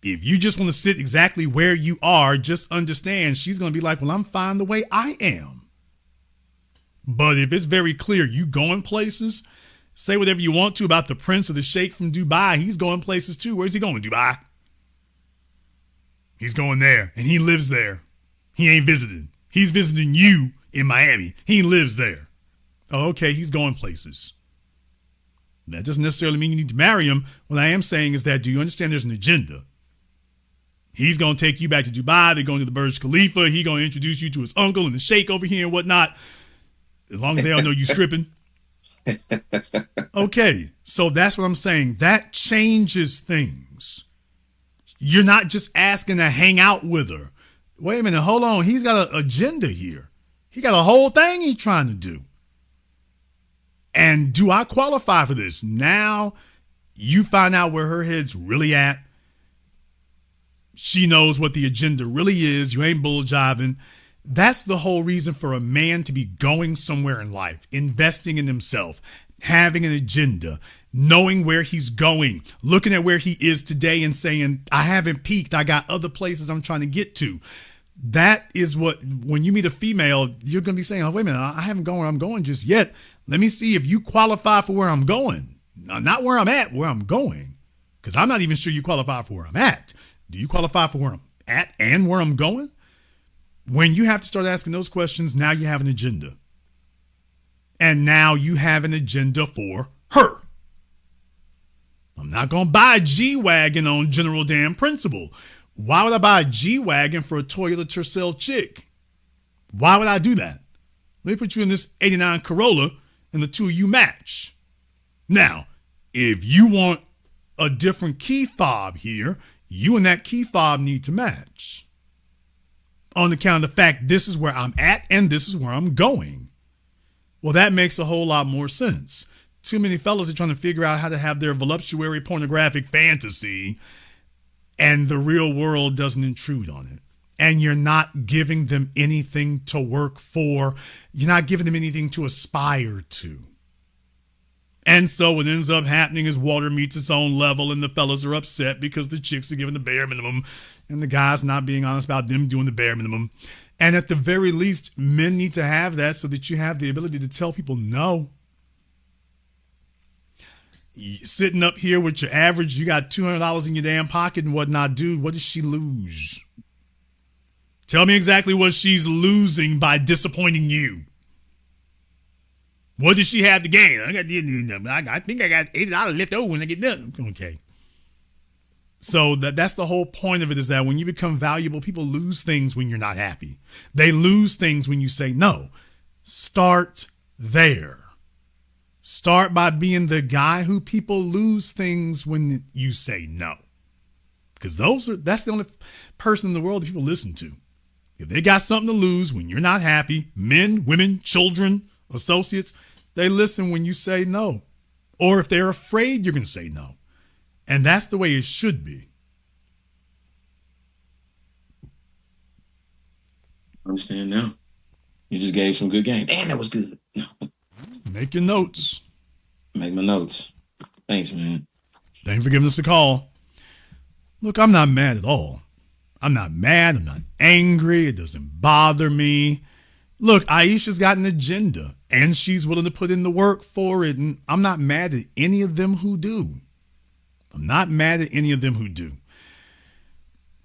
Speaker 1: If you just want to sit exactly where you are, just understand she's going to be like, well, I'm fine the way I am. But if it's very clear you going places, say whatever you want to about the prince or the sheikh from Dubai. He's going places too. Where's he going? Dubai. He's going there and he lives there. He ain't visiting. He's visiting you in Miami. He lives there. Oh, okay, he's going places. That doesn't necessarily mean you need to marry him. What I am saying is that, do you understand there's an agenda? He's going to take you back to Dubai. They're going to the Burj Khalifa. He's going to introduce you to his uncle and the sheikh over here and whatnot. As long as they don't know you stripping. Okay, so that's what I'm saying. That changes things. You're not just asking to hang out with her. Wait a minute, hold on. He's got an agenda here. He got a whole thing he's trying to do. And do I qualify for this? Now you find out where her head's really at. She knows what the agenda really is. You ain't bull jiving. That's the whole reason for a man to be going somewhere in life, investing in himself, having an agenda, knowing where he's going, looking at where he is today and saying, I haven't peaked. I got other places I'm trying to get to. That is what, when you meet a female, you're going to be saying, oh, wait a minute, I haven't gone where I'm going just yet. Let me see if you qualify for where I'm going. Not where I'm at, where I'm going. Because I'm not even sure you qualify for where I'm at. Do you qualify for where I'm at and where I'm going? When you have to start asking those questions, now you have an agenda. And now you have an agenda for her. I'm not going to buy a G-Wagon on general damn principle. Why would I buy a G-Wagon for a Toyota Tercel chick? Why would I do that? Let me put you in this 89 Corolla and the two of you match. Now, if you want a different key fob here, you and that key fob need to match. On account of the fact this is where I'm at and this is where I'm going. Well, that makes a whole lot more sense. Too many fellas are trying to figure out how to have their voluptuary pornographic fantasy and the real world doesn't intrude on it. And you're not giving them anything to work for. You're not giving them anything to aspire to. And so what ends up happening is water meets its own level and the fellas are upset because the chicks are giving the bare minimum and the guys not being honest about them doing the bare minimum. And at the very least, men need to have that so that you have the ability to tell people no. Sitting up here with your average, you got $200 in your damn pocket and whatnot, dude, what does she lose? Tell me exactly what she's losing by disappointing you. What does she have to gain? I think I got $80 left over when I get done. Okay. So that's the whole point of it, is that when you become valuable, people lose things when you're not happy. They lose things when you say no. Start there. Start by being the guy who people lose things when you say no. Because that's the only person in the world that people listen to. If they got something to lose when you're not happy, men, women, children, associates, they listen when you say no. Or if they're afraid you're going to say no. And that's the way it should be.
Speaker 8: I understand now. You just gave some good game. Damn, that was good.
Speaker 1: Make your notes.
Speaker 8: Make my notes. Thanks, man.
Speaker 1: Thanks for giving us a call. Look, I'm not mad at all. I'm not mad. I'm not angry. It doesn't bother me. Look, Ayisha's got an agenda and she's willing to put in the work for it. And I'm not mad at any of them who do. I'm not mad at any of them who do.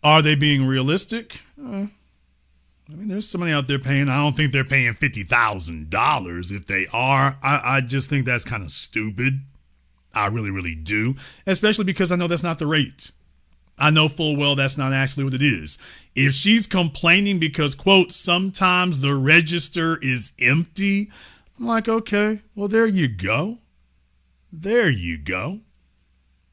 Speaker 1: Are they being realistic? I mean, there's somebody out there paying. I don't think they're paying $50,000. If they are, I just think that's kind of stupid. I really, really do. Especially because I know that's not the rate. I know full well that's not actually what it is. If she's complaining because, quote, sometimes the register is empty, I'm like, okay, well, there you go. There you go.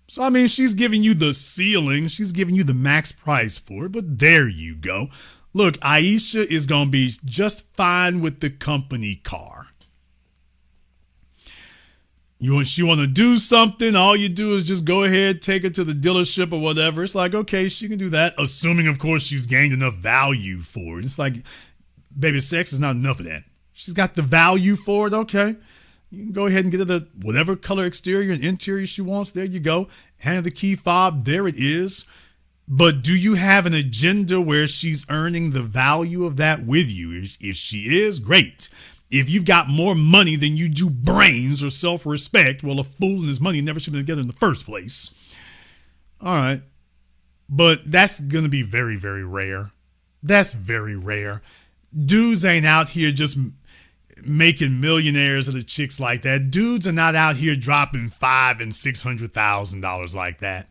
Speaker 1: So, I mean, she's giving you the ceiling. She's giving you the max price for it, but there you go. Look, Ayisha is going to be just fine with the company car. She want to do something, all you do is just go ahead, take her to the dealership or whatever. It's like, okay, she can do that, assuming, of course, she's gained enough value for it. It's like, baby, sex is not enough of that. She's got the value for it, okay. You can go ahead and get her the whatever color exterior and interior she wants. There you go. Hand her the key fob. There it is. But do you have an agenda where she's earning the value of that with you? If she is, great. If you've got more money than you do brains or self-respect, well, a fool and his money never should have been together in the first place. All right. But that's going to be very, very rare. That's very rare. Dudes ain't out here just making millionaires of the chicks like that. Dudes are not out here dropping $500,000 and $600,000 like that.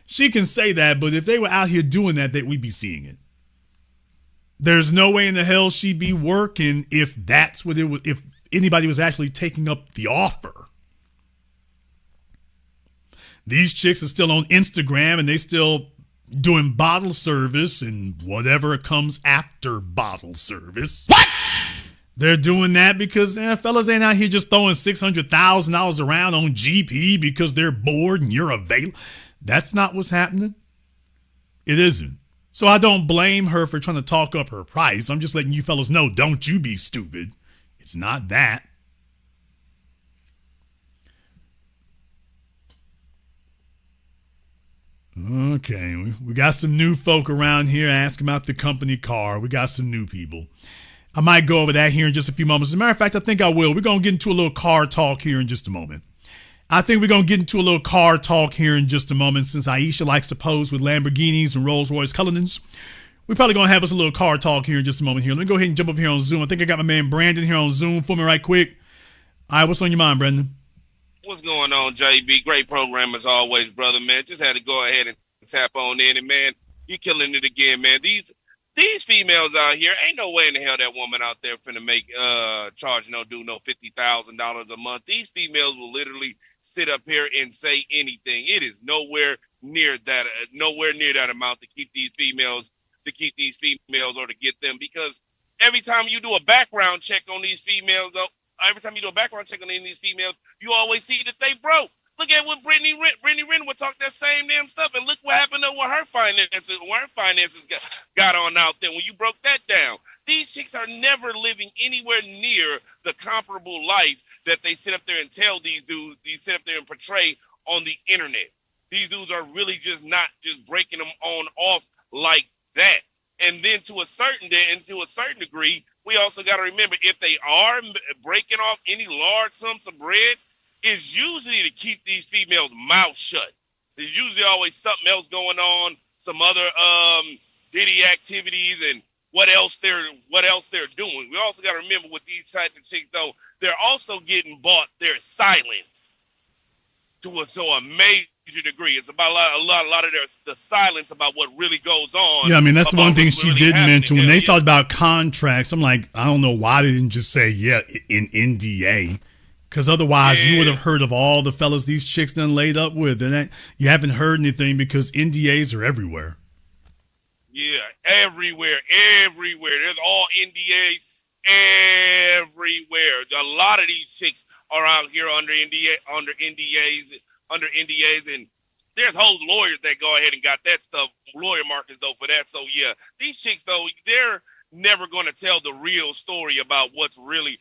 Speaker 1: She can say that, but if they were out here doing that, we'd be seeing it. There's no way in the hell she'd be working if that's what it was, if anybody was actually taking up the offer. These chicks are still on Instagram and they still doing bottle service and whatever comes after bottle service. What? They're doing that because fellas ain't out here just throwing $600,000 around on GP because they're bored and you're available. That's not what's happening. It isn't. So I don't blame her for trying to talk up her price. I'm just letting you fellas know, don't you be stupid. It's not that. Okay, we got some new folk around here asking about the company car. We got some new people. I might go over that here in just a few moments. As a matter of fact, I think I will. We're going to get into a little car talk here in just a moment. I think we're going to get into a little car talk here in just a moment since Ayisha likes to pose with Lamborghinis and Rolls Royce Cullinans. We're probably going to have us a little car talk here in just a moment here. Let me go ahead and jump up here on Zoom. I think I got my man Brandon here on Zoom for me right quick. All right, what's on your mind, Brandon?
Speaker 6: What's going on, JB? Great program as always, brother, man. Just had to go ahead and tap on in, and man, you killing it again, man. These females out here, ain't no way in the hell that woman out there finna make charge no $50,000 a month. These females will literally sit up here and say anything. It is nowhere near that amount to keep these females or to get them, because every time you do a background check on these females, you always see that they broke. Look at what Brittany Renner would talk that same damn stuff, and look what happened to what her finances got on out there when you broke that down. These chicks are never living anywhere near the comparable life that they sit up there and tell these dudes, sit up there and portray on the internet. These dudes are really just not just breaking them on off like that. And then to a certain degree, we also got to remember, if they are breaking off any large sums of bread, it's usually to keep these females' mouths shut. There's usually always something else going on, some other ditty activities, and what else they're doing. We also got to remember with these type of chicks, though, they're also getting bought their silence to a major degree. It's about a lot of the silence about what really goes on.
Speaker 1: Yeah, I mean, that's the one thing she
Speaker 6: really
Speaker 1: did mention when they talked
Speaker 6: about
Speaker 1: about contracts. I'm like, I don't know why they didn't just say in NDA. Because otherwise, you would have heard of all the fellas these chicks done laid up with. And you haven't heard anything because NDAs are everywhere.
Speaker 6: Yeah, everywhere. There's all NDAs everywhere. A lot of these chicks are out here under NDAs, and there's whole lawyers that go ahead and got that stuff, lawyer markets though for that. So yeah, these chicks though, they're never going to tell the real story about what's really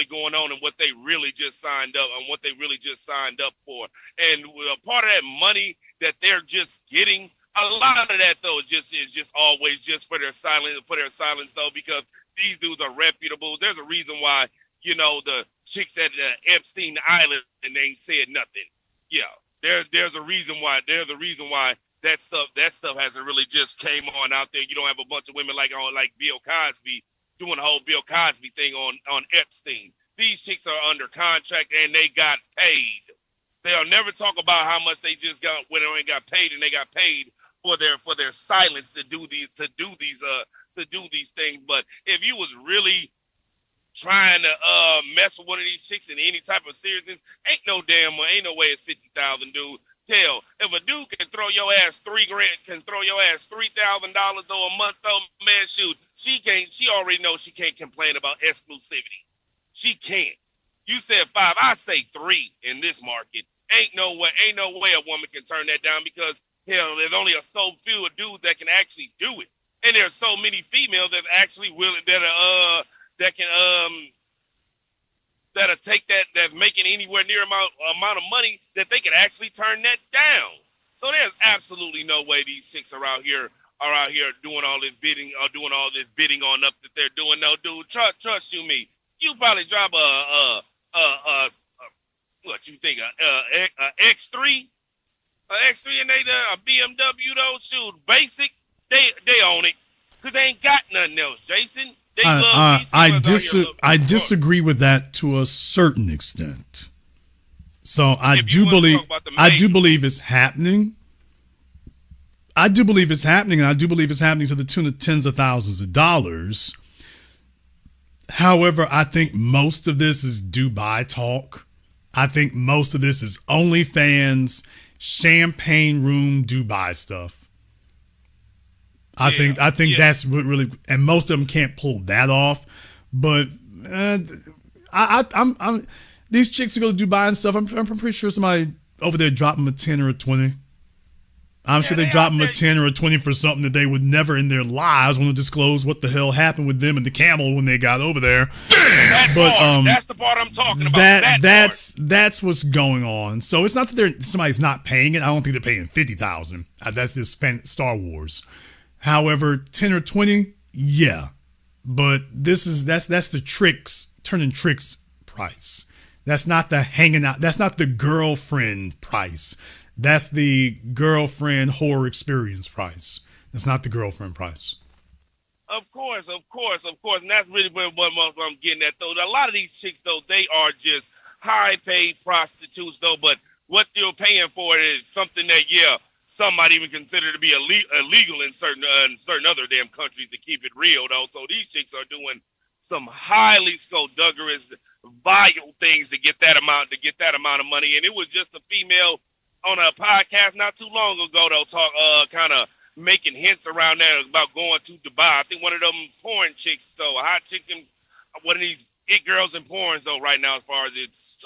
Speaker 6: going on and what they really just signed up for. And part of that money that they're just getting, a lot of that though is just always just for their silence though, because these dudes are reputable. There's a reason why, the chicks at Epstein Island and ain't said nothing. Yeah, there's a reason why. That stuff hasn't really just came on out there. You don't have a bunch of women like Bill Cosby doing the whole Bill Cosby thing on Epstein. These chicks are under contract and they got paid. They'll never talk about how much they just got when they got paid, and they got paid for their silence to do these things. But if you was really trying to mess with one of these chicks in any type of seriousness, ain't no way it's 50,000, dude. Hell, if a dude can throw your ass $3,000 though a month though, man, shoot, she already knows she can't complain about exclusivity. She can't. You said 5, I say 3 in this market. Ain't no way a woman can turn that down, because hell, there's only so few of dudes that can actually do it. And there's so many females that actually willing that'll take that's making anywhere near amount of money that they can actually turn that down. So there's absolutely no way these chicks are out here doing all this bidding on up that they're doing. No, dude, trust you me. You probably drop what you think a X3, and they a BMW though. Shoot, basic, they own it because they ain't got nothing else, Jason.
Speaker 1: I disagree with that to a certain extent. So I do believe it's happening. I do believe it's happening, and I do believe it's happening to the tune of tens of thousands of dollars. However, I think most of this is Dubai talk. I think most of this is OnlyFans, champagne room Dubai stuff. I think that's what really, and most of them can't pull that off. But I'm these chicks are going to Dubai and stuff. I'm pretty sure somebody over there dropped them a 10 or a 20. I'm sure they dropped them a 10 or a 20 for something that they would never in their lives want to disclose what the hell happened with them and the camel when they got over there.
Speaker 6: That's the part I'm talking about.
Speaker 1: That's what's going on. So it's not that somebody's not paying it. I don't think they're paying $50,000. That's just Star Wars. However, 10 or 20, yeah. But that's the tricks, turning tricks price. That's not the hanging out. That's not the girlfriend price. That's the girlfriend horror experience price. That's not the girlfriend price.
Speaker 6: Of course, and that's really what I'm getting at. Though a lot of these chicks, though, they are just high-paid prostitutes, though. But what they're paying for is something that, some might even consider to be illegal in certain other damn countries. To keep it real, though, so these chicks are doing some highly skullduggerous, vile things to get that amount of money. And it was just a female on a podcast not too long ago, though, talk kind of making hints around that about going to Dubai. I think one of them porn chicks, though, a hot chick, one of these it girls in porns, though, right now, as far as it's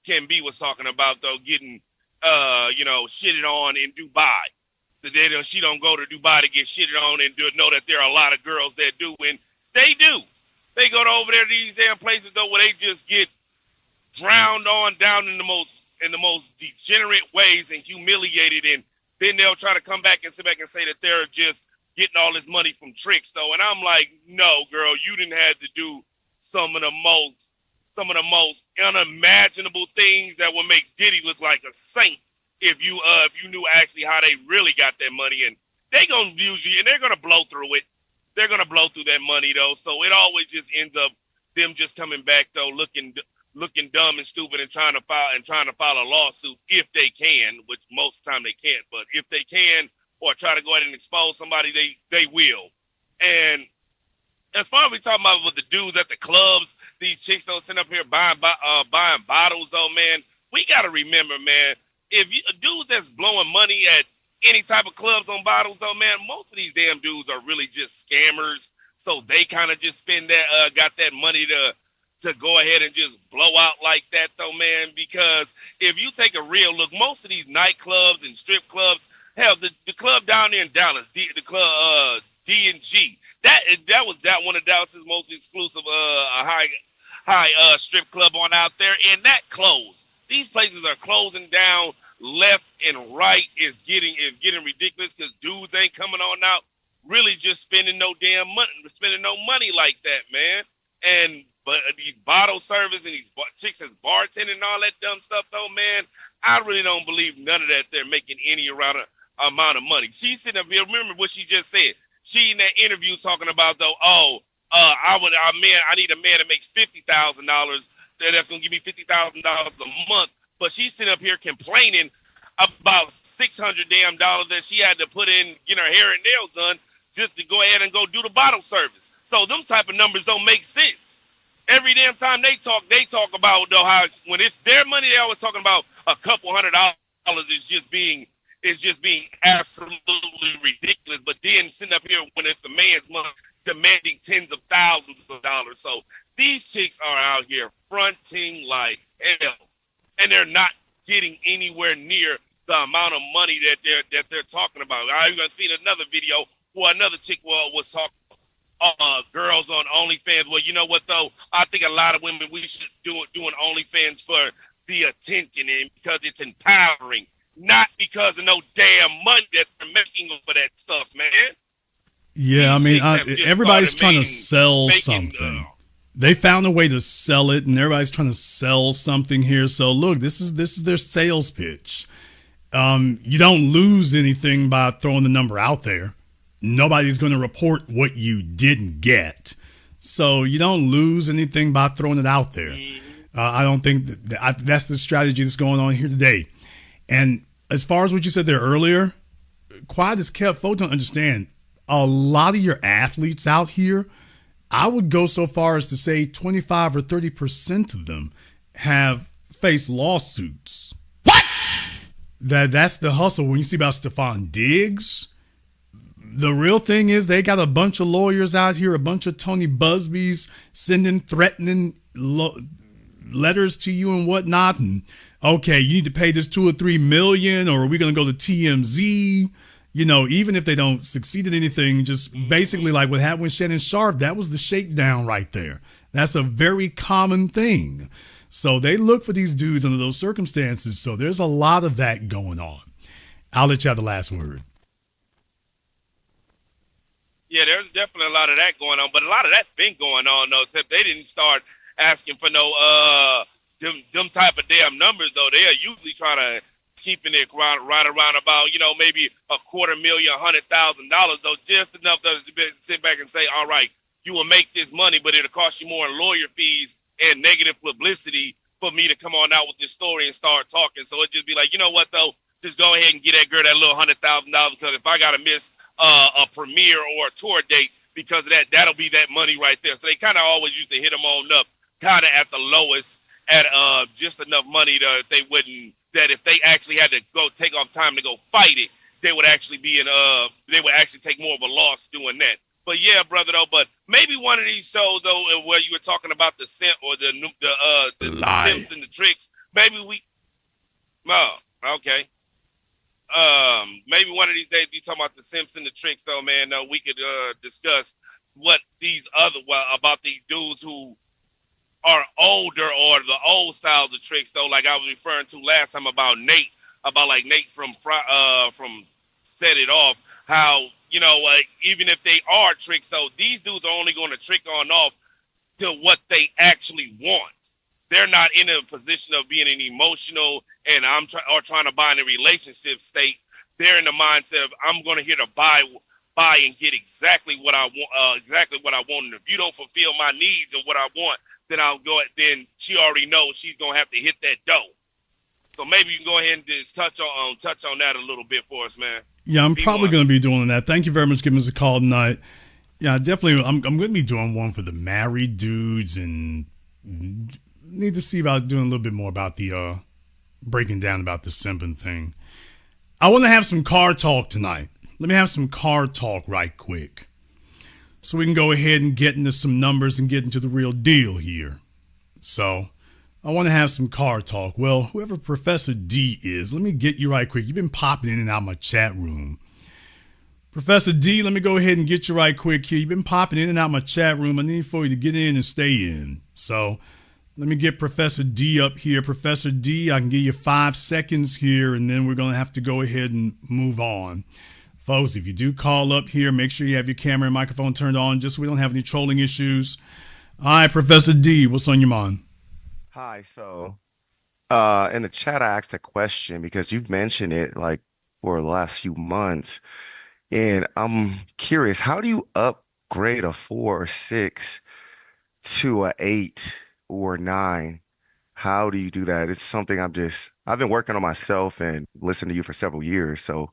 Speaker 6: Ken B was talking about, though, getting shitted on in Dubai. She don't go to Dubai to get shitted on, and know that there are a lot of girls that do, and they do. They go over there to these damn places, though, where they just get drowned on down in the most degenerate ways and humiliated, and then they'll try to come back and sit back and say that they're just getting all this money from tricks, though. And I'm like, no, girl, you didn't have to do some of the most unimaginable things that would make Diddy look like a saint if you knew actually how they really got that money. And they gonna use you, and they're gonna blow through it. They're gonna blow through that money, though. So it always just ends up them just coming back, though, looking dumb and stupid and trying to file a lawsuit if they can, which most of the time they can't. But if they can, or try to go ahead and expose somebody, they will. And as far as we talking about with the dudes at the clubs, these chicks don't sit up here buying bottles, though, man. We got to remember, man, if you dudes that's blowing money at any type of clubs on bottles, though, man, most of these damn dudes are really just scammers. So they kind of just spend that, got that money to go ahead and just blow out like that, though, man. Because if you take a real look, most of these nightclubs and strip clubs, hell, the club down there in Dallas, the club D&G, that was one of Dallas's most exclusive high strip club on out there, and that closed. These places are closing down left and right. Is getting ridiculous because dudes ain't coming on out really just spending no money like that, man. But these bottle service and these chicks as bartending and all that dumb stuff, though, man, I really don't believe none of that they're making any amount of money. She's sitting up here. Remember what she just said. She in that interview talking about, though, I need a man that makes $50,000. That's gonna give me $50,000 a month. But she's sitting up here complaining about $600 damn dollars that she had to put in, get her hair and nails done just to go ahead and go do the bottle service. So them type of numbers don't make sense. Every damn time they talk about, though, how when it's their money, they always talking about a couple $100 is just being absolutely ridiculous. But then sitting up here when it's the man's money, demanding tens of thousands of dollars. So these chicks are out here fronting like hell, and they're not getting anywhere near the amount of money that they're talking about. I even seen another video where another chick was talking. Girls on OnlyFans. Well, you know what, though? I think a lot of women, we should doing OnlyFans for the attention and because it's empowering, not because of no damn money that they're making for that stuff, man.
Speaker 1: Yeah, everybody's trying to sell something. They found a way to sell it, and everybody's trying to sell something here. So look, this is their sales pitch. You don't lose anything by throwing the number out there. Nobody's going to report what you didn't get. So you don't lose anything by throwing it out there. I don't think that's the strategy that's going on here today. And as far as what you said there earlier, Quiet as kept, folks don't understand. A lot of your athletes out here, I would go so far as to say 25 or 30% of them have faced lawsuits. What? That's the hustle. When you see about Stephon Diggs, the real thing is they got a bunch of lawyers out here, a bunch of Tony Busbys sending threatening letters to you and whatnot. And okay, you need to pay this $2 or $3 million, or we're going to go to TMZ. You know, even if they don't succeed in anything, just basically like what happened with Shannon Sharp, that was the shakedown right there. That's a very common thing. So they look for these dudes under those circumstances. So there's a lot of that going on. I'll let you have the last word.
Speaker 6: Yeah, there's definitely a lot of that going on, but a lot of that's been going on, though, except they didn't start asking for no them type of damn numbers though, they're usually trying to keeping it right around about, maybe $250,000, $100,000 though, just enough to sit back and say, all right, you will make this money, but it'll cost you more in lawyer fees and negative publicity for me to come on out with this story and start talking. So it'd just be like, you know what though, just go ahead and get that girl that little $100,000, because if I gotta miss a premiere or a tour date because of that, that'll be that money right there. So they kind of always used to hit them on up kind of at the lowest at just enough money that if they actually had to go take off time to go fight it, they would actually take more of a loss doing that. But yeah, brother, though, but maybe one of these shows though where you were talking about the simp or the simps and the tricks, maybe okay. Maybe one of these days you talking about the simps and the tricks though, man. We could discuss what about these dudes who are older or the old styles of tricks though, like I was referring to last time about Nate from Set It Off, how even if they are tricks though, these dudes are only going to trick on off to what they actually want. They're not in a position of being an emotional and trying to buy in a relationship state. They're in the mindset of I'm going to here to buy and get exactly what I want. And if you don't fulfill my needs and what I want, then then she already knows she's going to have to hit that dough. So maybe you can go ahead and just touch on that a little bit for us, man.
Speaker 1: Yeah, I'm probably going to be doing that. Thank you very much for giving us a call tonight. Yeah, definitely. I'm going to be doing one for the married dudes and need to see about doing a little bit more about the breaking down about the simping thing. I want to have some car talk tonight. Let me have some car talk right quick so we can go ahead and get into some numbers and get into the real deal here. So I want to have some car talk. Well, whoever Professor D is, let me get you right quick. You've been popping in and out of my chat room. Professor D, let me go ahead and get you right quick here. You've been popping in and out of my chat room. I need for you to get in and stay in. So let me get Professor D up here. Professor D, I can give you 5 seconds here, and then we're going to have to go ahead and move on. Folks, if you do call up here, make sure you have your camera and microphone turned on just so we don't have any trolling issues. All right, Professor D, what's on your mind?
Speaker 9: Hi, so in the chat I asked a question because you've mentioned it like for the last few months, and I'm curious, how do you upgrade a 4 or 6 to a 8 or 9? How do you do that? It's something I've been working on myself and listened to you for several years, so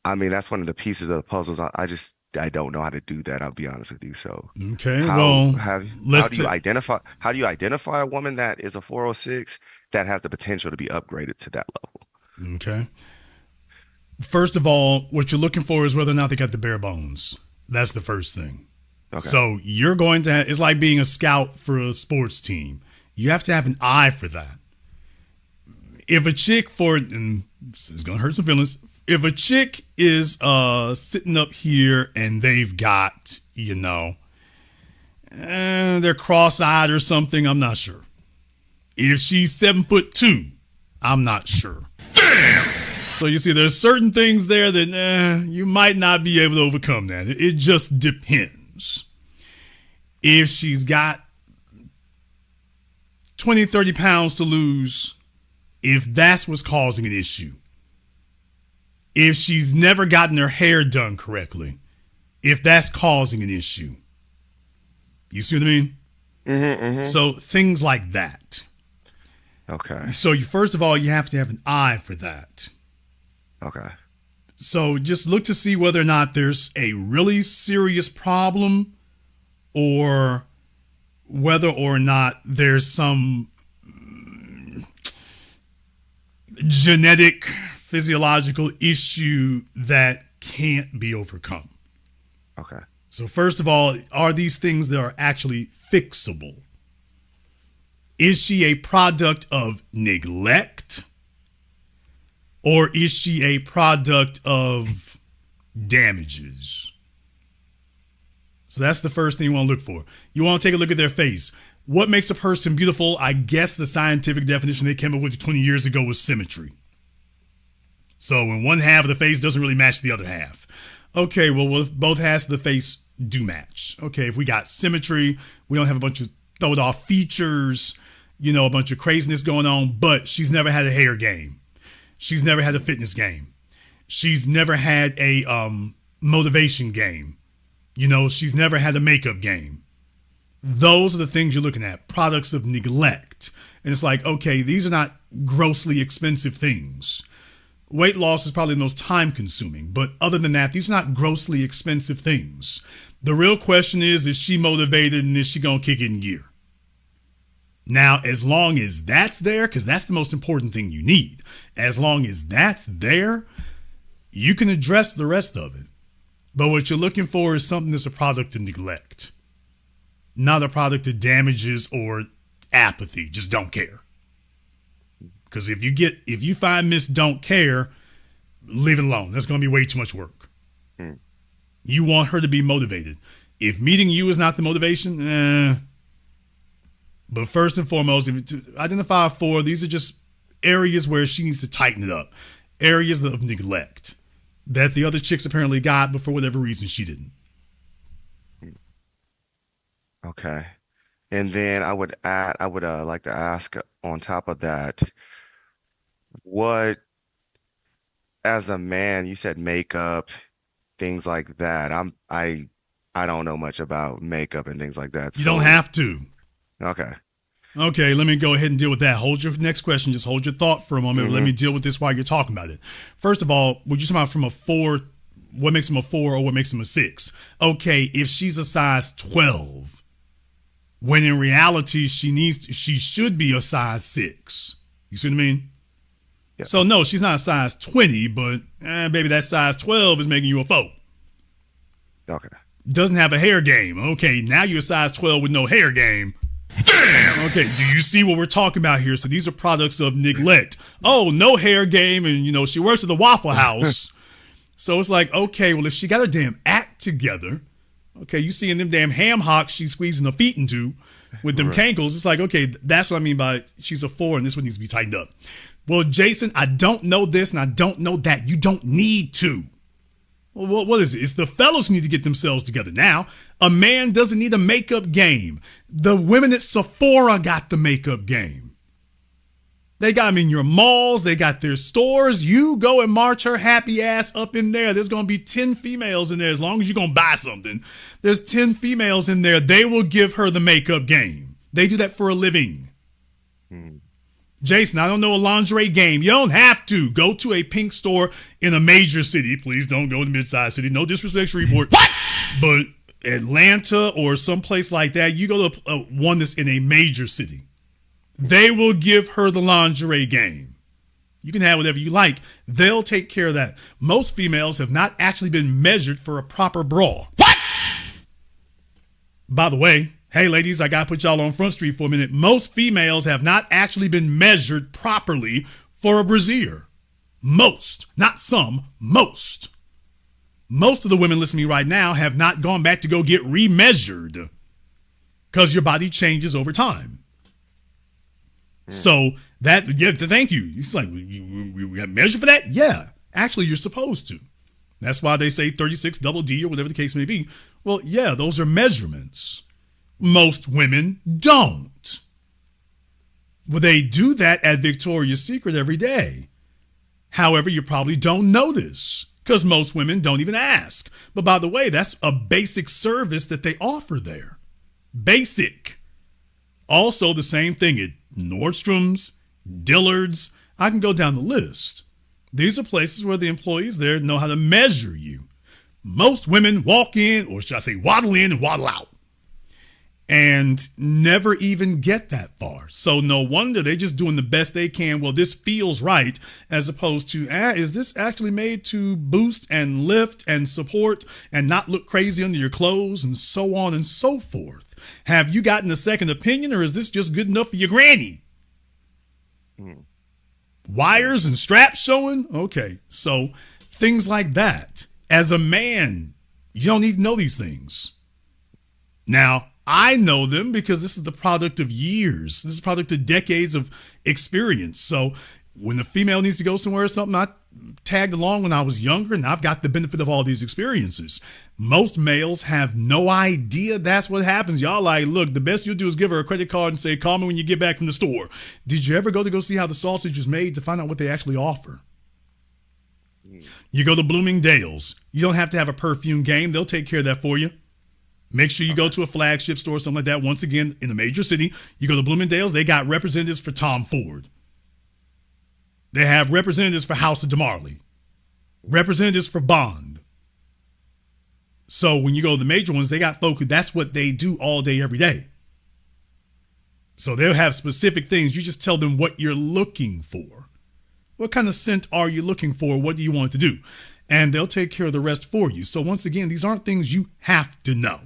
Speaker 9: I mean that's one of the pieces of the puzzles. I don't know how to do that. I'll be honest with you. So
Speaker 1: okay,
Speaker 9: how do you identify a woman that is a 406 that has the potential to be upgraded to that level?
Speaker 1: Okay. First of all, what you're looking for is whether or not they got the bare bones. That's the first thing. Okay. So you're going to it's like being a scout for a sports team. You have to have an eye for that. If a chick and it's going to hurt some feelings. If a chick is sitting up here and they've got, they're cross-eyed or something, I'm not sure. If she's 7'2", I'm not sure. Damn! So you see, there's certain things there that you might not be able to overcome that. It just depends. If she's got 20, 30 pounds to lose, if that's what's causing an issue. If she's never gotten her hair done correctly, if that's causing an issue. You see what I mean? Mm-hmm, mm-hmm. So things like that.
Speaker 9: Okay.
Speaker 1: So first of all, you have to have an eye for that.
Speaker 9: Okay.
Speaker 1: So just look to see whether or not there's a really serious problem or whether or not there's some genetic physiological issue that can't be overcome.
Speaker 9: Okay.
Speaker 1: So first of all, are these things that are actually fixable? Is she a product of neglect? Or is she a product of damages? So that's the first thing you want to look for. You want to take a look at their face. What makes a person beautiful? I guess the scientific definition they came up with 20 years ago was symmetry. So when one half of the face doesn't really match the other half. Okay, well, both halves of the face do match. Okay, if we got symmetry, we don't have a bunch of throwed off features, a bunch of craziness going on, but she's never had a hair game. She's never had a fitness game. She's never had a motivation game. She's never had a makeup game. Those are the things you're looking at, products of neglect. And it's like, okay, these are not grossly expensive things. Weight loss is probably the most time consuming, but other than that, these are not grossly expensive things. The real question is she motivated and is she going to kick it in gear? Now, as long as that's there, because that's the most important thing you need, as long as that's there, you can address the rest of it. But what you're looking for is something that's a product of neglect, not a product of damages or apathy. Just don't care. Because if you find Miss Don't Care, leave it alone. That's going to be way too much work. You want her to be motivated. If meeting you is not the motivation, But first and foremost, identify 4. These are just areas where she needs to tighten it up. Areas of neglect that the other chicks apparently got, but for whatever reason, she didn't.
Speaker 9: Okay. And then I would like to ask on top of that, what, as a man, you said makeup, things like that. I don't know much about makeup and things like that.
Speaker 1: You don't have to.
Speaker 9: Okay.
Speaker 1: Okay, let me go ahead and deal with that. Hold your next question. Just hold your thought for a moment. Let me deal with this while you're talking about it. First of all, would you talk about from a 4, what makes him a 4 or what makes him a 6? Okay, if she's a size 12, when in reality she should be a size 6. You see what I mean? Yeah. So no, she's not a size 20, but baby, that size 12 is making you a 4.
Speaker 9: Okay.
Speaker 1: Doesn't have a hair game. Okay, now you're a size 12 with no hair game. Damn! Okay, do you see what we're talking about here? So these are products of neglect. Oh, no hair game, and she works at the Waffle House. So it's like, okay, well, if she got her damn act together, okay, you seeing them damn ham hocks she's squeezing her feet into with them cankles, it's like, okay, that's what I mean by she's a 4 and this one needs to be tightened up. Well, Jason, I don't know this and I don't know that. You don't need to. Well, what is it? It's the fellas who need to get themselves together. Now, a man doesn't need a makeup game. The women at Sephora got the makeup game. They got them in your malls. They got their stores. You go and march her happy ass up in there. There's going to be 10 females in there as long as you're going to buy something. There's 10 females in there. They will give her the makeup game. They do that for a living. Jason, I don't know a lingerie game. You don't have to. Go to a pink store in a major city. Please don't go to mid-sized city. No disrespect to report. What? But Atlanta or someplace like that, you go to one that's in a major city. They will give her the lingerie game. You can have whatever you like. They'll take care of that. Most females have not actually been measured for a proper bra. What? By the way, hey, ladies, I got to put y'all on Front Street for a minute. Most females have not actually been measured properly for a brassiere. Most, not some, most. Most of the women listening to me right now have not gone back to go get remeasured because your body changes over time. So that, yeah, thank you. It's like, we have measured for that? Yeah, actually, you're supposed to. That's why they say 36 double D or whatever the case may be. Well, yeah, those are measurements. Most women don't. Well, they do that at Victoria's Secret every day. However, you probably don't notice because most women don't even ask. But by the way, that's a basic service that they offer there. Basic. Also, the same thing at Nordstrom's, Dillard's. I can go down the list. These are places where the employees there know how to measure you. Most women walk in, or should I say waddle in and waddle out, and never even get that far. So no wonder they're just doing the best they can. Well, this feels right, as opposed to, is this actually made to boost and lift and support and not look crazy under your clothes and so on and so forth? Have you gotten a second opinion, or is this just good enough for your granny? Wires and straps showing? Okay, so things like that. As a man, you don't need to know these things. Now, I know them because this is the product of years. This is the product of decades of experience. So When the female needs to go somewhere or something, I tagged along when I was younger, and I've got the benefit of all these experiences. Most males have no idea that's what happens. Y'all like, look, the best you'll do is give her a credit card and say, call me when you get back from the store. Did you ever go see how the sausage is made to find out what they actually offer? You go to Bloomingdale's. You don't have to have a perfume game. They'll take care of that for you. Make sure you go to a flagship store, something like that. Once again, in a major city, you go to Bloomingdale's, they got representatives for Tom Ford. They have representatives for House of DeMarley, representatives for Bond. So when you go to the major ones, they got folk who that's what they do all day, every day. So they'll have specific things. You just tell them what you're looking for. What kind of scent are you looking for? What do you want to do? And they'll take care of the rest for you. So once again, these aren't things you have to know.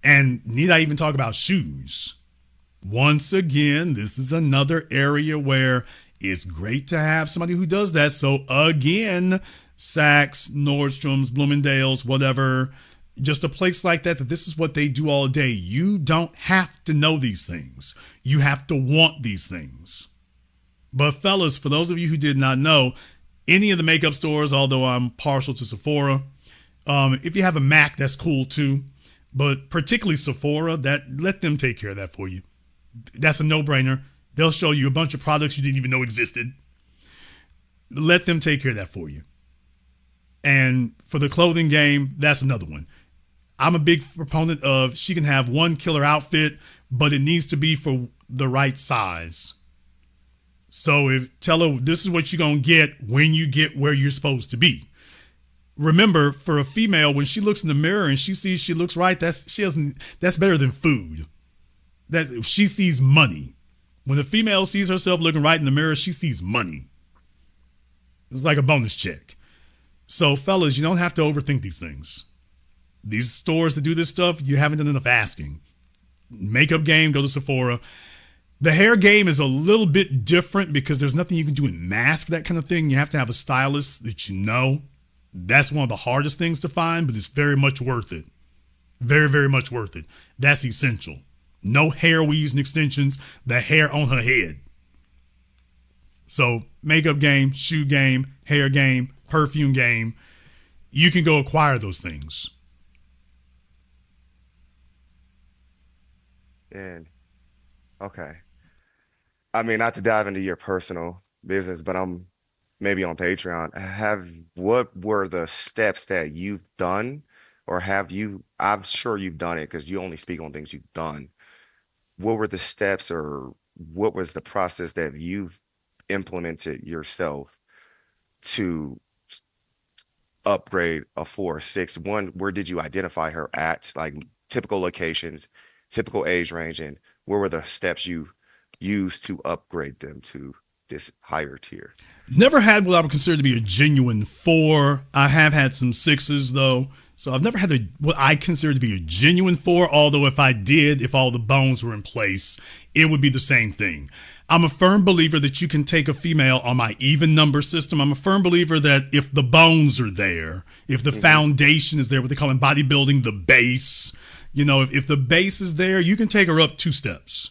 Speaker 1: And need I even talk about shoes? Once again, this is another area where it's great to have somebody who does that. So again, Saks, Nordstrom's, Bloomingdale's, whatever, just a place like that this is what they do all day. You don't have to know these things. You have to want these things. But fellas, for those of you who did not know, any of the makeup stores, although I'm partial to Sephora, if you have a MAC, that's cool too. But particularly Sephora, let them take care of that for you. That's a no-brainer. They'll show you a bunch of products you didn't even know existed. Let them take care of that for you. And for the clothing game, that's another one. I'm a big proponent of she can have one killer outfit, but it needs to be for the right size. So tell her this is what you're going to get when you get where you're supposed to be. Remember, for a female, when she looks in the mirror and she sees she looks right, that's better than food. She sees money. When a female sees herself looking right in the mirror, she sees money. It's like a bonus check. So fellas, you don't have to overthink these things. These stores that do this stuff, you haven't done enough asking. Makeup game, go to Sephora. The hair game is a little bit different because there's nothing you can do in mass for that kind of thing. You have to have a stylist that you know. That's one of the hardest things to find, but it's very much worth it. Very, very much worth it. That's essential. No hair weaves and extensions, the hair on her head. So makeup game, shoe game, hair game, perfume game. You can go acquire those things.
Speaker 9: And okay. I mean, not to dive into your personal business, but I'm maybe on Patreon. What were the steps that you've done, or have you? I'm sure you've done it because you only speak on things you've done. What were the steps, or what was the process that you've implemented yourself to upgrade a 4 or 6? One, where did you identify her at? Like typical locations, typical age range, and where were the steps you used to upgrade them to this higher tier?
Speaker 1: Never had what I would consider to be a genuine 4. I have had some 6s though. So I've never had what I consider to be a genuine 4, although if all the bones were in place, it would be the same thing. I'm a firm believer that you can take a female on my even number system. I'm a firm believer that if the bones are there, if the foundation is there, what they call in bodybuilding, the base, if the base is there, you can take her up 2 steps.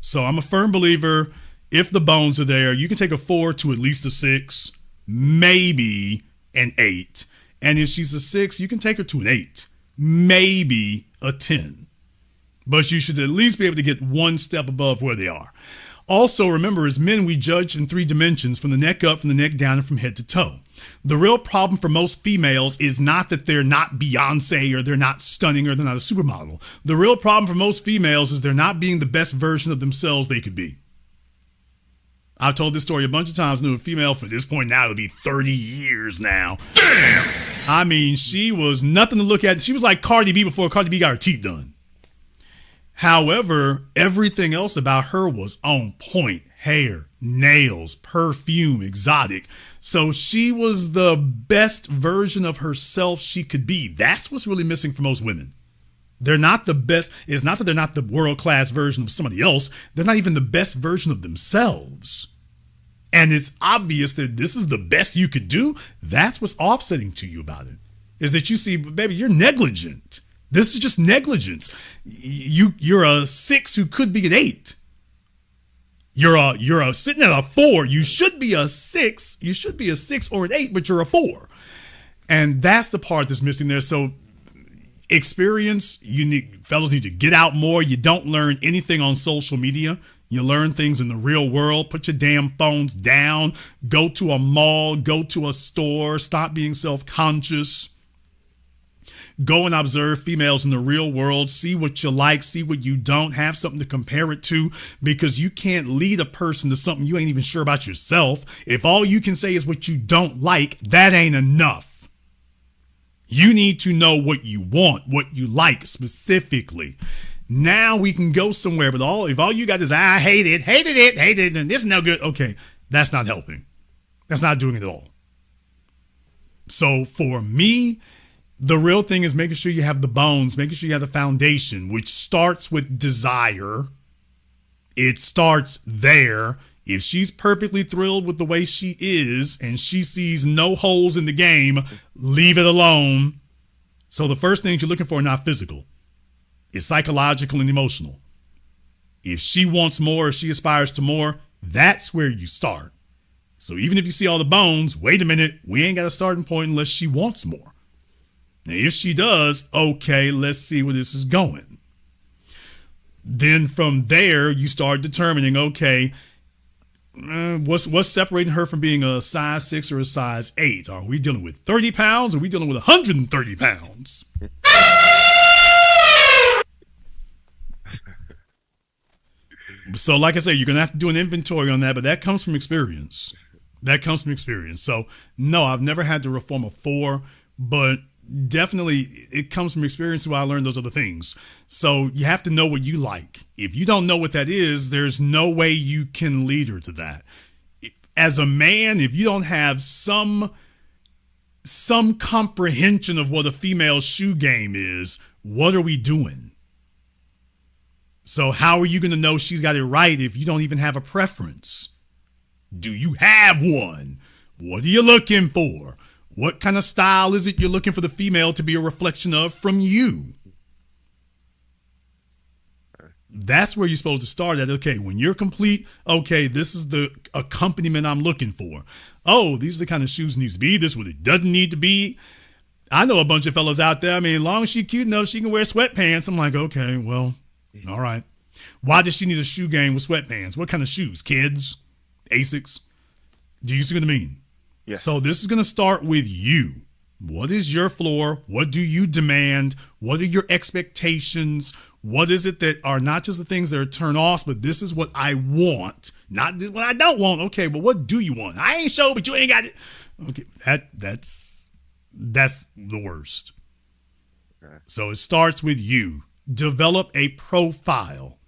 Speaker 1: So I'm a firm believer, if the bones are there, you can take a 4 to at least a 6, maybe an 8. And if she's a 6, you can take her to an 8, maybe a 10. But you should at least be able to get 1 step above where they are. Also, remember, as men, we judge in 3 dimensions, from the neck up, from the neck down, and from head to toe. The real problem for most females is not that they're not Beyonce or they're not stunning or they're not a supermodel. The real problem for most females is they're not being the best version of themselves they could be. I've told this story a bunch of times. Knew a female for this point now, it'll be 30 years now. Damn! I mean, she was nothing to look at. She was like Cardi B before Cardi B got her teeth done. However, everything else about her was on point. Hair, nails, perfume, exotic. So she was the best version of herself she could be. That's what's really missing for most women. They're not the best. It's not that they're not the world-class version of somebody else. They're not even the best version of themselves. And it's obvious that this is the best you could do. That's what's offsetting to you about it. Is that you see, baby, you're negligent. This is just negligence. You're a 6 who could be an 8. You're sitting at a 4. You should be a 6. You should be a 6 or an 8, but you're a 4. And that's the part that's missing there. So experience, fellas need to get out more. You don't learn anything on social media. You learn things in the real world. Put your damn phones down. Go to a mall. Go to a store. Stop being self-conscious. Go and observe females in the real world. See what you like. See what you don't. Have something to compare it to, because you can't lead a person to something you ain't even sure about yourself. If all you can say is what you don't like, that ain't enough. You need to know what you want, what you like specifically. Now we can go somewhere, but if all you got is, I hate it, and this is no good. Okay, that's not helping. That's not doing it at all. So for me, the real thing is making sure you have the bones, making sure you have the foundation, which starts with desire. It starts there. If she's perfectly thrilled with the way she is and she sees no holes in the game, leave it alone. So the first things you're looking for are not physical. It's psychological and emotional. If she wants more, if she aspires to more, that's where you start. So even if you see all the bones, wait a minute, we ain't got a starting point unless she wants more. Now, if she does, okay, let's see where this is going. Then from there, you start determining, okay, what's separating her from being a size 6 or a size 8? Are we dealing with 30 pounds? Or are we dealing with 130 pounds? So like I say, you're going to have to do an inventory on that, but that comes from experience. So no, I've never had to reform a 4, but definitely it comes from experience where I learned those other things. So you have to know what you like. If you don't know what that is, there's no way you can lead her to that. As a man, if you don't have some comprehension of what a female shoe game is, what are we doing? So how are you going to know she's got it right if you don't even have a preference? Do you have one? What are you looking for? What kind of style is it you're looking for the female to be a reflection of from you? That's where you're supposed to start at. Okay, when you're complete, okay, this is the accompaniment I'm looking for. Oh, these are the kind of shoes it needs to be. This is what it doesn't need to be. I know a bunch of fellas out there. I mean, as long as she's cute enough, she can wear sweatpants. I'm like, okay, well, all right. Why does she need a shoe game with sweatpants? What kind of shoes? Kids? Asics? Do you see what I mean?
Speaker 9: Yes.
Speaker 1: So this is going to start with you. What is your floor? What do you demand? What are your expectations? What is it that are not just the things that are turn offs, but this is what I want, not what I don't want. Okay, but what do you want? I ain't sure, but you ain't got it. Okay, that's the worst. Okay. So it starts with you. Develop a profile.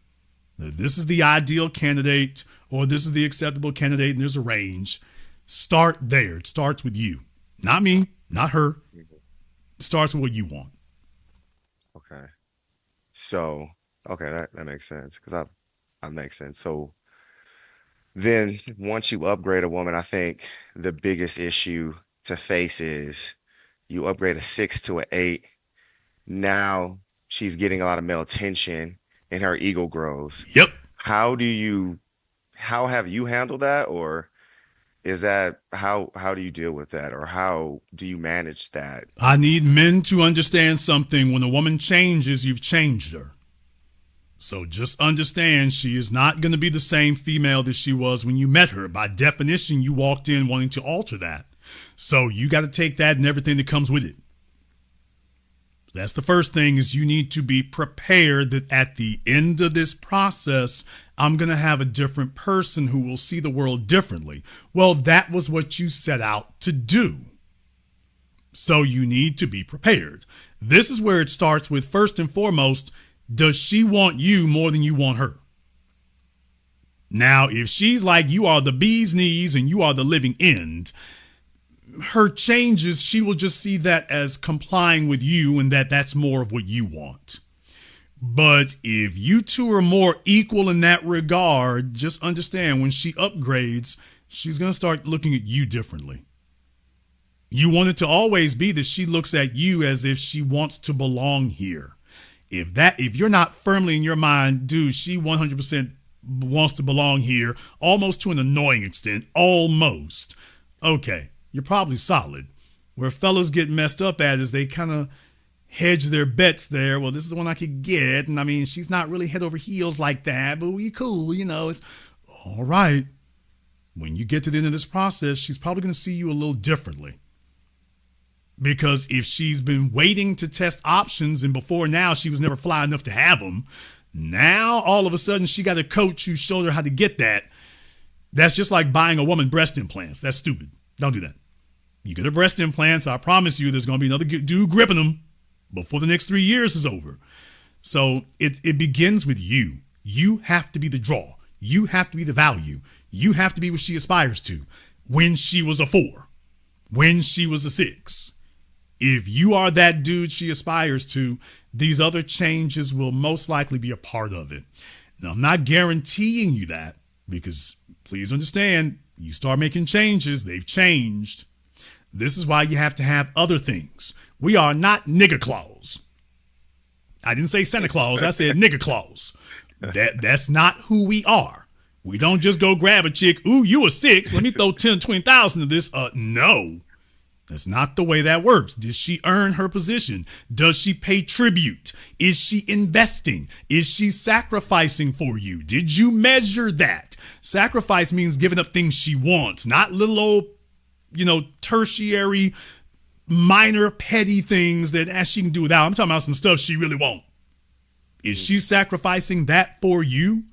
Speaker 1: This is the ideal candidate, or this is the acceptable candidate, and there's a range. Start there. It starts with you. Not me, not her. It starts with what you want.
Speaker 9: Okay. So, okay, that makes sense, because I makes sense. So then once you upgrade a woman, I think the biggest issue to face is you upgrade a 6 to an 8. Now she's getting a lot of male attention and her ego grows.
Speaker 1: Yep.
Speaker 9: How have you handled that? Or is that how do you deal with that? Or how do you manage that?
Speaker 1: I need men to understand something. When a woman changes, you've changed her. So just understand she is not going to be the same female that she was when you met her. By definition, you walked in wanting to alter that. So you got to take that and everything that comes with it. That's the first thing, is you need to be prepared that at the end of this process, I'm going to have a different person who will see the world differently. Well, that was what you set out to do. So you need to be prepared. This is where it starts with, first and foremost, does she want you more than you want her? Now, if she's like, you are the bee's knees and you are the living end, her changes, she will just see that as complying with you and that's more of what you want. But if you two are more equal in that regard, just understand when she upgrades, she's going to start looking at you differently. You want it to always be that she looks at you as if she wants to belong here. If you're not firmly in your mind, dude, she 100% wants to belong here, almost to an annoying extent. Almost. Okay, you're probably solid. Where fellas get messed up at is they kind of hedge their bets there. Well, this is the one I could get. And I mean, she's not really head over heels like that, but we cool, it's all right. When you get to the end of this process, she's probably going to see you a little differently. Because if she's been waiting to test options and before now she was never fly enough to have them, now all of a sudden she got a coach who showed her how to get that. That's just like buying a woman breast implants. That's stupid. Don't do that. You get her breast implants, I promise you there's going to be another dude gripping them before the next 3 years is over. So it begins with you. You have to be the draw. You have to be the value. You have to be what she aspires to when she was a 4, when she was a 6. If you are that dude she aspires to, these other changes will most likely be a part of it. Now, I'm not guaranteeing you that because please understand, you start making changes, they've changed. This is why you have to have other things. We are not nigger claws. I didn't say Santa Claus, I said nigger claws. That's not who we are. We don't just go grab a chick, ooh, you a 6, let me throw 10, 20,000 to this. No. That's not the way that works. Did she earn her position? Does she pay tribute? Is she investing? Is she sacrificing for you? Did you measure that? Sacrifice means giving up things she wants, not little old, tertiary, minor, petty things that she can do without. I'm talking about some stuff she really wants. Is she sacrificing that for you?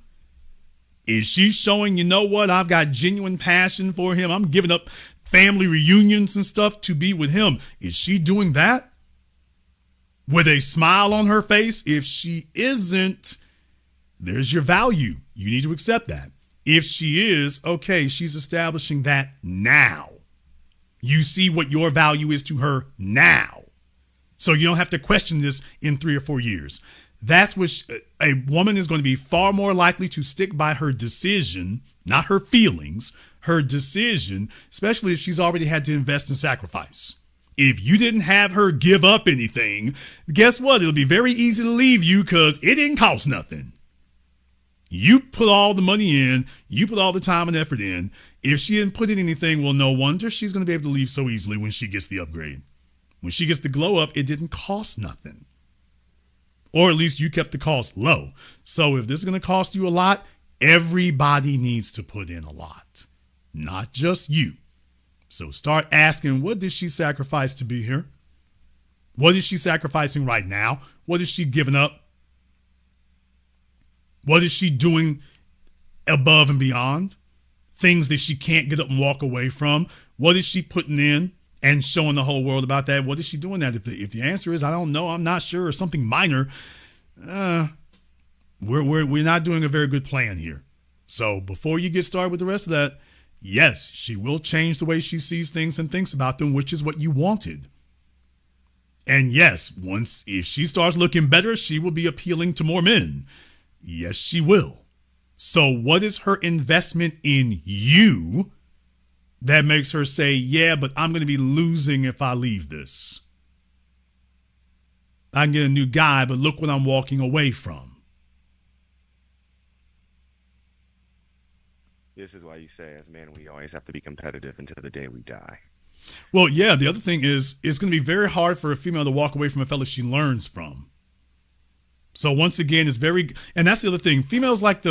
Speaker 1: Is she showing, I've got genuine passion for him. I'm giving up family reunions and stuff to be with him. Is she doing that with a smile on her face? If she isn't, there's your value. You need to accept that. If she is, okay, she's establishing that now. You see what your value is to her now. So you don't have to question this in 3 or 4 years. That's what a woman is going to be far more likely to stick by her decision, not her feelings, her decision, especially if she's already had to invest in sacrifice. If you didn't have her give up anything, guess what? It'll be very easy to leave you because it didn't cost nothing. You put all the money in, you put all the time and effort in. If she didn't put in anything, well, no wonder she's going to be able to leave so easily when she gets the upgrade. When she gets the glow up, it didn't cost nothing. Or at least you kept the cost low. So if this is going to cost you a lot, everybody needs to put in a lot. Not just you. So start asking, what did she sacrifice to be here? What is she sacrificing right now? What is she giving up? What is she doing above and beyond? Things that she can't get up and walk away from. What is she putting in and showing the whole world about that? What is she doing that? If the answer is, I don't know, I'm not sure, or something minor, we're not doing a very good plan here. So before you get started with the rest of that, yes, she will change the way she sees things and thinks about them, which is what you wanted. And yes, if she starts looking better, she will be appealing to more men. Yes, she will. So what is her investment in you that makes her say, yeah, but I'm going to be losing if I leave this? I can get a new guy, but look what I'm walking away from.
Speaker 9: This is why you say, as men, we always have to be competitive until the day we die.
Speaker 1: Well, yeah, the other thing is, it's going to be very hard for a female to walk away from a fella she learns from. So once again, and that's the other thing. Females like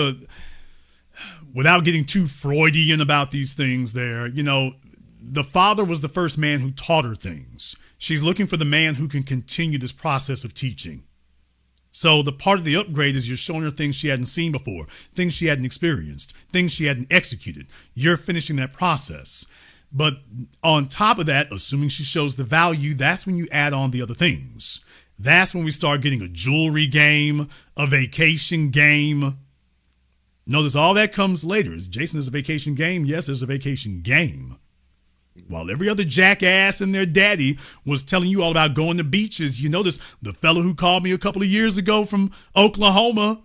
Speaker 1: without getting too Freudian about these things there, the father was the first man who taught her things. She's looking for the man who can continue this process of teaching. So the part of the upgrade is you're showing her things she hadn't seen before, things she hadn't experienced, things she hadn't executed. You're finishing that process. But on top of that, assuming she shows the value, that's when you add on the other things. That's when we start getting a jewelry game, a vacation game. Notice all that comes later. Jason, there's a vacation game. Yes, there's a vacation game. While every other jackass and their daddy was telling you all about going to beaches, you notice the fellow who called me a couple of years ago from Oklahoma.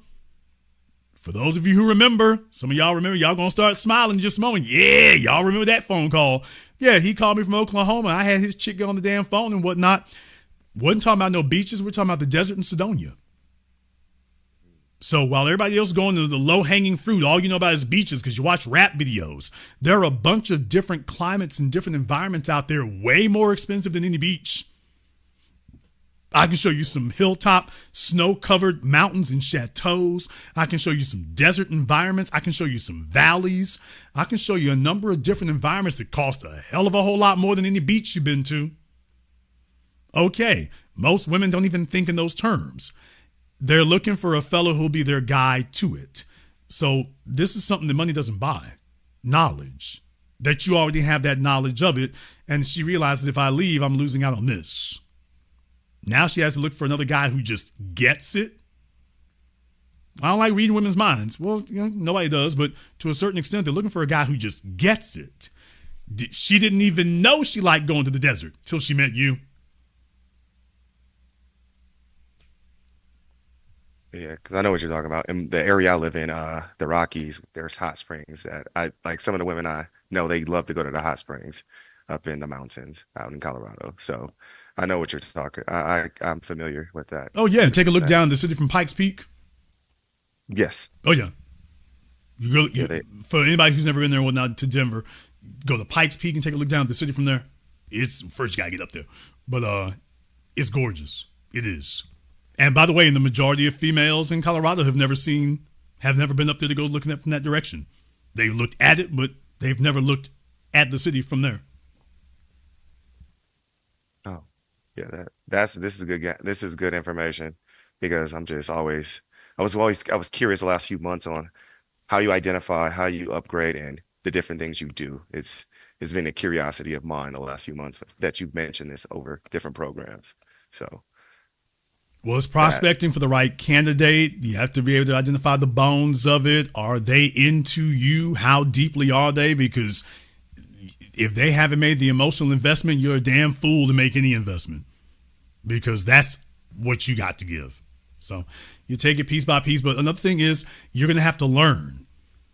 Speaker 1: For those of you who remember, some of y'all remember, y'all gonna start smiling in just a moment. Yeah, y'all remember that phone call. Yeah, he called me from Oklahoma. I had his chick get on the damn phone and whatnot. Wasn't talking about no beaches. We're talking about the desert in Sedonia. So while everybody else is going to the low-hanging fruit, all you know about is beaches because you watch rap videos. There are a bunch of different climates and different environments out there way more expensive than any beach. I can show you some hilltop, snow-covered mountains and chateaus. I can show you some desert environments. I can show you some valleys. I can show you a number of different environments that cost a hell of a whole lot more than any beach you've been to. Okay, most women don't even think in those terms. They're looking for a fellow who'll be their guide to it. So this is something that money doesn't buy. Knowledge. That you already have that knowledge of it. And she realizes if I leave, I'm losing out on this. Now she has to look for another guy who just gets it. I don't like reading women's minds. Well, nobody does, but to a certain extent, they're looking for a guy who just gets it. She didn't even know she liked going to the desert till she met you.
Speaker 9: Yeah, because I know what you're talking about. In the area I live in, the Rockies, there's hot springs that I like. Some of the women I know, they love to go to the hot springs up in the mountains out in Colorado. So I know what you're talking. I'm familiar with that.
Speaker 1: Oh yeah, take a look down the city from Pikes Peak.
Speaker 9: Yes.
Speaker 1: Oh yeah. You go for anybody who's never been there or whatnot to Denver, go to Pikes Peak and take a look down at the city from there. It's first you gotta get up there, but it's gorgeous. It is. And by the way, the majority of females in Colorado have never been up there to go looking at from that direction. They've looked at it, but they've never looked at the city from there.
Speaker 9: Oh, yeah. This is good information because I'm just always I was curious the last few months on how you identify, how you upgrade, and the different things you do. It's been a curiosity of mine the last few months that you've mentioned this over different programs. So.
Speaker 1: Well, it's prospecting for the right candidate. You have to be able to identify the bones of it. Are they into you? How deeply are they? Because if they haven't made the emotional investment, you're a damn fool to make any investment because that's what you got to give. So you take it piece by piece. But another thing is you're going to have to learn.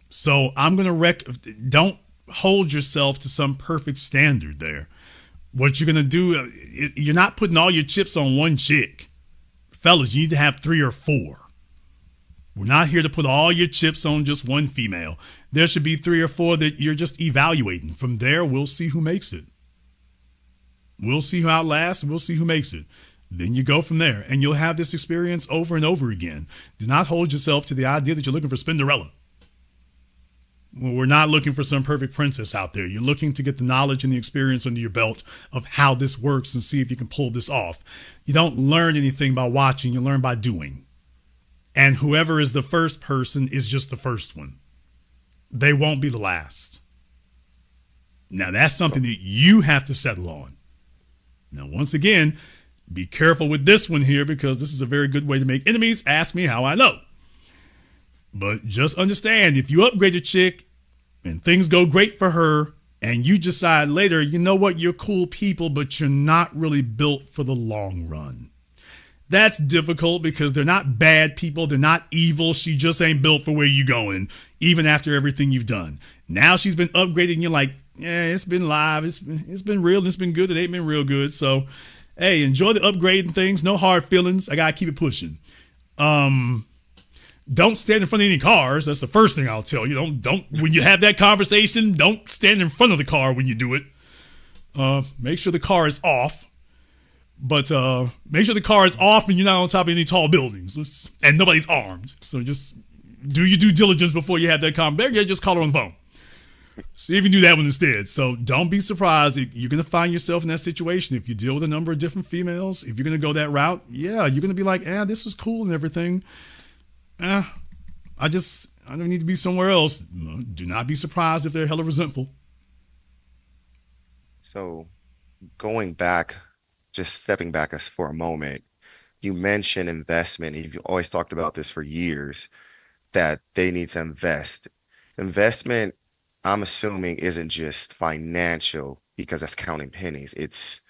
Speaker 1: So I'm going to don't hold yourself to some perfect standard there. What you're going to do, you're not putting all your chips on one chick. Fellas, you need to have 3 or 4. We're not here to put all your chips on just one female. There should be 3 or 4 that you're just evaluating. From there, we'll see who makes it. We'll see who outlasts. We'll see who makes it. Then you go from there, and you'll have this experience over and over again. Do not hold yourself to the idea that you're looking for Spinderella. Well, we're not looking for some perfect princess out there. You're looking to get the knowledge and the experience under your belt of how this works and see if you can pull this off. You don't learn anything by watching. You learn by doing. And whoever is the first person is just the first one. They won't be the last. Now, that's something that you have to settle on. Now, once again, be careful with this one here because this is a very good way to make enemies. Ask me how I know. But just understand, if you upgrade a chick and things go great for her and you decide later, you know what, you're cool people, but you're not really built for the long run. That's difficult because they're not bad people. They're not evil. She just ain't built for where you're going, even after everything you've done. Now she's been upgraded and you're like, yeah, it's been live. It's been real and it's been good. It ain't been real good. So, hey, enjoy the upgrade and things. No hard feelings. I got to keep it pushing. Don't stand in front of any cars. That's the first thing I'll tell you. Don't when you have that conversation, don't stand in front of the car when you do it. Make sure the car is off. But make sure the car is off and you're not on top of any tall buildings. And nobody's armed. So just do your due diligence before you have that conversation. Yeah, just call her on the phone. See if you can do that one instead. So don't be surprised. You're going to find yourself in that situation. If you deal with a number of different females, if you're going to go that route, yeah, you're going to be like, this was cool and everything. I don't need to be somewhere else. Do not be surprised if they're hella resentful.
Speaker 9: So going back, just stepping back for a moment, you mentioned investment. You've always talked about this for years, that they need to invest. Investment, I'm assuming, isn't just financial because that's counting pennies. It's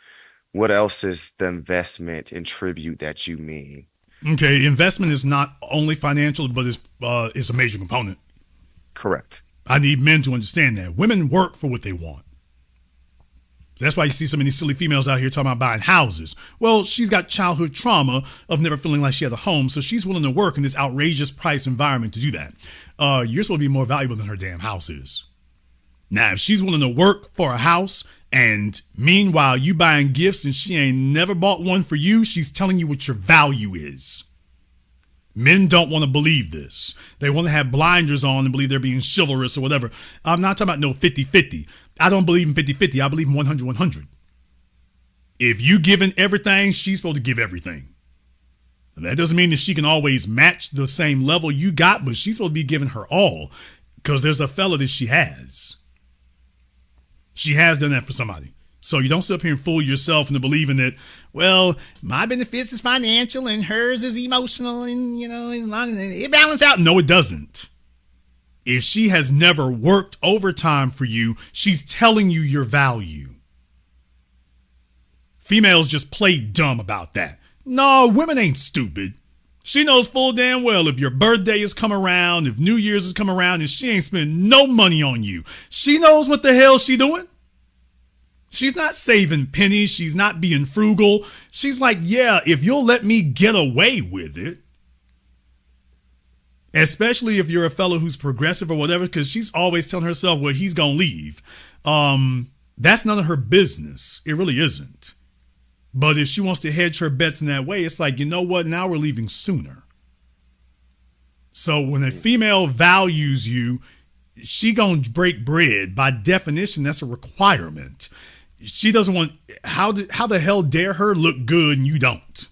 Speaker 9: what else is the investment in tribute that you mean?
Speaker 1: Okay, investment is not only financial, but it's a major component.
Speaker 9: Correct.
Speaker 1: I need men to understand that. Women work for what they want. So that's why you see so many silly females out here talking about buying houses. Well, she's got childhood trauma of never feeling like she had a home, so she's willing to work in this outrageous price environment to do that. You're supposed to be more valuable than her damn house is. Now, if she's willing to work for a house, and meanwhile you buying gifts and she ain't never bought one for you, she's telling you what your value is. Men don't want to believe this. They want to have blinders on and believe they're being chivalrous or whatever. I'm not talking about no 50-50. I don't believe in 50-50. I believe in 100-100. If you giving everything, she's supposed to give everything. That doesn't mean that she can always match the same level you got, but she's supposed to be giving her all because there's a fella that she has. She has done that for somebody. So you don't sit up here and fool yourself into believing that, well, my benefits is financial and hers is emotional and, as long as it balances out. No, it doesn't. If she has never worked overtime for you, she's telling you your value. Females just play dumb about that. No, women ain't stupid. She knows full damn well if your birthday has come around, if New Year's has come around, and she ain't spending no money on you. She knows what the hell she doing. She's not saving pennies. She's not being frugal. She's like, yeah, if you'll let me get away with it. Especially if you're a fellow who's progressive or whatever, because she's always telling herself, well, he's going to leave. That's none of her business. It really isn't. But if she wants to hedge her bets in that way, it's like, you know what? Now we're leaving sooner. So when a female values you, she gonna break bread. By definition, that's a requirement. She doesn't want, how the hell dare her look good and you don't?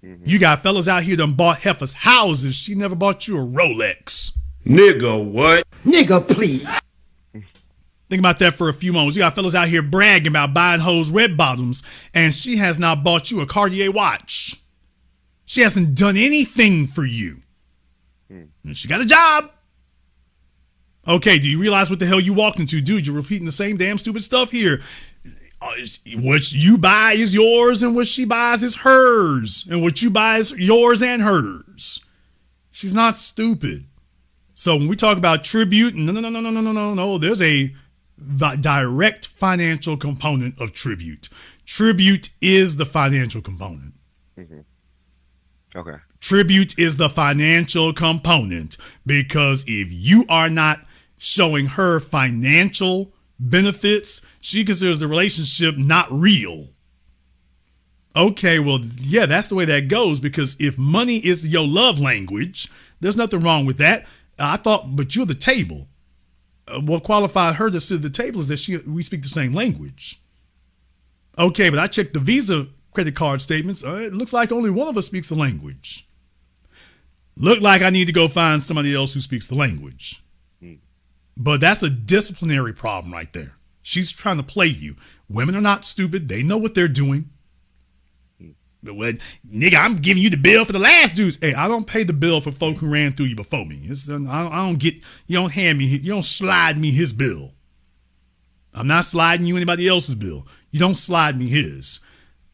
Speaker 1: You got fellas out here done bought heifers houses. She never bought you a Rolex.
Speaker 5: Nigga, what? Nigga, please.
Speaker 1: Think about that for a few moments. You got fellas out here bragging about buying hoes red bottoms, and she has not bought you a Cartier watch. She hasn't done anything for you. And she got a job. Okay, do you realize what the hell you walked into? Dude, you're repeating the same damn stupid stuff here. What you buy is yours, and what she buys is hers. And what you buy is yours and hers. She's not stupid. So when we talk about tribute, no, there's a direct financial component of tribute. Tribute is the financial component.
Speaker 9: Okay.
Speaker 1: Tribute is the financial component, because if you are not showing her financial benefits, she considers the relationship not real. Okay, well, yeah, that's the way that goes, because if money is your love language, there's nothing wrong with that. I thought, but you're the table. What qualified her to sit at the table is that we speak the same language. Okay, but I checked the Visa credit card statements. It looks like only one of us speaks the language. Look like I need to go find somebody else who speaks the language. But that's a disciplinary problem right there. She's trying to play you. Women are not stupid. They know what they're doing. But nigga, I'm giving you the bill for the last dudes. Hey, I don't pay the bill for folk who ran through you before me. I don't get, you don't hand me, you don't slide me his bill. I'm not sliding you anybody else's bill. You don't slide me his.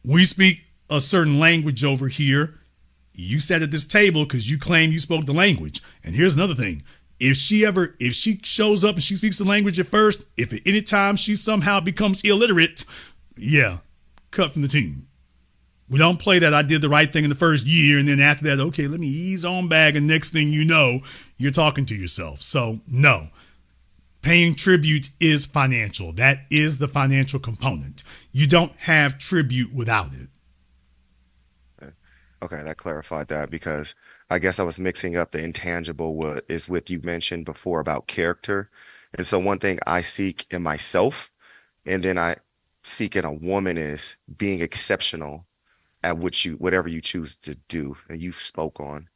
Speaker 1: We speak a certain language over here. You sat at this table because you claim you spoke the language. And here's another thing. If she shows up and she speaks the language at first, if at any time she somehow becomes illiterate, yeah, cut from the team. We don't play that I did the right thing in the first year, and then after that, okay, let me ease on back, and next thing you know, you're talking to yourself. So, no. Paying tribute is financial. That is the financial component. You don't have tribute without it.
Speaker 9: Okay, that clarified that, because I guess I was mixing up the intangible with you mentioned before about character. And so one thing I seek in myself, and then I seek in a woman, is being exceptional at whatever you choose to do. And you spoke on,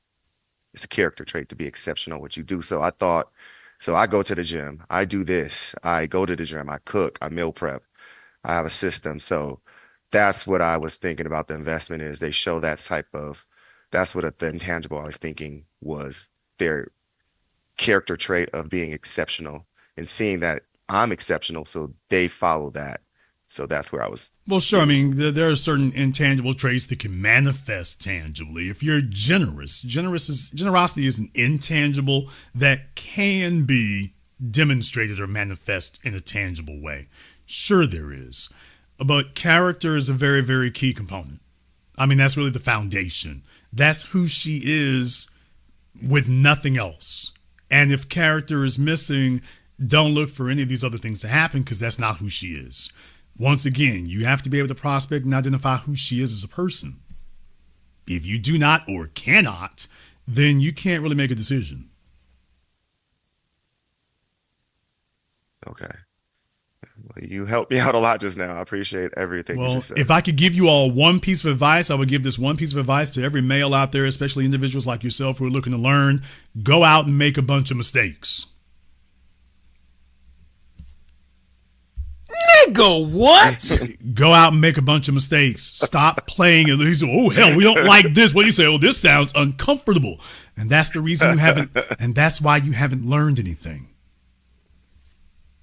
Speaker 9: it's a character trait to be exceptional at what you do. So I go to the gym, I do this, I go to the gym, I cook, I meal prep, I have a system. So that's what I was thinking about the investment is. They show that's what the intangible I was thinking was their character trait of being exceptional and seeing that I'm exceptional. So they follow that. So that's where I was.
Speaker 1: Well, sure. I mean, there are certain intangible traits that can manifest tangibly. If you're generosity is an intangible that can be demonstrated or manifest in a tangible way. Sure, there is. But character is a very, very key component. I mean, that's really the foundation. That's who she is with nothing else. And if character is missing, don't look for any of these other things to happen because that's not who she is. Once again, you have to be able to prospect and identify who she is as a person. If you do not or cannot, then you can't really make a decision.
Speaker 9: Okay. Well, you helped me out a lot just now. I appreciate everything you just said.
Speaker 1: If I could give you all one piece of advice, I would give this one piece of advice to every male out there, especially individuals like yourself who are looking to learn. Go out and make a bunch of mistakes.
Speaker 5: Nigga, what?
Speaker 1: Go out and make a bunch of mistakes. Stop playing. And he's, oh, hell, we don't like this. What do you say? Oh, this sounds uncomfortable. And that's the reason you haven't, and that's why you haven't learned anything.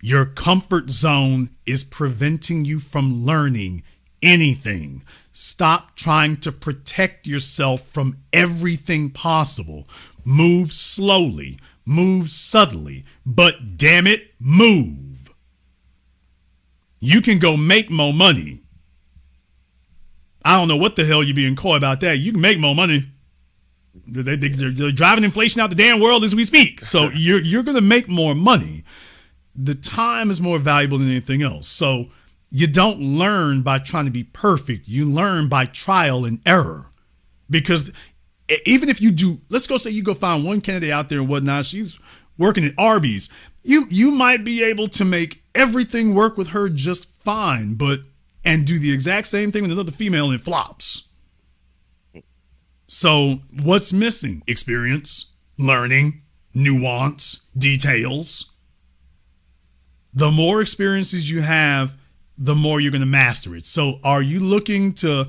Speaker 1: Your comfort zone is preventing you from learning anything. Stop trying to protect yourself from everything possible. Move slowly, move subtly, but damn it, move. You can go make more money. I don't know what the hell you're being coy about that. You can make more money. They're driving inflation out the damn world as we speak. So you're going to make more money. The time is more valuable than anything else. So you don't learn by trying to be perfect. You learn by trial and error. Because even if you do, let's go say you go find one candidate out there and whatnot, she's working at Arby's. You might be able to make everything work with her just fine, and do the exact same thing with another female and it flops. So what's missing? Experience, learning, nuance, details. The more experiences you have, the more you're going to master it. So are you looking to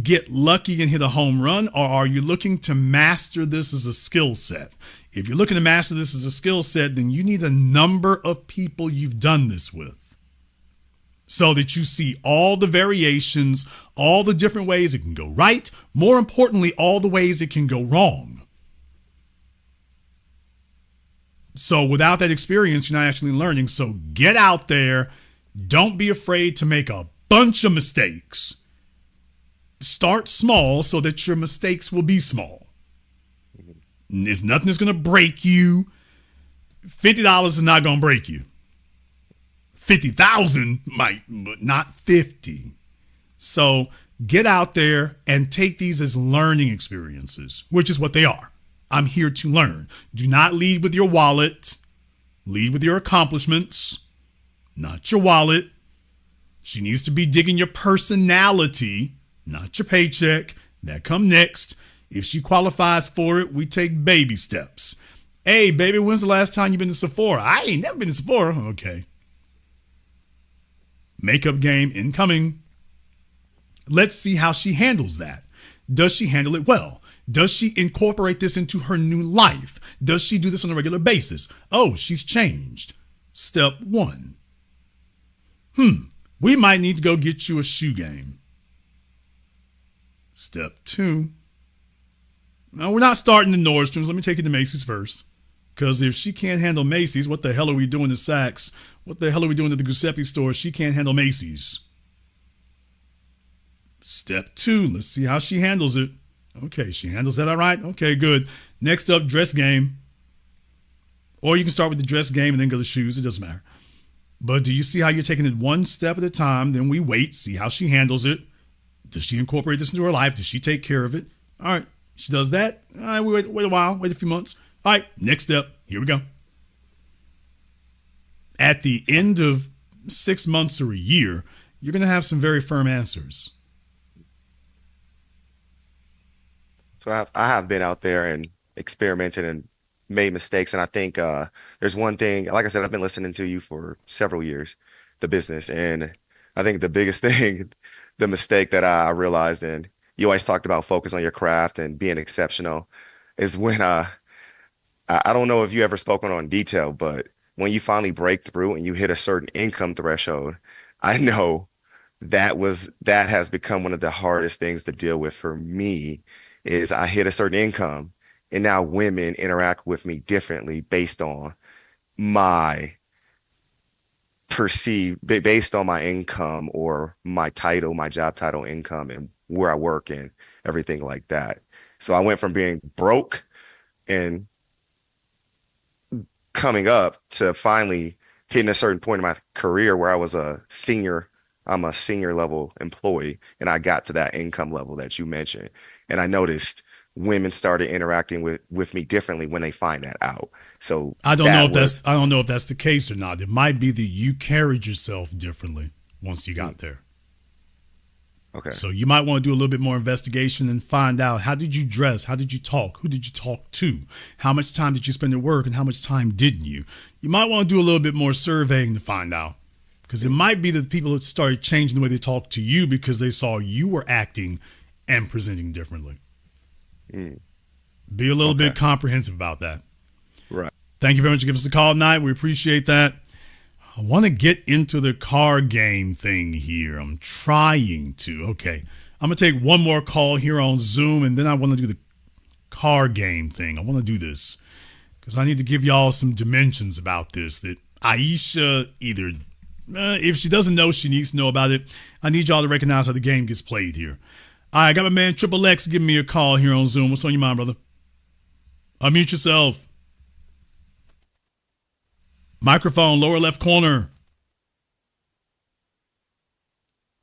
Speaker 1: get lucky and hit a home run, or are you looking to master this as a skill set? If you're looking to master this as a skill set, then you need a number of people you've done this with so that you see all the variations, all the different ways it can go right. More importantly, all the ways it can go wrong. So without that experience, you're not actually learning. So get out there. Don't be afraid to make a bunch of mistakes. Start small so that your mistakes will be small. There's nothing that's going to break you. $50 is not going to break you. 50,000 might, but not 50. So get out there and take these as learning experiences, which is what they are. I'm here to learn. Do not lead with your wallet. Lead with your accomplishments, not your wallet. She needs to be digging your personality, not your paycheck. That come next. If she qualifies for it, we take baby steps. Hey, baby, when's the last time you been to Sephora? I ain't never been to Sephora. Okay. Makeup game incoming. Let's see how she handles that. Does she handle it well? Does she incorporate this into her new life? Does she do this on a regular basis? Oh, she's changed. Step 1. We might need to go get you a shoe game. Step 2. No, we're not starting in Nordstrom's. Let me take you to Macy's first. Because if she can't handle Macy's, what the hell are we doing at Saks? What the hell are we doing at the Giuseppe store? She can't handle Macy's. Step 2. Let's see how she handles it. Okay, she handles that all right? Okay, good. Next up, dress game. Or you can start with the dress game and then go to shoes. It doesn't matter. But do you see how you're taking it one step at a time? Then we wait, see how she handles it. Does she incorporate this into her life? Does she take care of it? All right, she does that. All right, we wait a while, wait a few months. All right, next step. Here we go. At the end of 6 months or a year, you're going to have some very firm answers.
Speaker 9: So I have been out there and experimented and made mistakes. And I think there's one thing, like I said, I've been listening to you for several years, the business. And I think the biggest thing, the mistake that I realized, and you always talked about focus on your craft and being exceptional, is when I don't know if you ever spoken on detail, but when you finally break through and you hit a certain income threshold, I know that has become one of the hardest things to deal with for me. Is I hit a certain income and now women interact with me differently based on my perceived based on my income or my title, my job title, income, and where I work and everything like that. So I went from being broke and coming up to finally hitting a certain point in my career where I'm a senior level employee, and I got to that income level that you mentioned. And I noticed women started interacting with me differently when they find that out. So
Speaker 1: I don't know if that's the case or not. It might be that you carried yourself differently once you got there.
Speaker 9: Okay.
Speaker 1: So you might want to do a little bit more investigation and find out, how did you dress? How did you talk? Who did you talk to? How much time did you spend at work and how much time didn't you? You might want to do a little bit more surveying to find out, because it might be that people started changing the way they talk to you because they saw you were acting and presenting differently. Be a little bit comprehensive about that.
Speaker 9: Right.
Speaker 1: Thank you very much for giving us a call tonight. We appreciate that. I want to get into the card game thing here. I'm trying to. Okay. I'm going to take one more call here on Zoom, and then I want to do the card game thing. I want to do this because I need to give y'all some dimensions about this that Ayisha either, if she doesn't know, she needs to know about it. I need y'all to recognize how the game gets played here. All right, I got my man Triple X giving me a call here on Zoom. What's on your mind, brother? Unmute yourself. Microphone, lower left corner.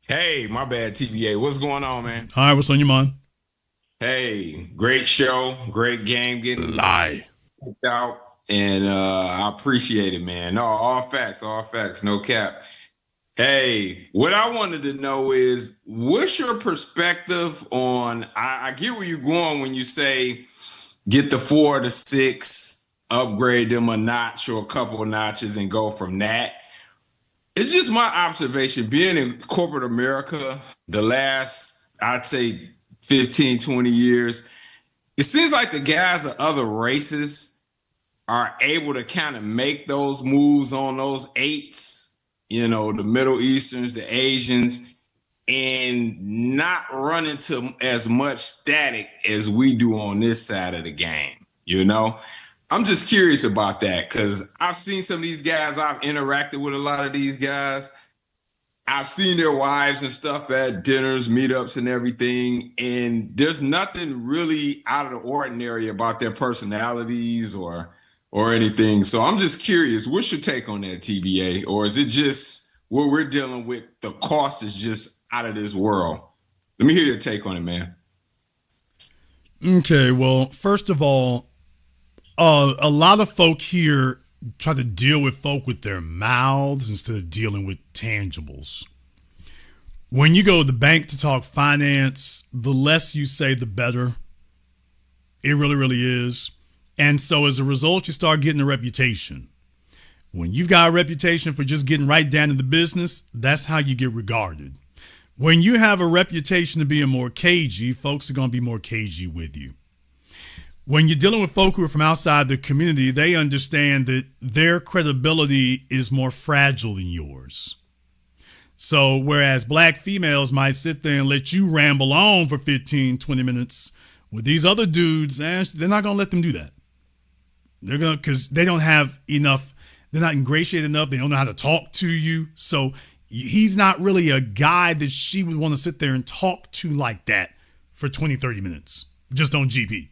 Speaker 10: Hey, my bad, TBA. What's going on, man?
Speaker 1: All right, what's on your mind?
Speaker 10: Hey, great show, great game, getting out, and I appreciate it, man. No, all facts, no cap. Hey, what I wanted to know is, what's your perspective on? I get where you're going when you say get the 4 to 6. Upgrade them a notch or a couple of notches and go from that. It's just my observation being in corporate America the last, I'd say 15, 20 years, it seems like the guys of other races are able to kind of make those moves on those 8s, you know, the Middle Easterns, the Asians, and not run into as much static as we do on this side of the game, you know? I'm just curious about that because I've seen some of these guys. I've interacted with a lot of these guys. I've seen their wives and stuff at dinners, meetups, and everything. And there's nothing really out of the ordinary about their personalities or anything. So I'm just curious. What's your take on that, TBA? Or is it just what we're dealing with? The cost is just out of this world. Let me hear your take on it, man.
Speaker 1: Okay. Well, first of all, a lot of folk here try to deal with folk with their mouths instead of dealing with tangibles. When you go to the bank to talk finance, the less you say, the better. It really, really is. And so as a result, you start getting a reputation. When you've got a reputation for just getting right down to the business, that's how you get regarded. When you have a reputation of being more cagey, folks are going to be more cagey with you. When you're dealing with folk who are from outside the community, they understand that their credibility is more fragile than yours. So whereas black females might sit there and let you ramble on for 15, 20 minutes, with these other dudes, they're not going to let them do that. They're going to, because they don't have enough, they're not ingratiated enough, they don't know how to talk to you. So he's not really a guy that she would want to sit there and talk to like that for 20, 30 minutes, just on GP.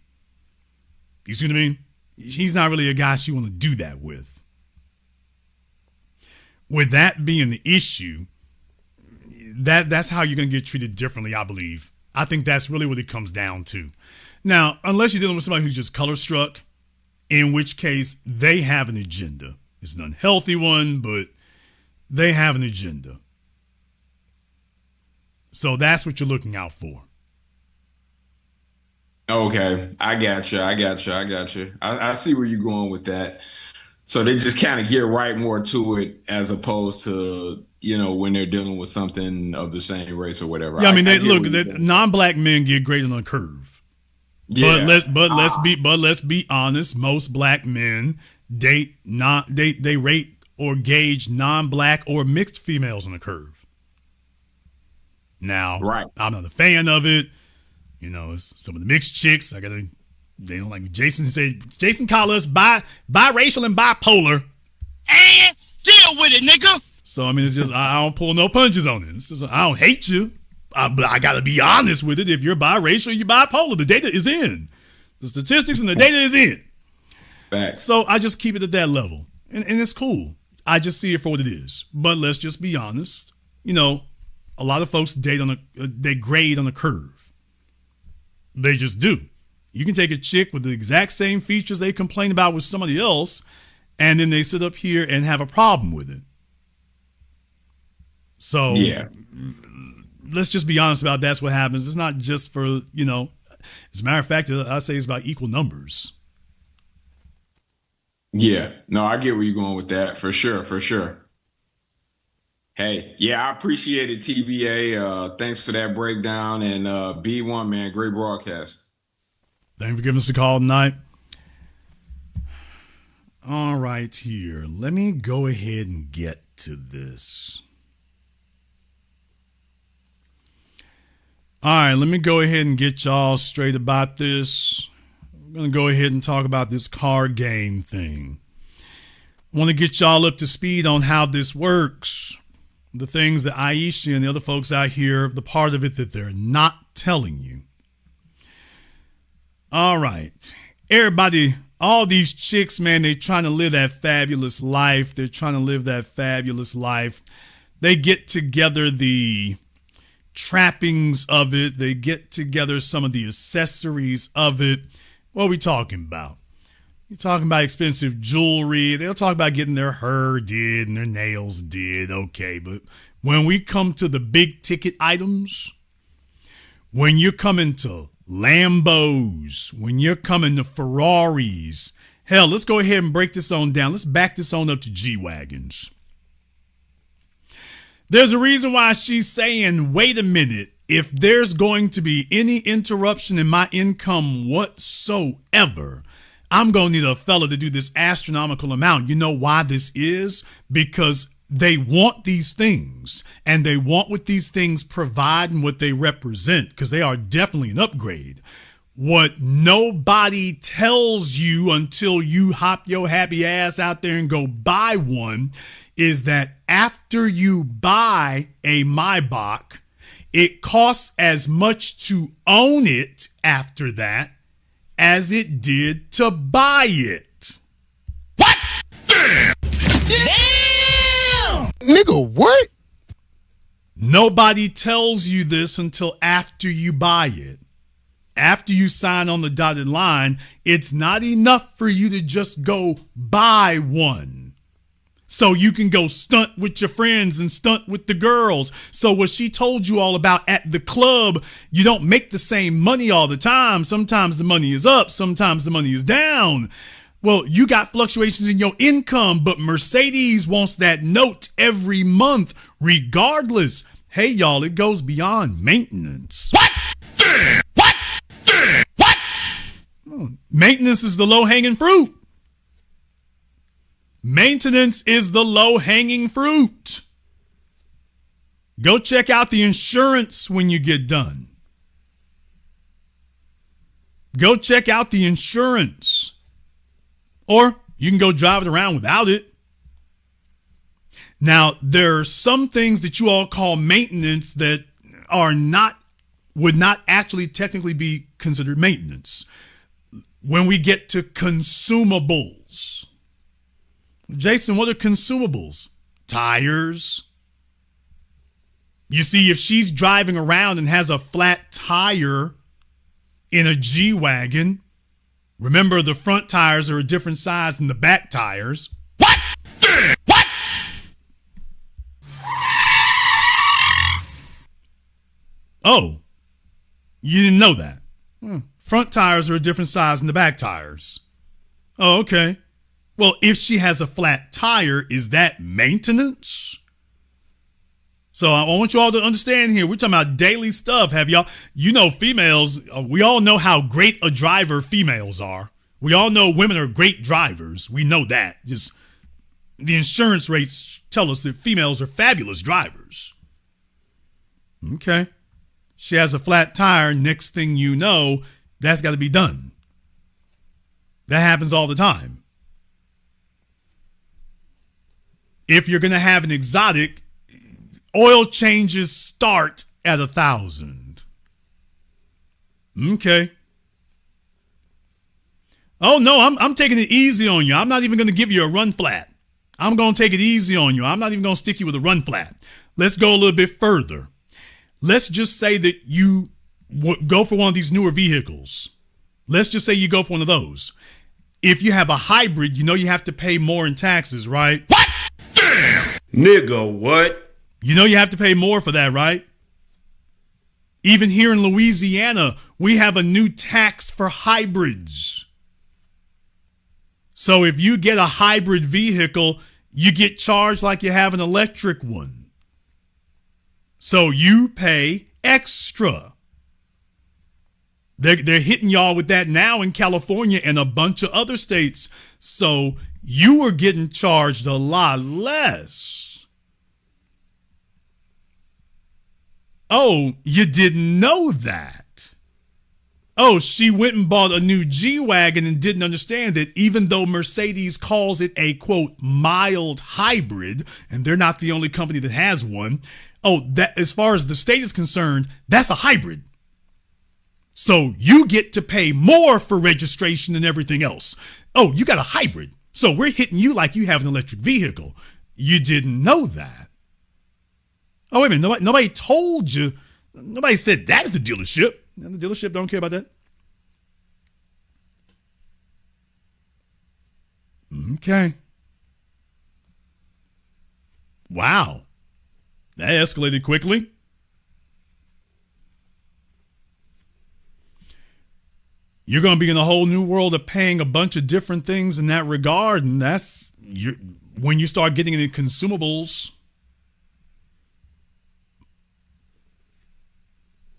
Speaker 1: You see what I mean? He's not really a guy she want to do that with. With that being the issue, that's how you're going to get treated differently, I believe. I think that's really what it comes down to. Now, unless you're dealing with somebody who's just color struck, in which case they have an agenda. It's an unhealthy one, but they have an agenda. So that's what you're looking out for.
Speaker 10: Okay, I got you. I see where you're going with that. So they just kind of get right more to it as opposed to, you know, when they're dealing with something of the same race or whatever.
Speaker 1: Yeah, I mean, non-black men get graded on a curve. Yeah. But let's be honest. Most black men they rate or gauge non-black or mixed females on a curve. Now,
Speaker 10: right.
Speaker 1: I'm not a fan of it. You know, some of the mixed chicks, they don't like Jason call us biracial and bipolar.
Speaker 6: And deal with it, nigga.
Speaker 1: So, I mean, it's just, I don't pull no punches on it. It's just, I don't hate you. But I got to be honest with it. If you're biracial, you're bipolar. The data is in. The statistics and the data is in.
Speaker 10: Facts.
Speaker 1: So I just keep it at that level. And it's cool. I just see it for what it is. But let's just be honest. You know, a lot of folks they grade on a curve. They just do. You can take a chick with the exact same features they complain about with somebody else, and then they sit up here and have a problem with it. So
Speaker 10: yeah,
Speaker 1: let's just be honest about that's what happens. It's not just for, you know, as a matter of fact, I say it's about equal numbers.
Speaker 10: Yeah, no, I get where you're going with that for sure, for sure. Hey, yeah, I appreciate it, TBA. Thanks for that breakdown, and B1, man, great broadcast.
Speaker 1: Thank you for giving us a call tonight. All right, here. Let me go ahead and get to this. All right, let me go ahead and get y'all straight about this. I'm going to go ahead and talk about this card game thing. I want to get y'all up to speed on how this works. The things that Ayisha and the other folks out here, the part of it that they're not telling you. All right. Everybody, all these chicks, man, they're trying to live that fabulous life. They're trying to live that fabulous life. They get together the trappings of it. They get together some of the accessories of it. What are we talking about? You're talking about expensive jewelry. They'll talk about getting their hair did and their nails did. Okay, but when we come to the big ticket items, when you're coming to Lambos, when you're coming to Ferraris, hell, let's go ahead and break this on down. Let's back this on up to G-Wagons. There's a reason why she's saying, wait a minute, if there's going to be any interruption in my income whatsoever, I'm going to need a fella to do this astronomical amount. You know why this is? Because they want these things, and they want what these things provide and what they represent, because they are definitely an upgrade. What nobody tells you until you hop your happy ass out there and go buy one is that after you buy a Maybach, it costs as much to own it after that as it did to buy it.
Speaker 5: What? Damn! Nigga, what?
Speaker 1: Nobody tells you this until after you buy it. After you sign on the dotted line, it's not enough for you to just go buy one. So you can go stunt with your friends and stunt with the girls. So what she told you all about at the club, you don't make the same money all the time. Sometimes the money is up. Sometimes the money is down. Well, you got fluctuations in your income, but Mercedes wants that note every month regardless. Hey, y'all, it goes beyond maintenance.
Speaker 5: What? What? What?
Speaker 1: Maintenance is the low-hanging fruit. Maintenance is the low-hanging fruit. Go check out the insurance when you get done. Go check out the insurance. Or you can go drive it around without it. Now, there are some things that you all call maintenance that would not actually technically be considered maintenance. When we get to consumables. Jason, what are consumables? Tires. You see, if she's driving around and has a flat tire in a G-Wagon, remember the front tires are a different size than the back tires.
Speaker 5: What? What?
Speaker 1: Oh, you didn't know that? Front tires are a different size than the back tires. Oh, okay. Well, if she has a flat tire, is that maintenance? So I want you all to understand here, we're talking about daily stuff. Have y'all, you know, females, we all know how great a driver females are. We all know women are great drivers. We know that. Just the insurance rates tell us that females are fabulous drivers. Okay. She has a flat tire. Next thing you know, that's got to be done. That happens all the time. If you're going to have an exotic, oil changes start at $1,000. Okay. Oh no, I'm taking it easy on you. I'm not even going to give you a run flat. I'm going to take it easy on you. I'm not even going to stick you with a run flat. Let's go a little bit further. Let's just say that you go for one of these newer vehicles. Let's just say you go for one of those. If you have a hybrid, you know you have to pay more in taxes, right?
Speaker 5: What? Damn! Nigga, what?
Speaker 1: You know you have to pay more for that, right? Even here in Louisiana, we have a new tax for hybrids. So if you get a hybrid vehicle, you get charged like you have an electric one. So you pay extra. They're hitting y'all with that now in California and a bunch of other states. So you were getting charged a lot less. Oh, you didn't know that. Oh, she went and bought a new G-Wagon and didn't understand that even though Mercedes calls it a, quote, mild hybrid, and they're not the only company that has one. Oh, that as far as the state is concerned, that's a hybrid. So you get to pay more for registration and everything else. Oh, you got a hybrid. So we're hitting you like you have an electric vehicle. You didn't know that. Oh, wait a minute. Nobody told you. Nobody said that at the dealership. And the dealership don't care about that. Okay. Wow. That escalated quickly. You're going to be in a whole new world of paying a bunch of different things in that regard. And that's when you start getting into consumables.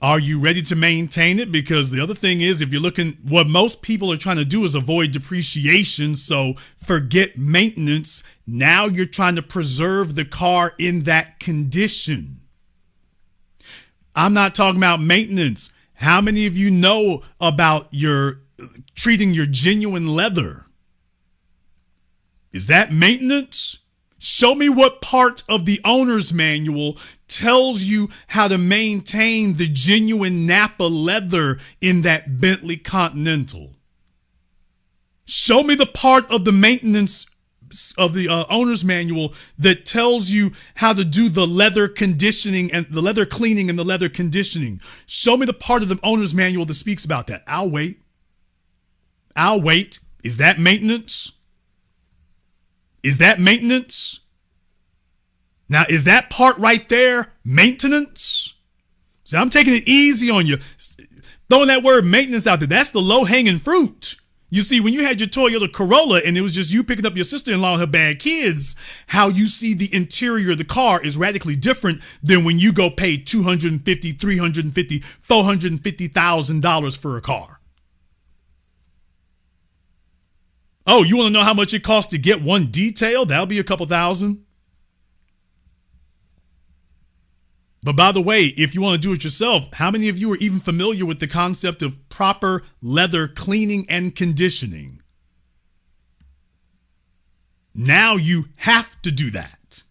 Speaker 1: Are you ready to maintain it? Because the other thing is, if you're looking, what most people are trying to do is avoid depreciation. So forget maintenance. Now you're trying to preserve the car in that condition. I'm not talking about maintenance. How many of you know about treating your genuine leather? Is that maintenance? Show me what part of the owner's manual tells you how to maintain the genuine Napa leather in that Bentley Continental. Show me the part of the maintenance of the owner's manual that tells you how to do the leather conditioning and the leather cleaning and the leather conditioning. Show me the part of the owner's manual that speaks about that. I'll wait. Is that maintenance? Is that maintenance? Now, is that part right there maintenance? See, I'm taking it easy on you. Throwing that word maintenance out there, that's the low-hanging fruit. You see, when you had your Toyota Corolla and it was just you picking up your sister-in-law and her bad kids, how you see the interior of the car is radically different than when you go pay $250,000, $350,000, $450,000 for a car. Oh, you want to know how much it costs to get one detail? That'll be a couple thousand. But by the way, if you want to do it yourself, how many of you are even familiar with the concept of proper leather cleaning and conditioning? Now you have to do that.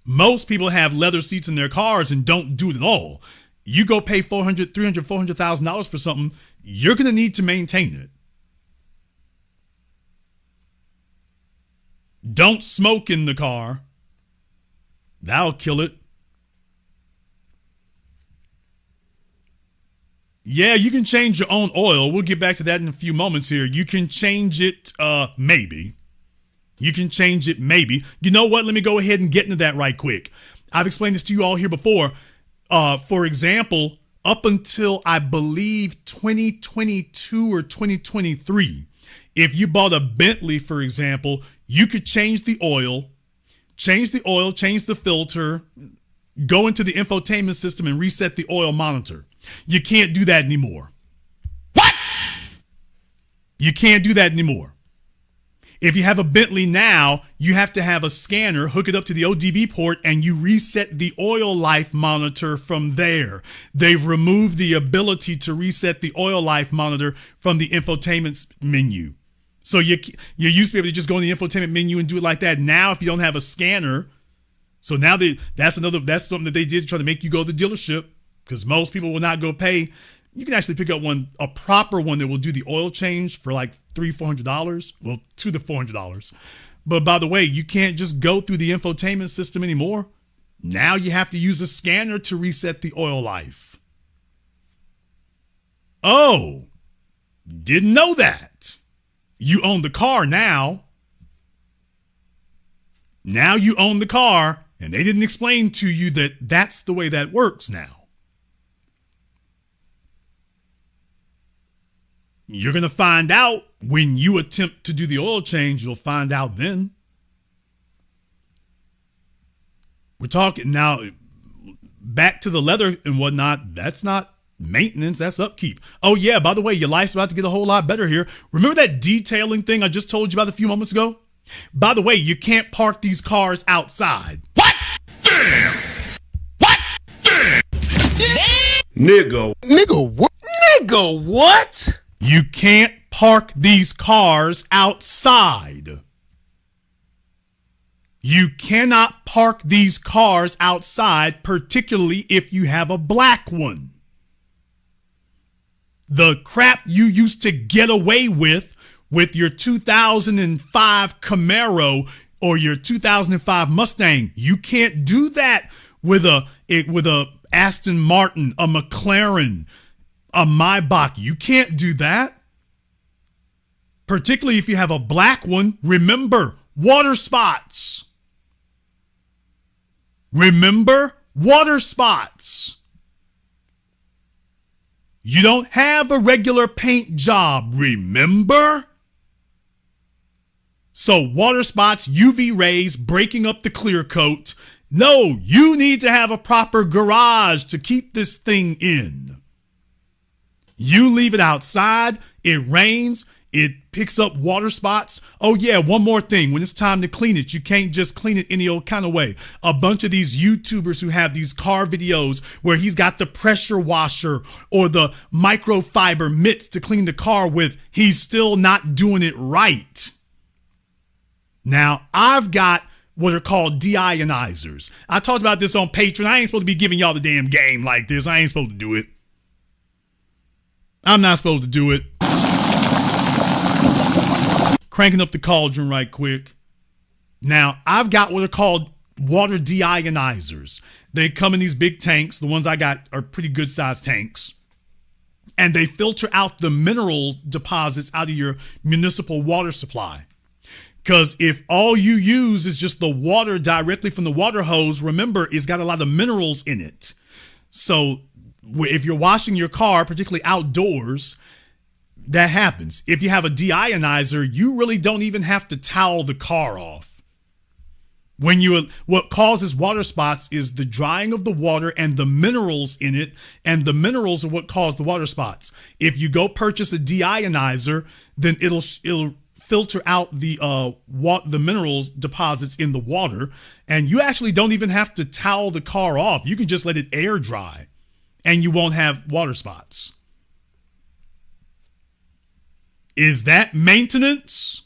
Speaker 1: Most people have leather seats in their cars and don't do it at all. You go pay $400,000, $300,000, $400,000 for something, you're going to need to maintain it. Don't smoke in the car. That'll kill it. Yeah, you can change your own oil. We'll get back to that in a few moments here. You can change it, maybe. You can change it, maybe. You know what? Let me go ahead and get into that right quick. I've explained this to you all here before. For example, up until I believe 2022 or 2023, if you bought a Bentley, for example, you could change the oil, change the filter, go into the infotainment system and reset the oil monitor. You can't do that anymore.
Speaker 5: What?
Speaker 1: You can't do that anymore. If you have a Bentley now, you have to have a scanner, hook it up to the ODB port, and you reset the oil life monitor from there. They've removed the ability to reset the oil life monitor from the infotainment menu. So you used to be able to just go in the infotainment menu and do it like that. Now, if you don't have a scanner, so now that's something that they did to try to make you go to the dealership, because most people will not go pay. You can actually pick up a proper one that will do the oil change for like $300-400. Well, $200 to $400. But by the way, you can't just go through the infotainment system anymore. Now you have to use a scanner to reset the oil life. Oh, didn't know that. You own the car now. Now you own the car, and they didn't explain to you that that's the way that works now. You're going to find out when you attempt to do the oil change. You'll find out then. We're talking now back to the leather and whatnot. That's not maintenance. That's upkeep. Oh, yeah. By the way, your life's about to get a whole lot better here. Remember that detailing thing I just told you about a few moments ago? By the way, you can't park these cars outside.
Speaker 5: What? Damn! What? Damn! Nigga.
Speaker 11: Nigga, what? Nigga, what?
Speaker 1: You can't park these cars outside. You cannot park these cars outside, particularly if you have a black one. The crap you used to get away with your 2005 Camaro or your 2005 Mustang, you can't do that with a Aston Martin, a McLaren, a Maybach. You can't do that. Particularly if you have a black one. Remember, water spots. Remember, water spots. You don't have a regular paint job, remember? So water spots, UV rays, breaking up the clear coat. No, you need to have a proper garage to keep this thing in. You leave it outside, it rains, it picks up water spots. Oh yeah, one more thing. When it's time to clean it, you can't just clean it any old kind of way. A bunch of these YouTubers who have these car videos where he's got the pressure washer or the microfiber mitts to clean the car with, he's still not doing it right. Now, I've got what are called deionizers. I talked about this on Patreon. I ain't supposed to be giving y'all the damn game like this. I ain't supposed to do it. I'm not supposed to do it. Cranking up the cauldron right quick. Now, I've got what are called water deionizers. They come in these big tanks. The ones I got are pretty good sized tanks. And they filter out the mineral deposits out of your municipal water supply. Because if all you use is just the water directly from the water hose, remember, it's got a lot of minerals in it. So if you're washing your car, particularly outdoors, that happens. If you have a deionizer, you really don't even have to towel the car off. What causes water spots is the drying of the water and the minerals in it, and the minerals are what cause the water spots. If you go purchase a deionizer, then it'll filter out the minerals deposits in the water, and you actually don't even have to towel the car off. You can just let it air dry, and you won't have water spots. Is that maintenance?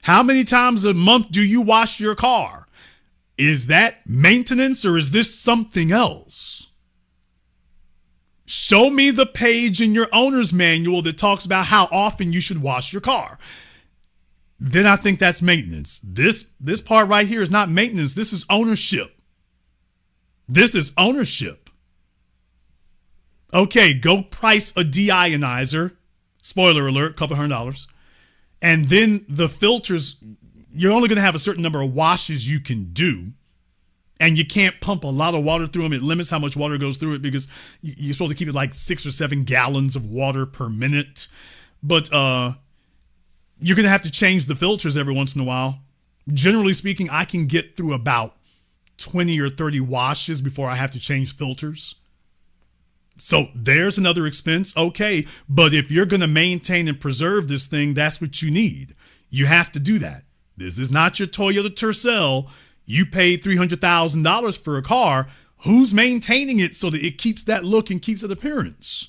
Speaker 1: How many times a month do you wash your car? Is that maintenance or is this something else? Show me the page in your owner's manual that talks about how often you should wash your car. Then I think that's maintenance. This part right here is not maintenance. This is ownership. This is ownership. Okay, go price a deionizer. Spoiler alert, couple $100. And then the filters, you're only going to have a certain number of washes you can do. And you can't pump a lot of water through them. It limits how much water goes through it because you're supposed to keep it like 6 or 7 gallons of water per minute. But you're going to have to change the filters every once in a while. Generally speaking, I can get through about 20 or 30 washes before I have to change filters. So there's another expense. Okay, but if you're going to maintain and preserve this thing, that's what you need. You have to do that. This is not your Toyota Tercel. You paid $300,000 for a car. Who's maintaining it so that it keeps that look and keeps that appearance?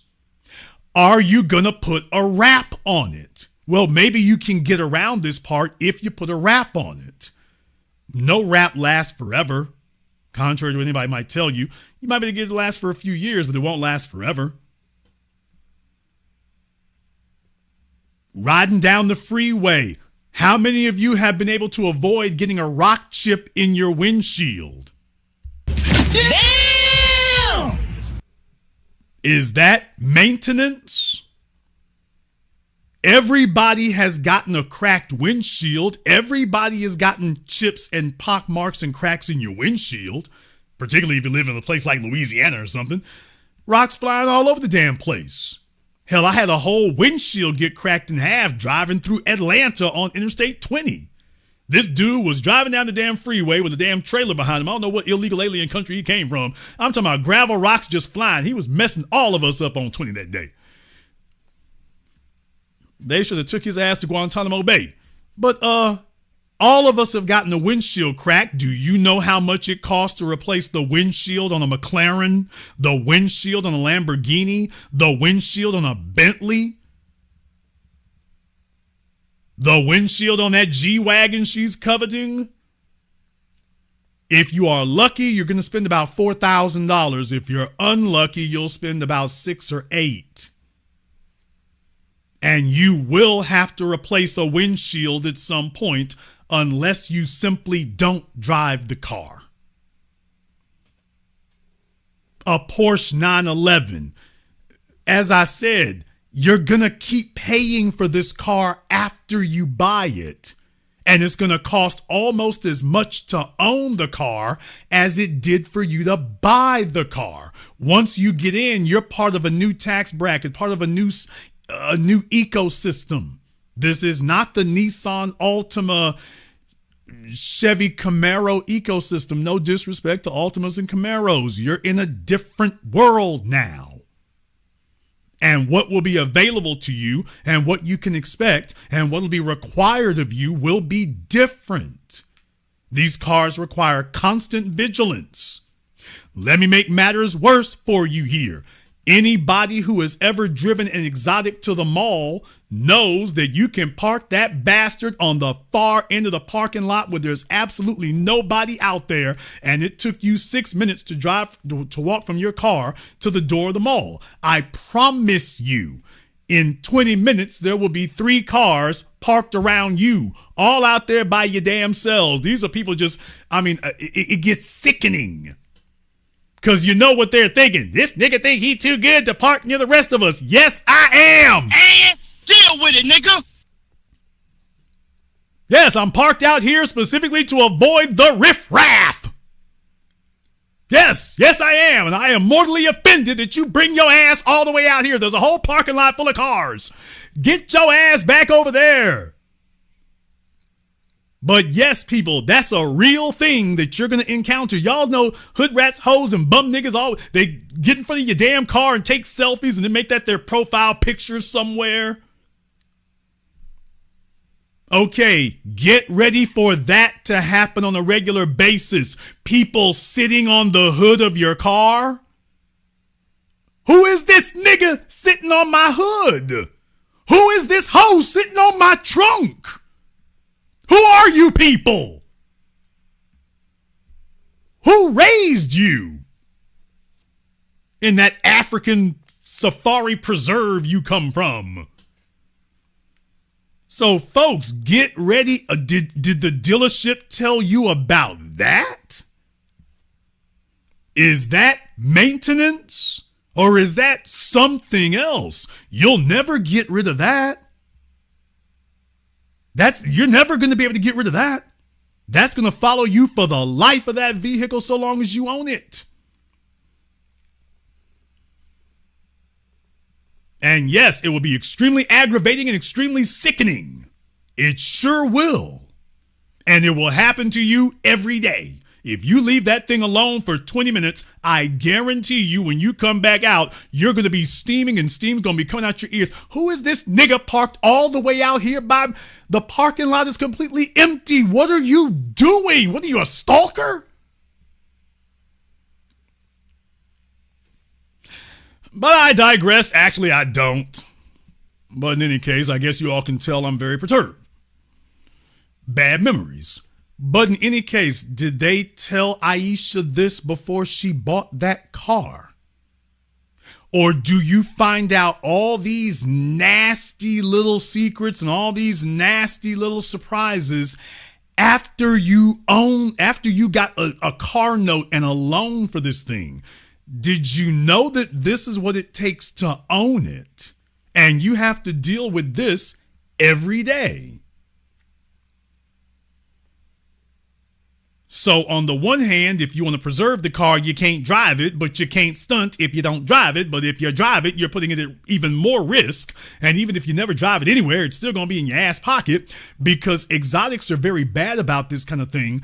Speaker 1: Are you going to put a wrap on it? Well, maybe you can get around this part if you put a wrap on it. No wrap lasts forever. Contrary to what anybody might tell you, you might be able to get it to last for a few years, but it won't last forever. Riding down the freeway. How many of you have been able to avoid getting a rock chip in your windshield?
Speaker 5: Damn!
Speaker 1: Is that maintenance? Everybody has gotten a cracked windshield. Everybody has gotten chips and pock marks and cracks in your windshield, particularly if you live in a place like Louisiana or something. Rocks flying all over the damn place. Hell, I had a whole windshield get cracked in half driving through Atlanta on Interstate 20. This dude was driving down the damn freeway with a damn trailer behind him. I don't know what illegal alien country he came from. I'm talking about gravel rocks just flying. He was messing all of us up on 20 that day. They should have took his ass to Guantanamo Bay. But all of us have gotten the windshield cracked. Do you know how much it costs to replace the windshield on a McLaren, the windshield on a Lamborghini, the windshield on a Bentley, the windshield on that G-Wagon she's coveting? If you are lucky, you're going to spend about $4,000. If you're unlucky, you'll spend about $6,000 or $8,000. And you will have to replace a windshield at some point unless you simply don't drive the car. A Porsche 911. As I said, you're going to keep paying for this car after you buy it. And it's going to cost almost as much to own the car as it did for you to buy the car. Once you get in, you're part of a new tax bracket, part of a new ecosystem. This is not the Nissan Altima, Chevy Camaro ecosystem. No disrespect to Altimas and Camaros. You're in a different world now. And what will be available to you and what you can expect and what will be required of you will be different. These cars require constant vigilance. Let me make matters worse for you here. Anybody who has ever driven an exotic to the mall knows that you can park that bastard on the far end of the parking lot where there's absolutely nobody out there, and it took you 6 minutes to walk from your car to the door of the mall. I promise you, in 20 minutes, there will be 3 cars parked around you, all out there by your damn selves. These are people it gets sickening. Because you know what they're thinking. This nigga think he too good to park near the rest of us. Yes, I am.
Speaker 6: And deal with it, nigga.
Speaker 1: Yes, I'm parked out here specifically to avoid the riffraff. Yes, I am. And I am mortally offended that you bring your ass all the way out here. There's a whole parking lot full of cars. Get your ass back over there. But yes, people, that's a real thing that you're going to encounter. Y'all know hood rats, hoes, and bum niggas, they get in front of your damn car and take selfies and then make that their profile picture somewhere. Okay, get ready for that to happen on a regular basis. People sitting on the hood of your car. Who is this nigga sitting on my hood? Who is this hoe sitting on my trunk? Who are you people? Who raised you in that African safari preserve you come from? So folks, get ready. Did the dealership tell you about that? Is that maintenance or is that something else? You'll never get rid of that. You're never going to be able to get rid of that. That's going to follow you for the life of that vehicle so long as you own it. And yes, it will be extremely aggravating and extremely sickening. It sure will. And it will happen to you every day. If you leave that thing alone for 20 minutes, I guarantee you when you come back out, you're going to be steaming and steam's going to be coming out your ears. Who is this nigga parked all the way out here by the parking lot is completely empty? What are you doing? What are you, a stalker? But I digress. Actually, I don't. But in any case, I guess you all can tell I'm very perturbed. Bad memories. But in any case, did they tell Ayisha this before she bought that car? Or do you find out all these nasty little secrets and all these nasty little surprises after you got a car note and a loan for this thing? Did you know that this is what it takes to own it? And you have to deal with this every day. So on the one hand, if you want to preserve the car, you can't drive it, but you can't stunt if you don't drive it. But if you drive it, you're putting it at even more risk. And even if you never drive it anywhere, it's still going to be in your ass pocket, because exotics are very bad about this kind of thing.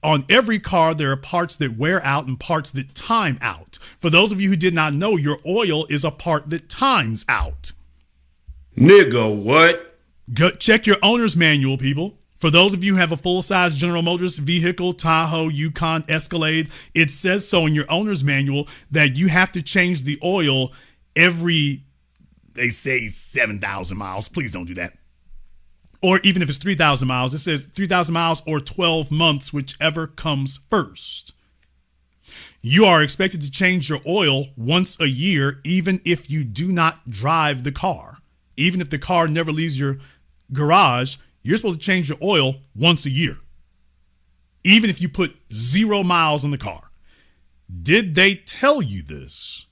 Speaker 1: On every car, there are parts that wear out and parts that time out. For those of you who did not know, your oil is a part that times out.
Speaker 5: Nigga, what?
Speaker 1: Go check your owner's manual, people. For those of you who have a full-size General Motors vehicle, Tahoe, Yukon, Escalade, it says so in your owner's manual that you have to change the oil every, they say 7,000 miles. Please don't do that. Or even if it's 3,000 miles, it says 3,000 miles or 12 months, whichever comes first. You are expected to change your oil once a year, even if you do not drive the car. Even if the car never leaves your garage, you're supposed to change your oil once a year, even if you put 0 miles on the car. Did they tell you this?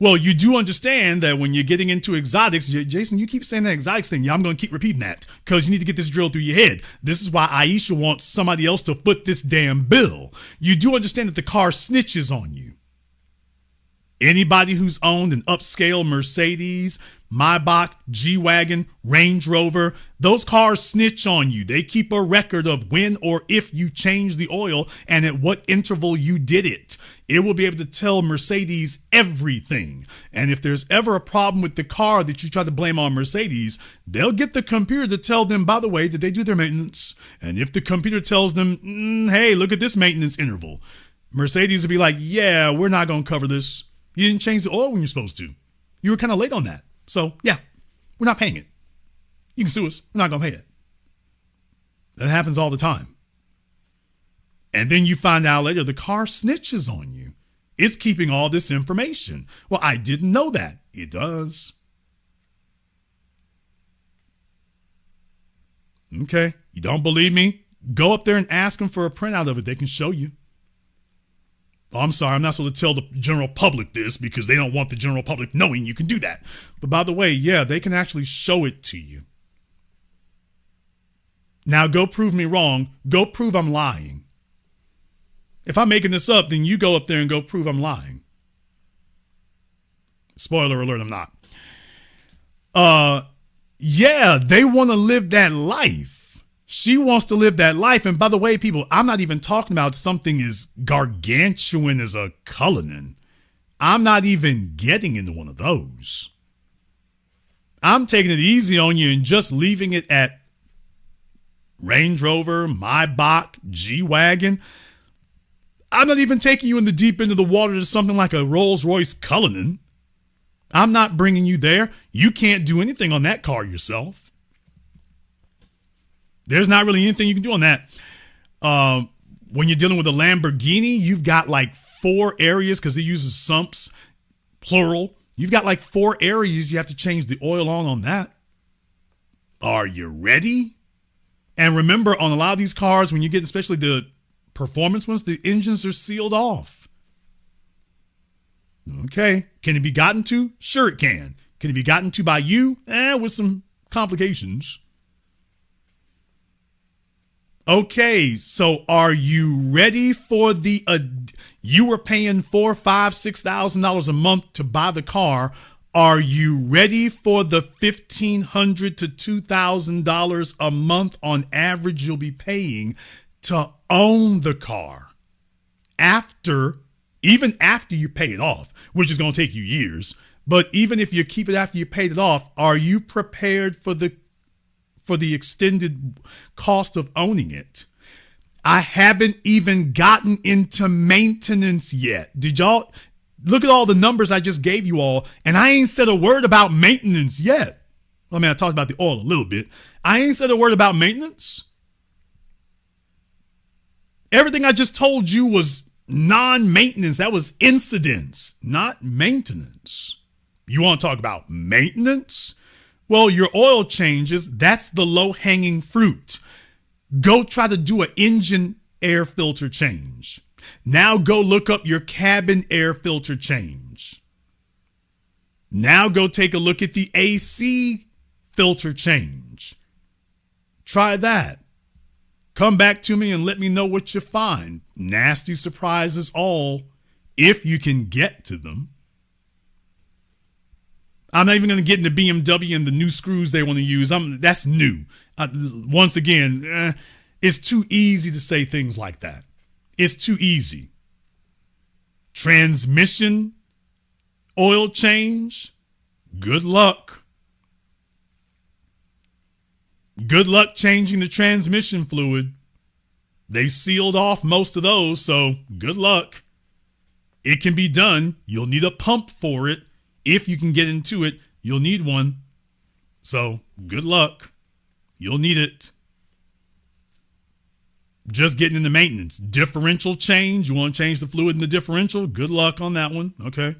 Speaker 1: Well, you do understand that when you're getting into exotics, Jason, you keep saying that exotics thing. Yeah, I'm going to keep repeating that because you need to get this drilled through your head. This is why Ayisha wants somebody else to foot this damn bill. You do understand that the car snitches on you. Anybody who's owned an upscale Mercedes, Maybach, G-Wagon, Range Rover, those cars snitch on you. They keep a record of when or if you change the oil and at what interval you did it. It will be able to tell Mercedes everything. And if there's ever a problem with the car that you try to blame on Mercedes, they'll get the computer to tell them, by the way, did they do their maintenance? And if the computer tells them, hey, look at this maintenance interval, Mercedes will be like, yeah, we're not going to cover this. You didn't change the oil when you're supposed to. You were kind of late on that. So, yeah, we're not paying it. You can sue us. We're not going to pay it. That happens all the time. And then you find out later the car snitches on you. It's keeping all this information. Well, I didn't know that. It does. Okay. You don't believe me? Go up there and ask them for a printout of it. They can show you. Oh, I'm sorry, I'm not supposed to tell the general public this because they don't want the general public knowing you can do that. But by the way, yeah, they can actually show it to you. Now go prove me wrong. Go prove I'm lying. If I'm making this up, then you go up there and go prove I'm lying. Spoiler alert, I'm not. Yeah, they want to live that life. She wants to live that life. And by the way, people, I'm not even talking about something as gargantuan as a Cullinan. I'm not even getting into one of those. I'm taking it easy on you and just leaving it at Range Rover, Maybach, G-Wagon. I'm not even taking you in the deep end of the water to something like a Rolls-Royce Cullinan. I'm not bringing you there. You can't do anything on that car yourself. There's not really anything you can do on that. When you're dealing with a Lamborghini, you've got like 4 areas because it uses sumps, plural. You've got like 4 areas you have to change the oil on that. Are you ready? And remember, on a lot of these cars, when you get especially the performance ones, the engines are sealed off. Okay. Can it be gotten to? Sure it can. Can it be gotten to by you? With some complications. Okay, so are you ready for the, you were paying $4,000, $5,000, $6,000 a month to buy the car. Are you ready for the $1,500 to $2,000 a month on average you'll be paying to own the car? Even after you pay it off, which is going to take you years, but even if you keep it after you paid it off, are you prepared for the extended cost of owning it? I haven't even gotten into maintenance yet. Did y'all Look at all the numbers I just gave you all, and I ain't said a word about maintenance yet. I mean, I talked about the oil a little bit. I ain't said a word about maintenance. Everything I just told you was non-maintenance. That was incidents, not maintenance. You want to talk about maintenance? Well, your oil changes, that's the low-hanging fruit. Go try to do an engine air filter change. Now go look up your cabin air filter change. Now go take a look at the AC filter change. Try that. Come back to me and let me know what you find. Nasty surprises all, if you can get to them. I'm not even going to get into BMW and the new screws they want to use. That's new. Once again, it's too easy to say things like that. It's too easy. Transmission, oil change, good luck. Good luck changing the transmission fluid. They sealed off most of those, so good luck. It can be done. You'll need a pump for it. If you can get into it, you'll need one. So good luck. You'll need it. Just getting into maintenance. Differential change. You want to change the fluid in the differential? Good luck on that one. Okay.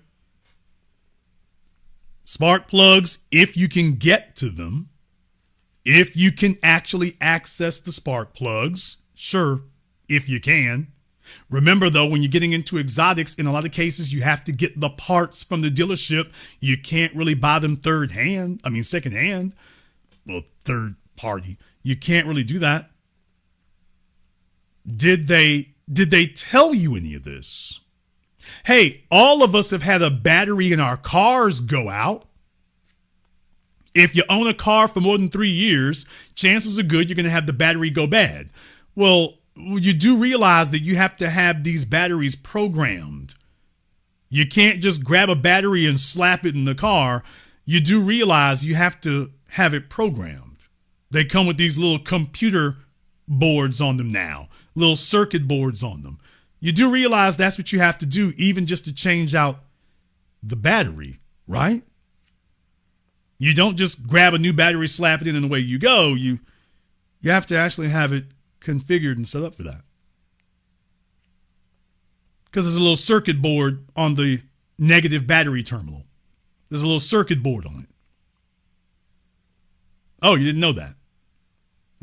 Speaker 1: Spark plugs, if you can get to them. If you can actually access the spark plugs, sure, if you can. Remember, though, when you're getting into exotics, in a lot of cases, you have to get the parts from the dealership. You can't really buy them second hand. Well, third party. You can't really do that. Did they tell you any of this? Hey, all of us have had a battery in our cars go out. If you own a car for more than 3 years, chances are good you're going to have the battery go bad. Well, you do realize that you have to have these batteries programmed. You can't just grab a battery and slap it in the car. You do realize you have to have it programmed. They come with these little computer boards on them now, little circuit boards on them. You do realize that's what you have to do, even just to change out the battery, right? You don't just grab a new battery, slap it in, and away you go. You have to actually have it configured and set up for that. Because there's a little circuit board on the negative battery terminal. There's a little circuit board on it. Oh, you didn't know that?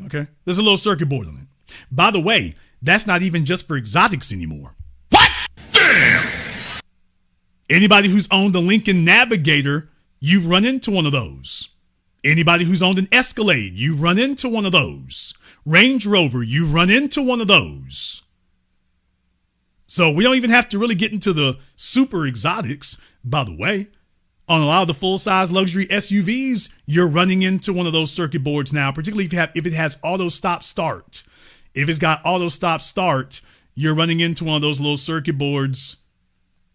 Speaker 1: Okay. There's a little circuit board on it. By the way, that's not even just for exotics anymore. What? Damn! Anybody who's owned a Lincoln Navigator, you've run into one of those. Anybody who's owned an Escalade, you've run into one of those. Range Rover, you've run into one of those. So we don't even have to really get into the super exotics. By the way, on a lot of the full-size luxury SUVs, you're running into one of those circuit boards now, particularly if it has auto stop start. If it's got auto stop start, you're running into one of those little circuit boards.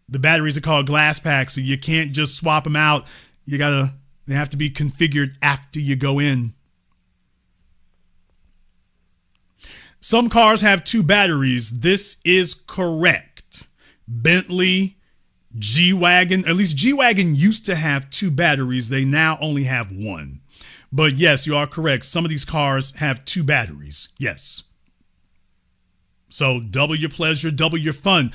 Speaker 1: The batteries are called glass packs, so you can't just swap them out. They have to be configured after you go in. Some cars have 2 batteries. This is correct. Bentley, G-Wagon, at least G-Wagon used to have 2 batteries. They now only have 1. But yes, you are correct. Some of these cars have 2 batteries. Yes. So double your pleasure, double your fun.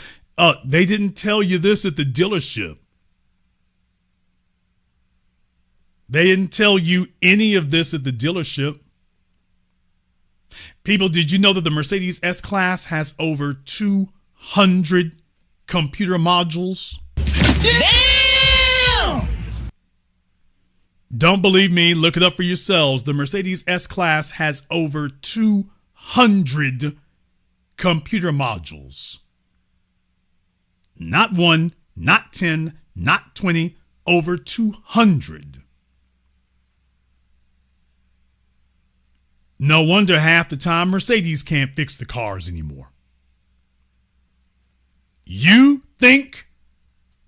Speaker 1: They didn't tell you this at the dealership. They didn't tell you any of this at the dealership. People, did you know that the Mercedes S-Class has over 200 computer modules? Damn! Don't believe me? Look it up for yourselves. The Mercedes S-Class has over 200 computer modules. Not 1, not 10, not 20, over 200. No wonder half the time Mercedes can't fix the cars anymore. You think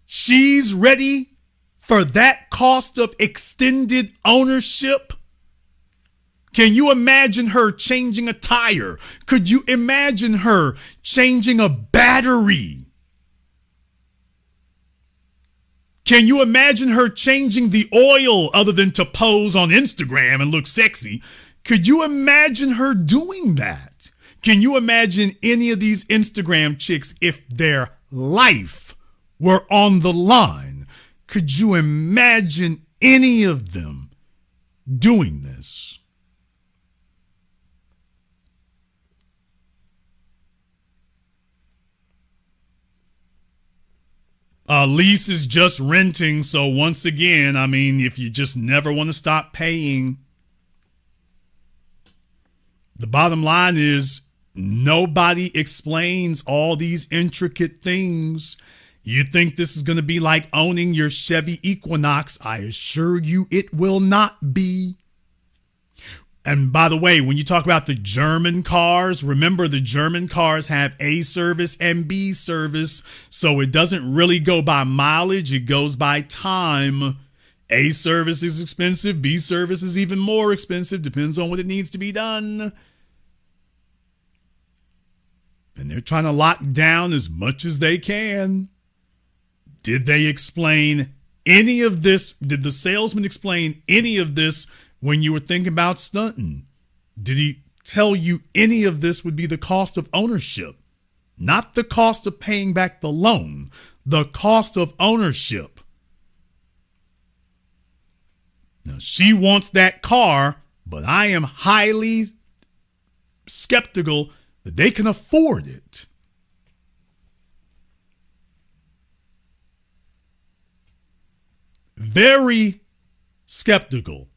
Speaker 1: she's ready for that cost of extended ownership? Can you imagine her changing a tire? Could you imagine her changing a battery? Can you imagine her changing the oil other than to pose on Instagram and look sexy? Could you imagine her doing that? Can you imagine any of these Instagram chicks if their life were on the line? Could you imagine any of them doing this? Lease is just renting. So once again, I mean, if you just never want to stop paying, the bottom line is nobody explains all these intricate things. You think this is going to be like owning your Chevy Equinox. I assure you it will not be. And by the way, when you talk about the German cars, remember the German cars have A service and B service. So it doesn't really go by mileage. It goes by time. A service is expensive. B service is even more expensive. Depends on what it needs to be done. And they're trying to lock down as much as they can. Did they explain any of this? Did the salesman explain any of this when you were thinking about stunting? Did he tell you any of this would be the cost of ownership? Not the cost of paying back the loan, the cost of ownership. Now, she wants that car, but I am highly skeptical that they can afford it. Very skeptical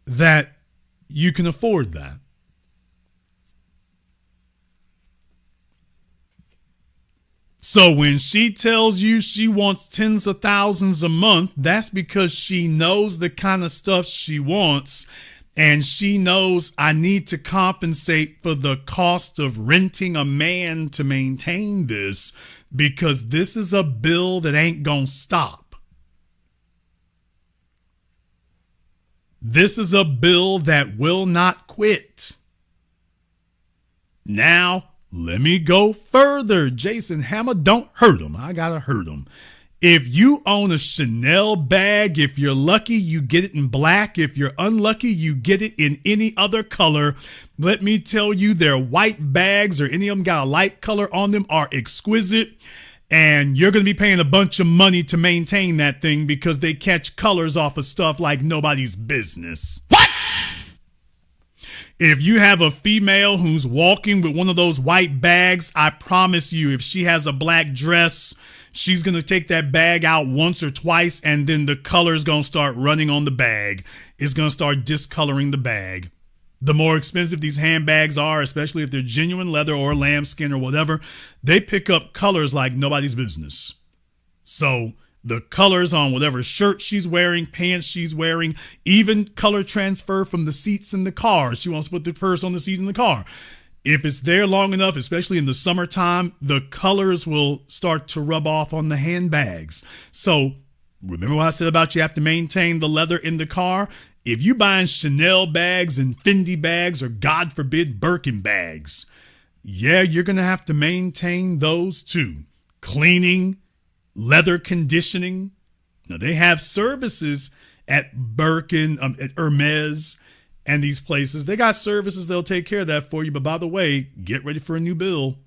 Speaker 1: that you can afford that. So when she tells you she wants tens of thousands a month, that's because she knows the kind of stuff she wants, and she knows I need to compensate for the cost of renting a man to maintain this, because this is a bill that ain't gonna stop. This is a bill that will not quit. Now, let me go further. Jason Hammer, don't hurt him. I gotta hurt him. If you own a Chanel bag, if you're lucky, you get it in black. If you're unlucky, you get it in any other color. Let me tell you, their white bags or any of them got a light color on them are exquisite. And you're going to be paying a bunch of money to maintain that thing because they catch colors off of stuff like nobody's business. What? If you have a female who's walking with one of those white bags, I promise you, if she has a black dress, she's going to take that bag out once or twice, and then the color is going to start running on the bag. It's going to start discoloring the bag. The more expensive these handbags are, especially if they're genuine leather or lambskin or whatever, they pick up colors like nobody's business. So the colors on whatever shirt she's wearing, pants she's wearing, even color transfer from the seats in the car. She wants to put the purse on the seat in the car. If it's there long enough, especially in the summertime, the colors will start to rub off on the handbags. So remember what I said about you have to maintain the leather in the car? If you buying Chanel bags and Fendi bags or God forbid Birkin bags, yeah, you're going to have to maintain those too. Cleaning, leather conditioning. Now they have services at Birkin, at Hermes and these places. They got services. They'll take care of that for you. But by the way, get ready for a new bill.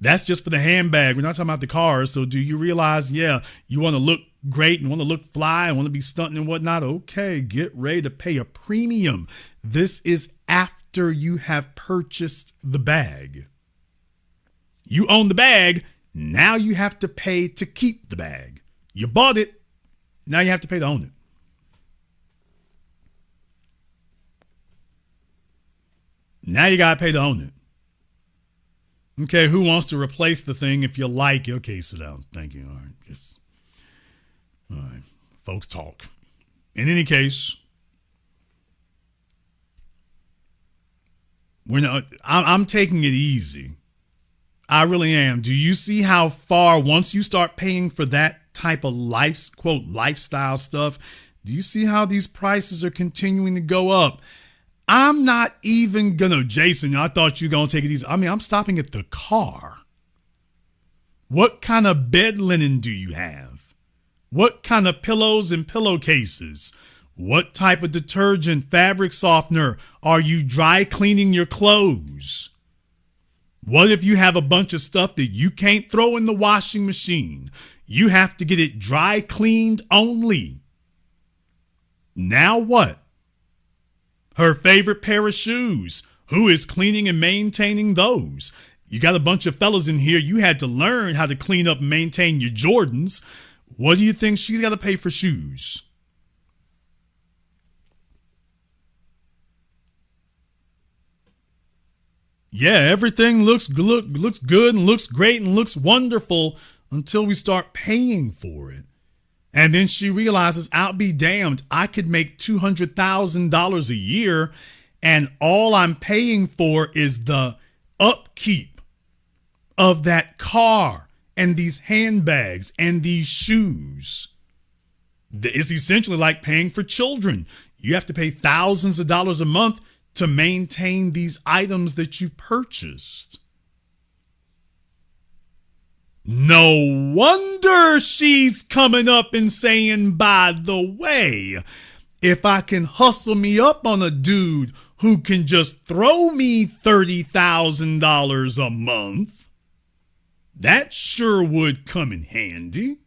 Speaker 1: That's just for the handbag. We're not talking about the cars. So do you realize, yeah, you want to look great and want to look fly and want to be stunting and whatnot? Okay, get ready to pay a premium. This is after you have purchased the bag. You own the bag. Now you have to pay to keep the bag. You bought it. Now you have to pay to own it. Now you got to pay to own it. Okay, who wants to replace the thing if you like it? Okay, sit down. Thank you. All right. All right. Folks talk. In any case, I'm taking it easy. I really am. Do you see how far, once you start paying for that type of quote, lifestyle stuff, do you see how these prices are continuing to go up? I'm not even gonna, Jason, I thought you were gonna take it easy. I mean, I'm stopping at the car. What kind of bed linen do you have? What kind of pillows and pillowcases? What type of detergent, fabric softener are you dry cleaning your clothes? What if you have a bunch of stuff that you can't throw in the washing machine? You have to get it dry cleaned only. Now what? Her favorite pair of shoes. Who is cleaning and maintaining those? You got a bunch of fellas in here. You had to learn how to clean up and maintain your Jordans. What do you think she's got to pay for shoes? Yeah, everything looks good and looks great and looks wonderful until we start paying for it. And then she realizes, I'll be damned, I could make $200,000 a year and all I'm paying for is the upkeep of that car and these handbags and these shoes. It's essentially like paying for children. You have to pay thousands of dollars a month to maintain these items that you purchased. No wonder she's coming up and saying, by the way, if I can hustle me up on a dude who can just throw me $30,000 a month, that sure would come in handy.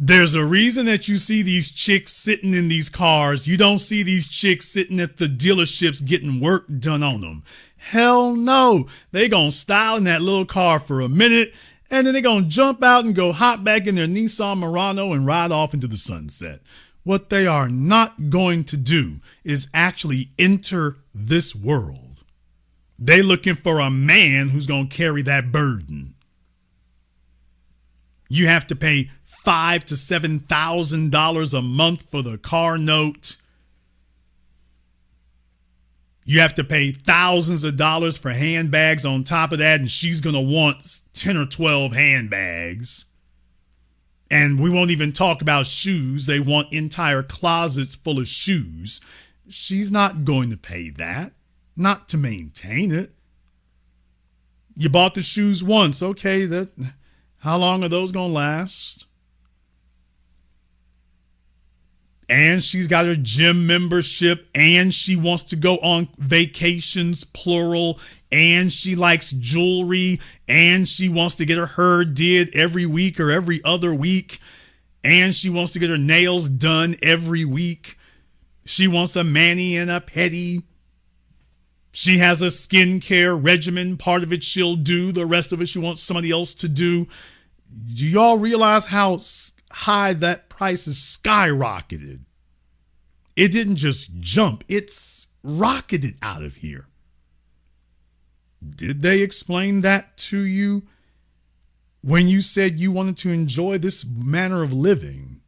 Speaker 1: There's a reason that you see these chicks sitting in these cars. You don't see these chicks sitting at the dealerships getting work done on them. Hell no. They gonna style in that little car for a minute, and then they gonna jump out and go hop back in their Nissan Murano and ride off into the sunset. What they are not going to do is actually enter this world. They looking for a man who's gonna carry that burden. You have to pay $5,000 to $7,000 a month for the car note. You have to pay thousands of dollars for handbags on top of that, and she's going to want 10 or 12 handbags. And we won't even talk about shoes. They want entire closets full of shoes. She's not going to pay that, not to maintain it. You bought the shoes once. Okay, how long are those going to last? And she's got her gym membership, and she wants to go on vacations, plural, and she likes jewelry, and she wants to get her hair did every week or every other week, and she wants to get her nails done every week. She wants a mani and a pedi. She has a skincare regimen. Part of it she'll do. The rest of it she wants somebody else to do. Do y'all realize how high that price is skyrocketed? It didn't just jump, it's rocketed out of here. Did they explain that to you when you said you wanted to enjoy this manner of living?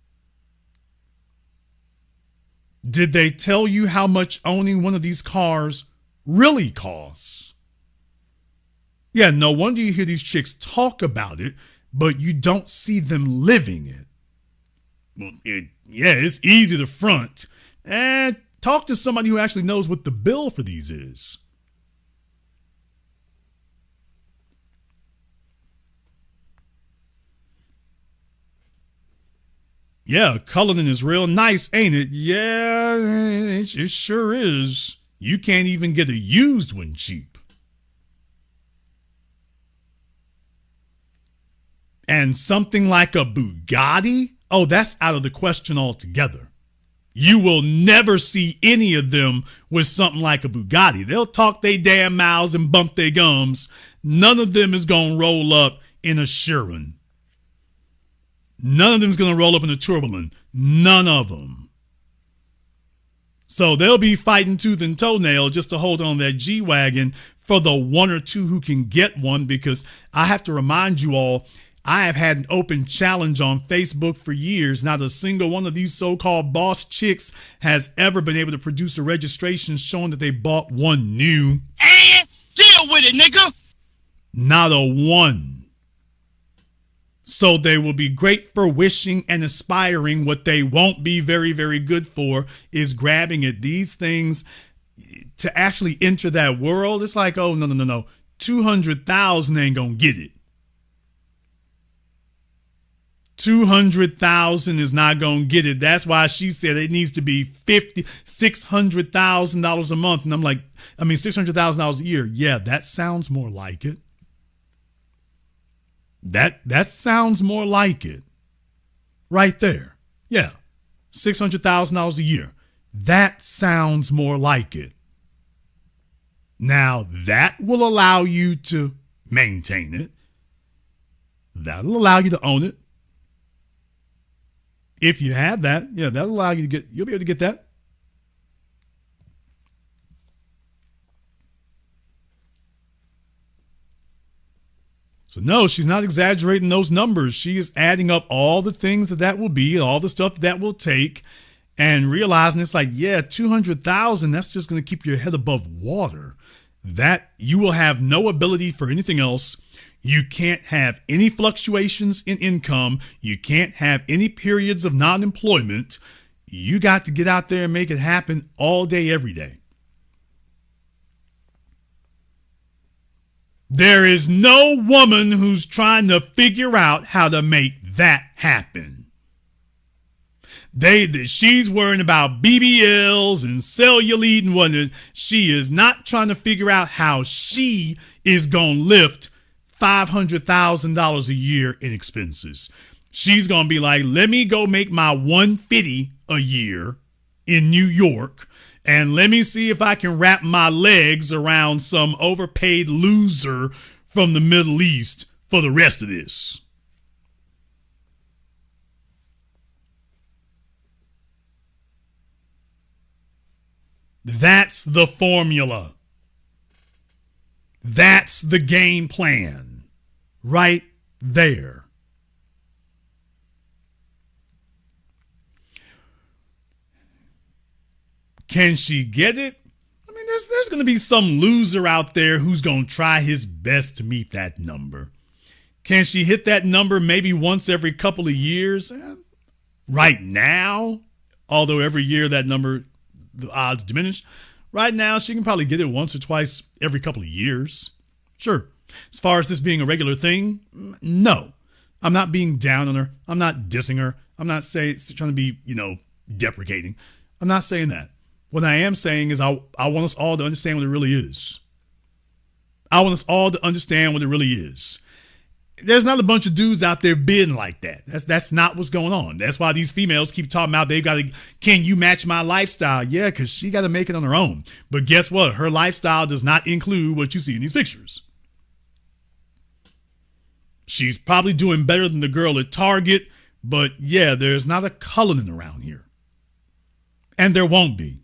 Speaker 1: Did they tell you how much owning one of these cars really costs? Yeah, no wonder you hear these chicks talk about it, but you don't see them living it. Well, it's easy to front. Talk to somebody who actually knows what the bill for these is. Yeah, Cullinan is real nice, ain't it? Yeah, it sure is. You can't even get a used one cheap. And something like a Bugatti? Oh, that's out of the question altogether. You will never see any of them with something like a Bugatti. They'll talk their damn mouths and bump their gums. None of them is going to roll up in a Chiron. None of them is going to roll up in a Tourbillon. None of them. So they'll be fighting tooth and toenail just to hold on that G-Wagon for the one or two who can get one, because I have to remind you all, I have had an open challenge on Facebook for years. Not a single one of these so-called boss chicks has ever been able to produce a registration showing that they bought one new. And deal with it, nigga. Not a one. So they will be great for wishing and aspiring. What they won't be very, very good for is grabbing at these things to actually enter that world. It's like, oh, no. 200,000 ain't gonna get it. 200,000 is not gonna get it. That's why she said it needs to be $600,000 a month. And I'm like, $600,000 a year. Yeah, that sounds more like it. That sounds more like it. Right there. Yeah. $600,000 a year. That sounds more like it. Now, that will allow you to maintain it. That'll allow you to own it. If you have that, yeah, that'll allow you to you'll be able to get that. So no, she's not exaggerating those numbers. She is adding up all the things that will be, all the stuff that will take, and realizing it's like, yeah, 200,000, that's just going to keep your head above water. That you will have no ability for anything else. You can't have any fluctuations in income. You can't have any periods of non-employment. You got to get out there and make it happen all day, every day. There is no woman who's trying to figure out how to make that happen. She's worrying about BBLs and cellulite and whatnot. She is not trying to figure out how she is going to lift $500,000 a year in expenses. She's going to be like, let me go make my 150 a year in New York, and let me see if I can wrap my legs around some overpaid loser from the Middle East for the rest of this. That's the formula. That's the game plan right there. Can she get it? I mean, there's going to be some loser out there who's going to try his best to meet that number. Can she hit that number maybe once every couple of years? Right now, although every year that number, the odds diminish. Right now, she can probably get it once or twice every couple of years. Sure. As far as this being a regular thing, no. I'm not being down on her. I'm not dissing her. I'm not trying to be, deprecating. I'm not saying that. What I am saying is I want us all to understand what it really is. I want us all to understand what it really is. There's not a bunch of dudes out there bidding like that. That's not what's going on. That's why these females keep talking about can you match my lifestyle? Yeah, because she got to make it on her own. But guess what? Her lifestyle does not include what you see in these pictures. She's probably doing better than the girl at Target, but yeah, there's not a Cullinan around here. And there won't be.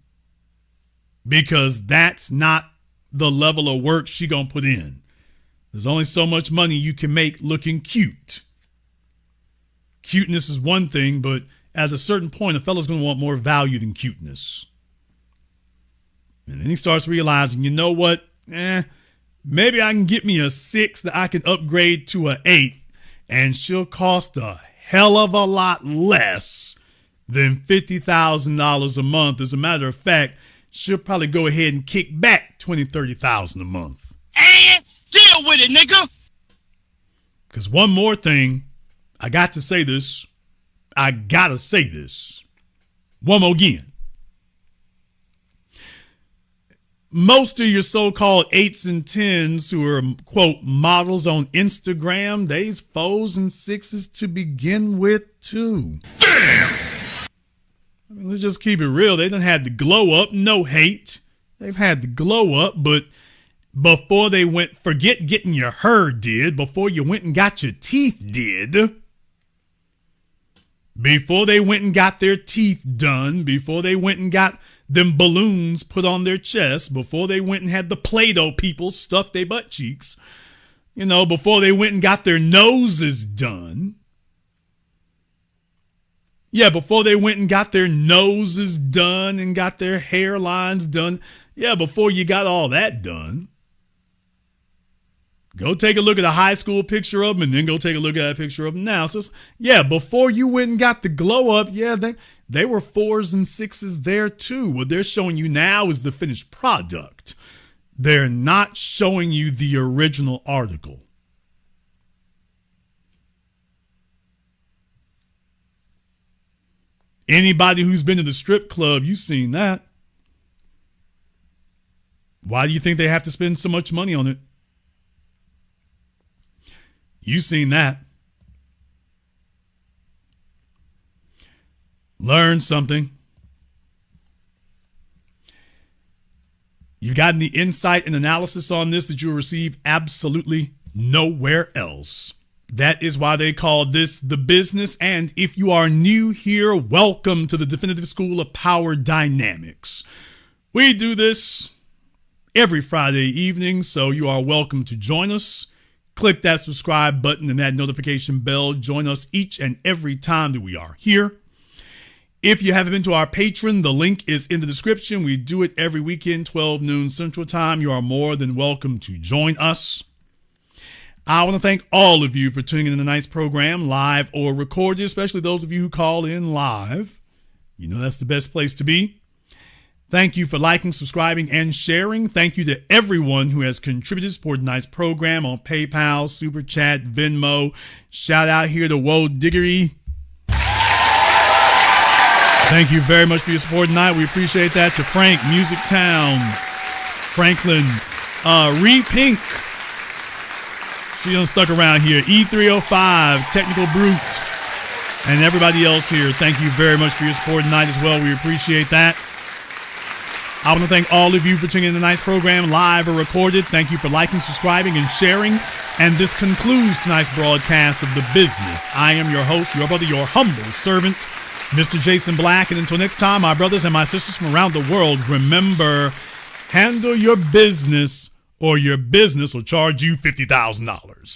Speaker 1: Because that's not the level of work she gonna put in. There's only so much money you can make looking cute. Cuteness is one thing, but at a certain point, a fella's going to want more value than cuteness. And then he starts realizing, you know what? Maybe I can get me a 6 that I can upgrade to a 8, and she'll cost a hell of a lot less than $50,000 a month. As a matter of fact, she'll probably go ahead and kick back $20,000, $30,000 a month.
Speaker 6: And deal with it, nigga.
Speaker 1: Because one more thing, I got to say this. One more again. Most of your so-called 8s and 10s who are, quote, models on Instagram, they's 4s and 6s to begin with, too. Damn! I mean, let's just keep it real. They done had the glow up, no hate. They've had the glow up, but before they forget getting your hair did, before you went and got your teeth did, before they went and got their teeth done, before they went and got them balloons put on their chest, before they went and had the Play-Doh people stuff their butt cheeks, before they went and got their noses done. Yeah, before they went and got their noses done and got their hairlines done. Yeah, before you got all that done. Go take a look at a high school picture of them and then go take a look at a picture of them now. So, yeah, before you went and got the glow up, yeah, they were 4s and 6s there too. What they're showing you now is the finished product. They're not showing you the original article. Anybody who's been to the strip club, you've seen that. Why do you think they have to spend so much money on it? You've seen that. Learn something. You've gotten the insight and analysis on this that you'll receive absolutely nowhere else. That is why they call this the business. And if you are new here, welcome to the Definitive School of Power Dynamics. We do this every Friday evening, so you are welcome to join us. Click that subscribe button and that notification bell. Join us each and every time that we are here. If you haven't been to our Patreon, the link is in the description. We do it every weekend, 12 noon Central Time. You are more than welcome to join us. I want to thank all of you for tuning in to tonight's program, live or recorded, especially those of you who call in live. You know that's the best place to be. Thank you for liking, subscribing, and sharing. Thank you to everyone who has contributed to support tonight's program on PayPal, Super Chat, Venmo. Shout out here to Woe Diggery. Thank you very much for your support tonight. We appreciate that. To Frank, Music Town, Franklin, Ree Pink. She done stuck around here. E305, Technical Brute, and everybody else here. Thank you very much for your support tonight as well. We appreciate that. I want to thank all of you for tuning in to tonight's program, live or recorded. Thank you for liking, subscribing, and sharing. And this concludes tonight's broadcast of The Business. I am your host, your brother, your humble servant, Mr. Jason Black. And until next time, my brothers and my sisters from around the world, remember, handle your business or your business will charge you $50,000.